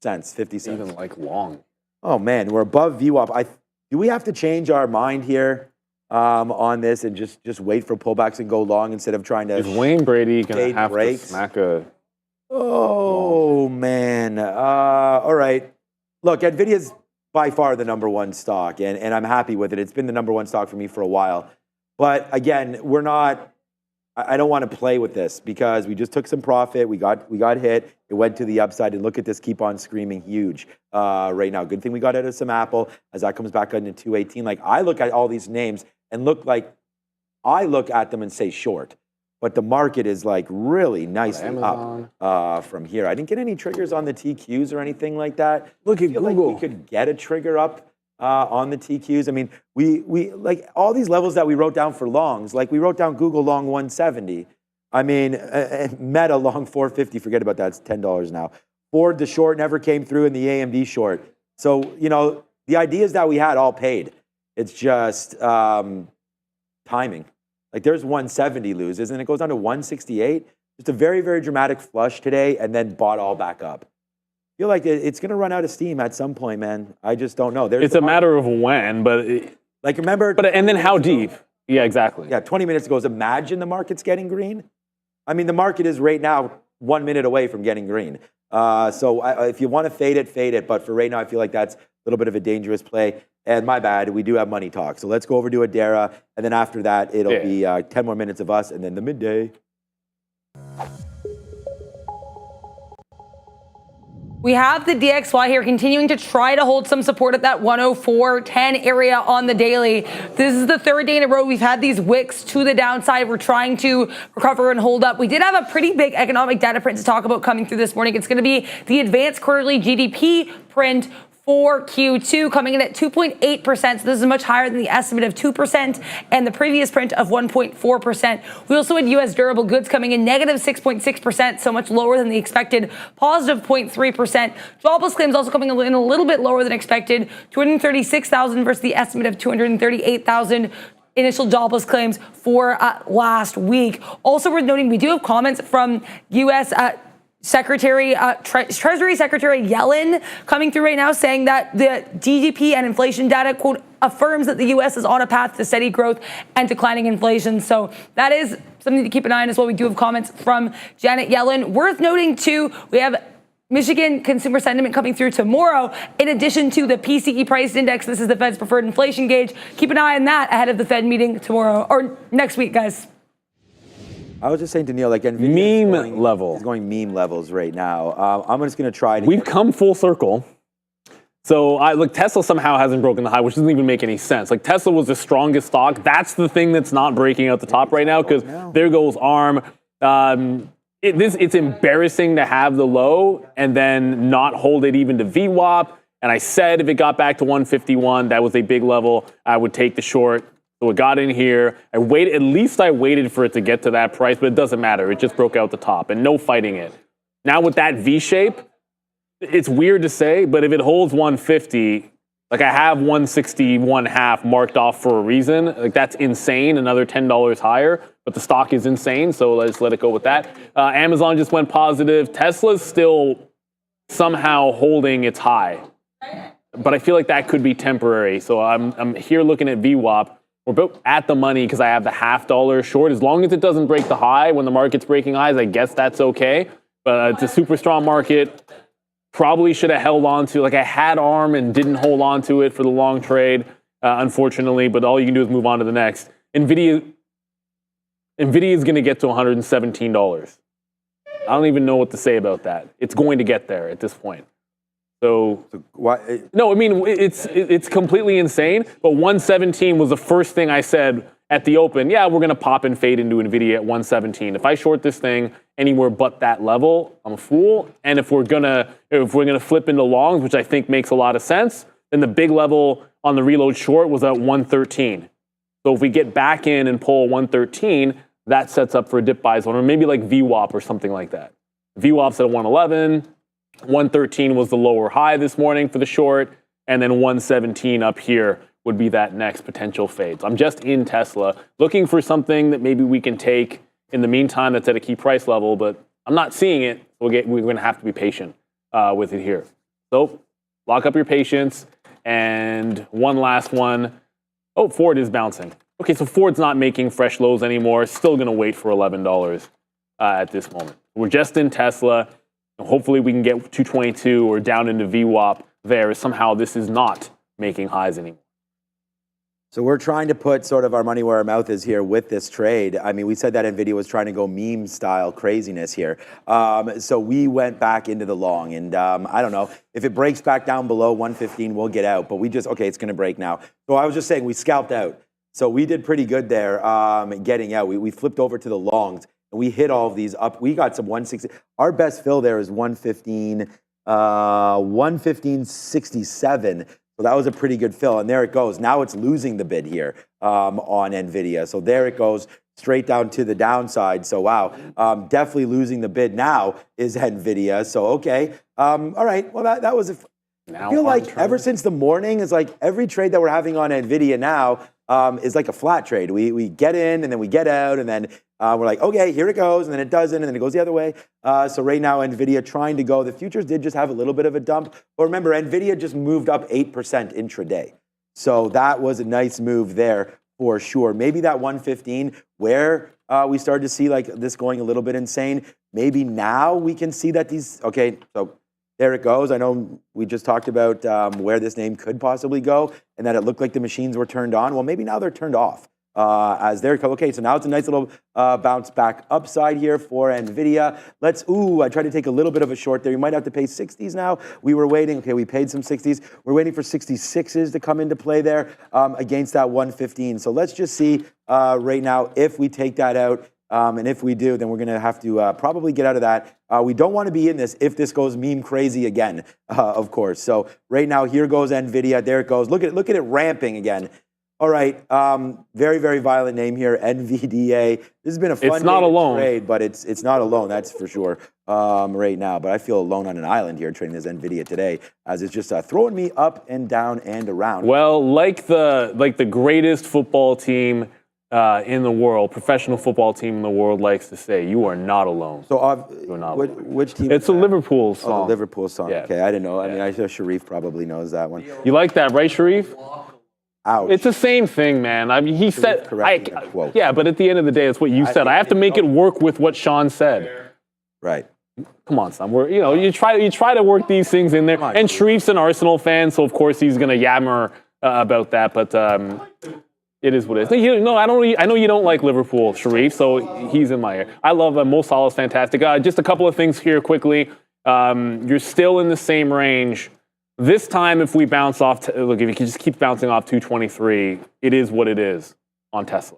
cents, 50 cents. Even like long. Oh man, we're above VWAP. Do we have to change our mind here? On this and just wait for pullbacks and go long instead of trying to. Is Wayne Brady going to have to smack a? Oh man! All right. Look, NVIDIA's by far the number one stock, and I'm happy with it. It's been the number one stock for me for a while. But again, we're not. I don't want to play with this because we just took some profit. We got hit. It went to the upside, and look at this, keep on screaming huge right now. Good thing we got out of some Apple as that comes back into 218. Like I look at all these names and look at them and say short, but the market is like really nicely up from here. I didn't get any triggers on the TQs or anything like that. Look at Google. Like we could get a trigger up on the TQs. I mean, we like all these levels that we wrote down for longs. Like we wrote down Google long 170. I mean, Meta long 450. Forget about that. It's $10 now. Ford the short never came through, and the AMD short. So you know the ideas that we had all paid. It's just timing. Like there's 170 loses, and it goes down to 168. Just a very, very dramatic flush today, and then bought all back up. I feel like it's going to run out of steam at some point, man. I just don't know. It's a matter of when, but like remember. But and then how deep? Yeah, exactly. Yeah, 20 minutes ago. Imagine the market's getting green. I mean, the market is right now 1 minute away from getting green. So if you want to fade it. But for right now, I feel like that's a little bit of a dangerous play. And my bad, we do have money talk. So let's go over to Adara. And then after that, it'll be 10 more minutes of us and then the midday. We have the DXY here continuing to try to hold some support at that 104.10 area on the daily. This is the third day in a row we've had these wicks to the downside. We're trying to recover and hold up. We did have a pretty big economic data print to talk about coming through this morning. It's going to be the advanced quarterly GDP print for Q2 coming in at 2.8%. So this is much higher than the estimate of 2% and the previous print of 1.4%. We also had U.S. durable goods coming in negative 6.6%, so much lower than the expected positive 0.3%. Jobless claims also coming in a little bit lower than expected, 236,000 versus the estimate of 238,000. Initial jobless claims for last week. Also worth noting, we do have comments from U.S. Treasury Secretary Yellen coming through right now saying that the GDP and inflation data, quote, affirms that the U.S. is on a path to steady growth and declining inflation. So that is something to keep an eye on as well. We do have comments from Janet Yellen. Worth noting, too, we have Michigan consumer sentiment coming through tomorrow, in addition to the PCE price index. This is the Fed's preferred inflation gauge. Keep an eye on that ahead of the Fed meeting tomorrow or next week, guys. I was just saying to Neil, like NVIDIA meme level. Is going meme levels right now. I'm just going to try. We've come full circle. So Tesla somehow hasn't broken the high, which doesn't even make any sense. Like Tesla was the strongest stock. That's the thing that's not breaking out the top right now because there goes ARM. it's embarrassing to have the low and then not hold it even to VWAP. And I said if it got back to 151, that was a big level, I would take the short. So it got in here. I waited for it to get to that price, but it doesn't matter. It just broke out the top and no fighting it. Now with that V shape, it's weird to say, but if it holds 150, like I have 161.5 marked off for a reason. Like that's insane, another $10 higher, but the stock is insane, so let's let it go with that. Amazon just went positive. Tesla's still somehow holding its high, but I feel like that could be temporary. So I'm here looking at VWAP. We're about at the money because I have the $0.50 short. As long as it doesn't break the high when the market's breaking highs, I guess that's okay. But it's a super strong market. Probably should have held on to, like I had ARM and didn't hold on to it for the long trade, unfortunately, but all you can do is move on to the next. NVIDIA is going to get to $117. I don't even know what to say about that. It's going to get there at this point. So no, I mean, it's completely insane, but 117 was the first thing I said at the open. Yeah, we're going to pop and fade into NVIDIA at 117. If I short this thing anywhere but that level, I'm a fool. And if we're gonna flip into longs, which I think makes a lot of sense, then the big level on the reload short was at 113. So if we get back in and pull 113, that sets up for a dip buy zone, or maybe like VWAP or something like that. VWAP's at 111. 113 was the lower high this morning for the short, and then 117 up here would be that next potential fade. So I'm just in Tesla, looking for something that maybe we can take in the meantime that's at a key price level, but I'm not seeing it. We're going to have to be patient with it here. So lock up your patience. And one last one. Oh, Ford is bouncing. Okay, so Ford's not making fresh lows anymore. Still going to wait for $11 at this moment. We're just in Tesla. Hopefully we can get 222 or down into VWAP there. Somehow this is not making highs anymore. So we're trying to put sort of our money where our mouth is here with this trade. I mean, we said that NVIDIA was trying to go meme style craziness here. So we went back into the long, and I don't know, if it breaks back down below 115, we'll get out, but okay, it's gonna break now. So I was just saying, we scalped out. So we did pretty good there getting out. We flipped over to the longs, and we hit all of these up. We got some 160. Our best fill there is 115, 115.67. So that was a pretty good fill, and there it goes. Now it's losing the bid here on NVIDIA. So there it goes, straight down to the downside. So wow, definitely losing the bid now is NVIDIA. So okay, all right. Well, that was. I feel like ever since the morning, it's like every trade that we're having on NVIDIA now is like a flat trade. We get in and then we get out, and then we're like, okay, here it goes, and then it doesn't, and then it goes the other way. So right now, NVIDIA trying to go. The futures did just have a little bit of a dump. But remember, NVIDIA just moved up 8% intraday. So that was a nice move there for sure. Maybe that 115 where we started to see like this going a little bit insane. Maybe now we can see that these, okay, so there it goes. I know we just talked about where this name could possibly go and that it looked like the machines were turned on. Well, maybe now they're turned off. As there, okay, so now it's a nice little bounce back upside here for NVIDIA. I tried to take a little bit of a short there. You might have to pay 60s now. We were waiting, okay, we paid some 60s. We're waiting for 66s to come into play there against that 115. So let's just see right now if we take that out. And if we do, then we're going to have to probably get out of that. We don't want to be in this if this goes meme crazy again, of course. So right now, here goes NVIDIA. There it goes. Look at it ramping again. All right, very, very violent name here, NVDA. This has been a fun trade, but it's not alone, that's for sure, right now. But I feel alone on an island here trading this NVIDIA today, as it's just throwing me up and down and around. Well, like the greatest football team in the world, professional football team in the world likes to say, you are not alone. So you're not which team? It's a Liverpool song. Oh, the Liverpool song. Yeah. Okay, I didn't know. I mean, I know Sharif probably knows that one. You like that, right, Sharif? Ouch. It's the same thing, man. I mean, he said, yeah, but at the end of the day, it's what you said. I have to make it work with what Sean said. Right. Come on, son. You try to work these things in there. And Sharif's an Arsenal fan, so of course he's gonna yammer about that. But it is what it is. I know you don't like Liverpool, Sharif. So he's in my ear. I love Mo Salah's fantastic. Just a couple of things here quickly. You're still in the same range. This time, if we bounce off, look, if you can just keep bouncing off 223, it is what it is on Tesla.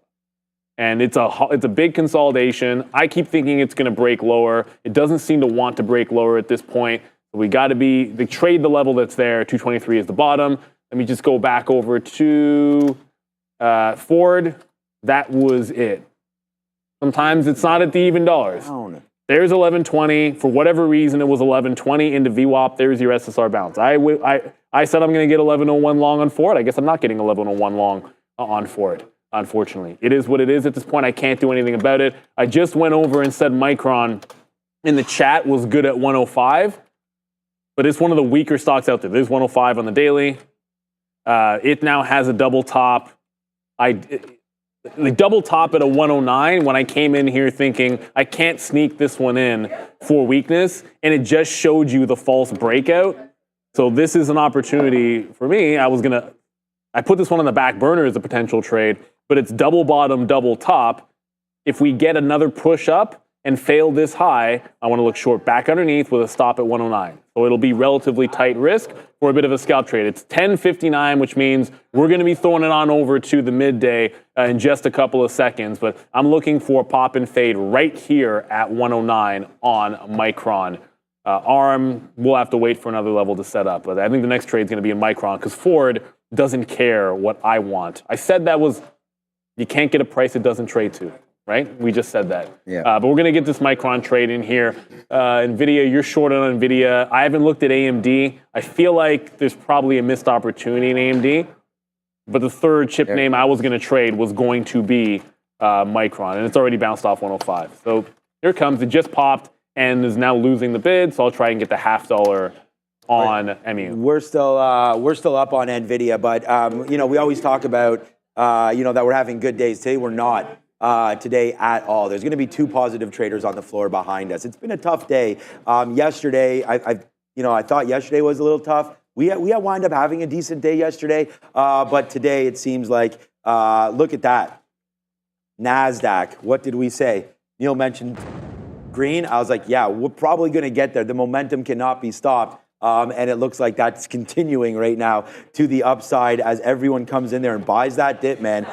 And it's a big consolidation. I keep thinking it's going to break lower. It doesn't seem to want to break lower at this point. We got to they trade the level that's there. 223 is the bottom. Let me just go back over to Ford. That was it. Sometimes it's not at the even dollars. There's 1120. For whatever reason, it was 1120 into VWAP. There's your SSR bounce. I said I'm going to get 1101 long on Ford. I guess I'm not getting 1101 long on Ford, unfortunately. It is what it is at this point. I can't do anything about it. I just went over and said Micron in the chat was good at 105, but it's one of the weaker stocks out there. There's 105 on the daily. It now has a double top. The double top at a 109 when I came in here thinking I can't sneak this one in for weakness, and it just showed you the false breakout. So this is an opportunity for me. I put this one on the back burner as a potential trade, but it's double bottom, double top. If we get another push up and fail this high, I want to look short back underneath with a stop at 109. So it'll be relatively tight risk for a bit of a scalp trade. It's 10:59, which means we're going to be throwing it on over to the midday in just a couple of seconds. But I'm looking for a pop and fade right here at 109 on Micron. ARM, we'll have to wait for another level to set up. But I think the next trade is going to be in Micron because Ford doesn't care what I want. I said that was, you can't get a price it doesn't trade to. Right? We just said that. Yeah. But we're going to get this Micron trade in here. NVIDIA, you're short on NVIDIA. I haven't looked at AMD. I feel like there's probably a missed opportunity in AMD. But the third chip name I was going to trade was going to be Micron. And it's already bounced off 105. So here it comes. It just popped and is now losing the bid. So I'll try and get the $0.50 on MU. We're still up on NVIDIA. But, we always talk about, that we're having good days. Today we're not. Today at all. There's going to be two positive traders on the floor behind us. It's been a tough day. Yesterday, I thought yesterday was a little tough. We wound up having a decent day yesterday, but today it seems like, look at that. NASDAQ, what did we say? Neil mentioned green. I was like, yeah, we're probably going to get there. The momentum cannot be stopped. And it looks like that's continuing right now to the upside as everyone comes in there and buys that dip, man,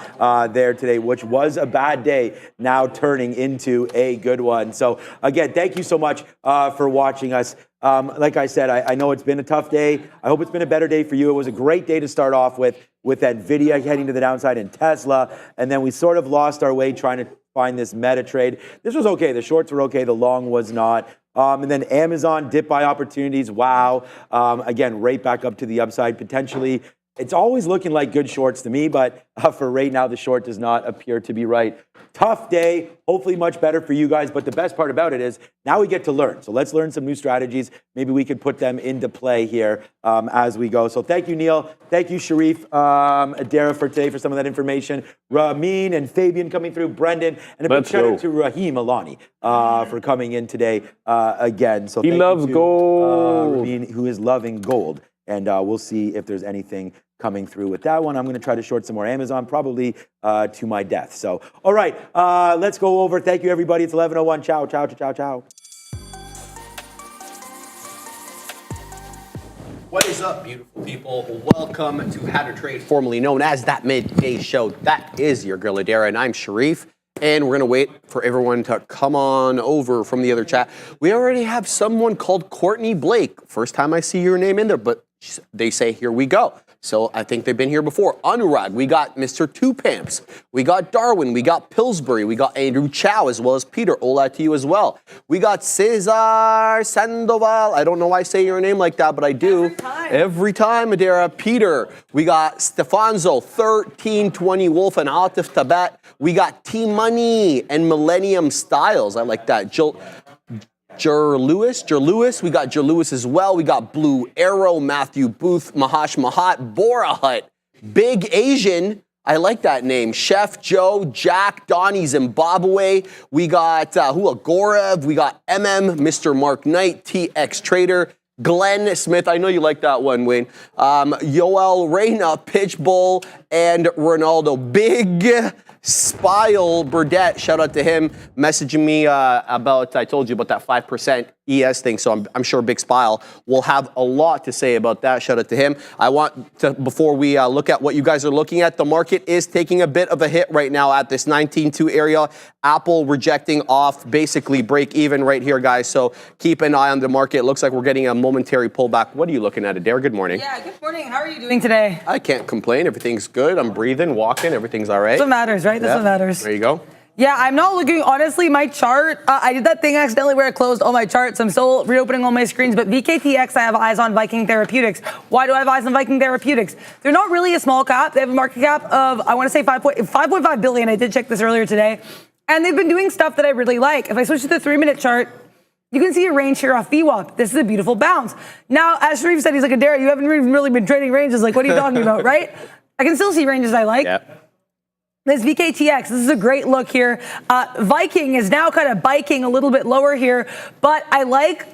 there today, which was a bad day, now turning into a good one. So, again, thank you so much for watching us. Like I said, I know it's been a tough day. I hope it's been a better day for you. It was a great day to start off with NVIDIA heading to the downside and Tesla. And then we sort of lost our way trying to find this meta trade. This was okay. The shorts were okay. The long was not. And then Amazon, dip buy opportunities. Wow. Again, right back up to the upside potentially. It's always looking like good shorts to me, but for right now, the short does not appear to be right. Tough day, hopefully much better for you guys. But the best part about it is now we get to learn. So let's learn some new strategies. Maybe we could put them into play here as we go. So thank you, Neil. Thank you, Sharif, Adara for today for some of that information. Ramin and Fabian coming through. Brendan. And a big shout out to Rahim Alani for coming in today again. So he loves gold. Ramin, who is loving gold. And we'll see if there's anything coming through with that one. I'm going to try to short some more Amazon, probably to my death. So, all right, let's go over. Thank you, everybody. It's 11:01. Ciao, ciao, ciao, ciao. What is up, beautiful people? Welcome to How to Trade, formerly known as That Midday Show. That is your girl Adara, and I'm Sharif. And we're going to wait for everyone to come on over from the other chat. We already have someone called Courtney Blake. First time I see your name in there, but they say, here we go. So I think they've been here before. Anurag, we got Mr. Two Pamps. We got Darwin. We got Pillsbury. We got Andrew Chow as well as Peter. Hola to you as well. We got Cesar Sandoval. I don't know why I say your name like that, but I do. Every time, Adara. Peter. We got Stefanzo, 1320 Wolf and Atif Tabat. We got T-Money and Millennium Styles. I like that. Jer Lewis, we got Jer Lewis as well. We got Blue Arrow, Matthew Booth, Mahash Mahat, Bora Hut, Big Asian. I like that name. Chef Joe, Jack, Donnie, Zimbabwe. We got Gorev. We got Mr. Mark Knight, TX Trader, Glenn Smith. I know you like that one, Wayne. Yoel Reyna, Pitchbull, and Ronaldo. Big Spile Burdette, shout out to him, messaging me about, I told you about that 5% ES thing. So I'm sure Big Spile will have a lot to say about that. Shout out to him. I want to, before we look at what you guys are looking at, the market is taking a bit of a hit right now at this 19.2 area. Apple rejecting off, basically break even right here, guys. So keep an eye on the market. It looks like we're getting a momentary pullback. What are you looking at, Adair? Good morning. Yeah, good morning. How are you doing today? I can't complain. Everything's good. I'm breathing, walking. Everything's all right. That's what matters, right? That's what matters. There you go. Yeah, I'm not looking, honestly, my chart, I did that thing accidentally where I closed all my charts. I'm still reopening all my screens, but VKTX, I have eyes on Viking Therapeutics. Why do I have eyes on Viking Therapeutics? They're not really a small cap. They have a market cap of, I want to say 5.5 billion. I did check this earlier today. And they've been doing stuff that I really like. If I switch to the 3-minute chart, you can see a range here off VWAP. This is a beautiful bounce. Now, as Sharif said, he's like, Adair, you haven't even really been trading ranges. Like, what are you talking about, right? I can still see ranges I like. Yep. This VKTX, this is a great look here. Viking is now kind of biking a little bit lower here, but I've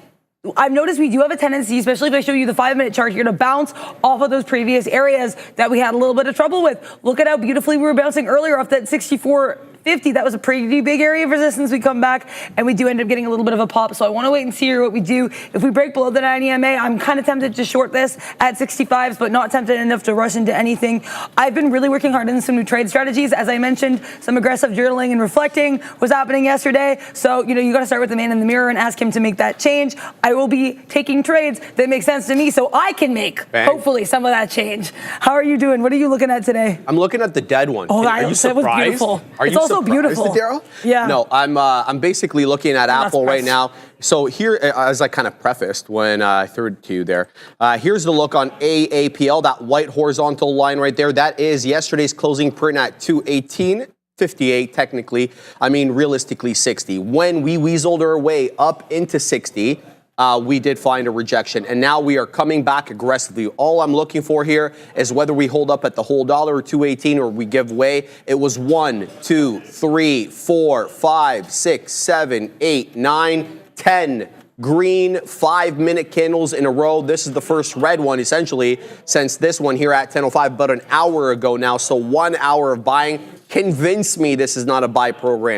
noticed we do have a tendency, especially if I show you the 5-minute chart here, to bounce off of those previous areas that we had a little bit of trouble with. Look at how beautifully we were bouncing earlier off that 64.50. That was a pretty big area of resistance. We come back and we do end up getting a little bit of a pop. So I want to wait and see here what we do. If we break below the 90 MA, I'm kind of tempted to short this at 65s, but not tempted enough to rush into anything. I've been really working hard on some new trade strategies. As I mentioned, some aggressive journaling and reflecting was happening yesterday. So, you got to start with the man in the mirror and ask him to make that change. I will be taking trades that make sense to me so I can make, hopefully, some of that change. How are you doing? What are you looking at today? I'm looking at the dead one. Oh, are you surprised? That was beautiful. It's also beautiful. Daryl? Yeah. No, I'm basically looking at Apple right now. So here, as I kind of prefaced when I threw it to you there, here's the look on AAPL, that white horizontal line right there. That is yesterday's closing print at 218.58 technically. I mean, realistically 60. When we weaseled our way up into 60, we did find a rejection, and now we are coming back aggressively. All I'm looking for here is whether we hold up at the whole dollar or 218 or we give way. It was 1, 2, 3, 4, 5, 6, 7, 8, 9, 10 green 5-minute candles in a row. This is the first red one, essentially, since this one here at 10:05, about an hour ago now. So 1 hour of buying. Convince me this is not a buy program.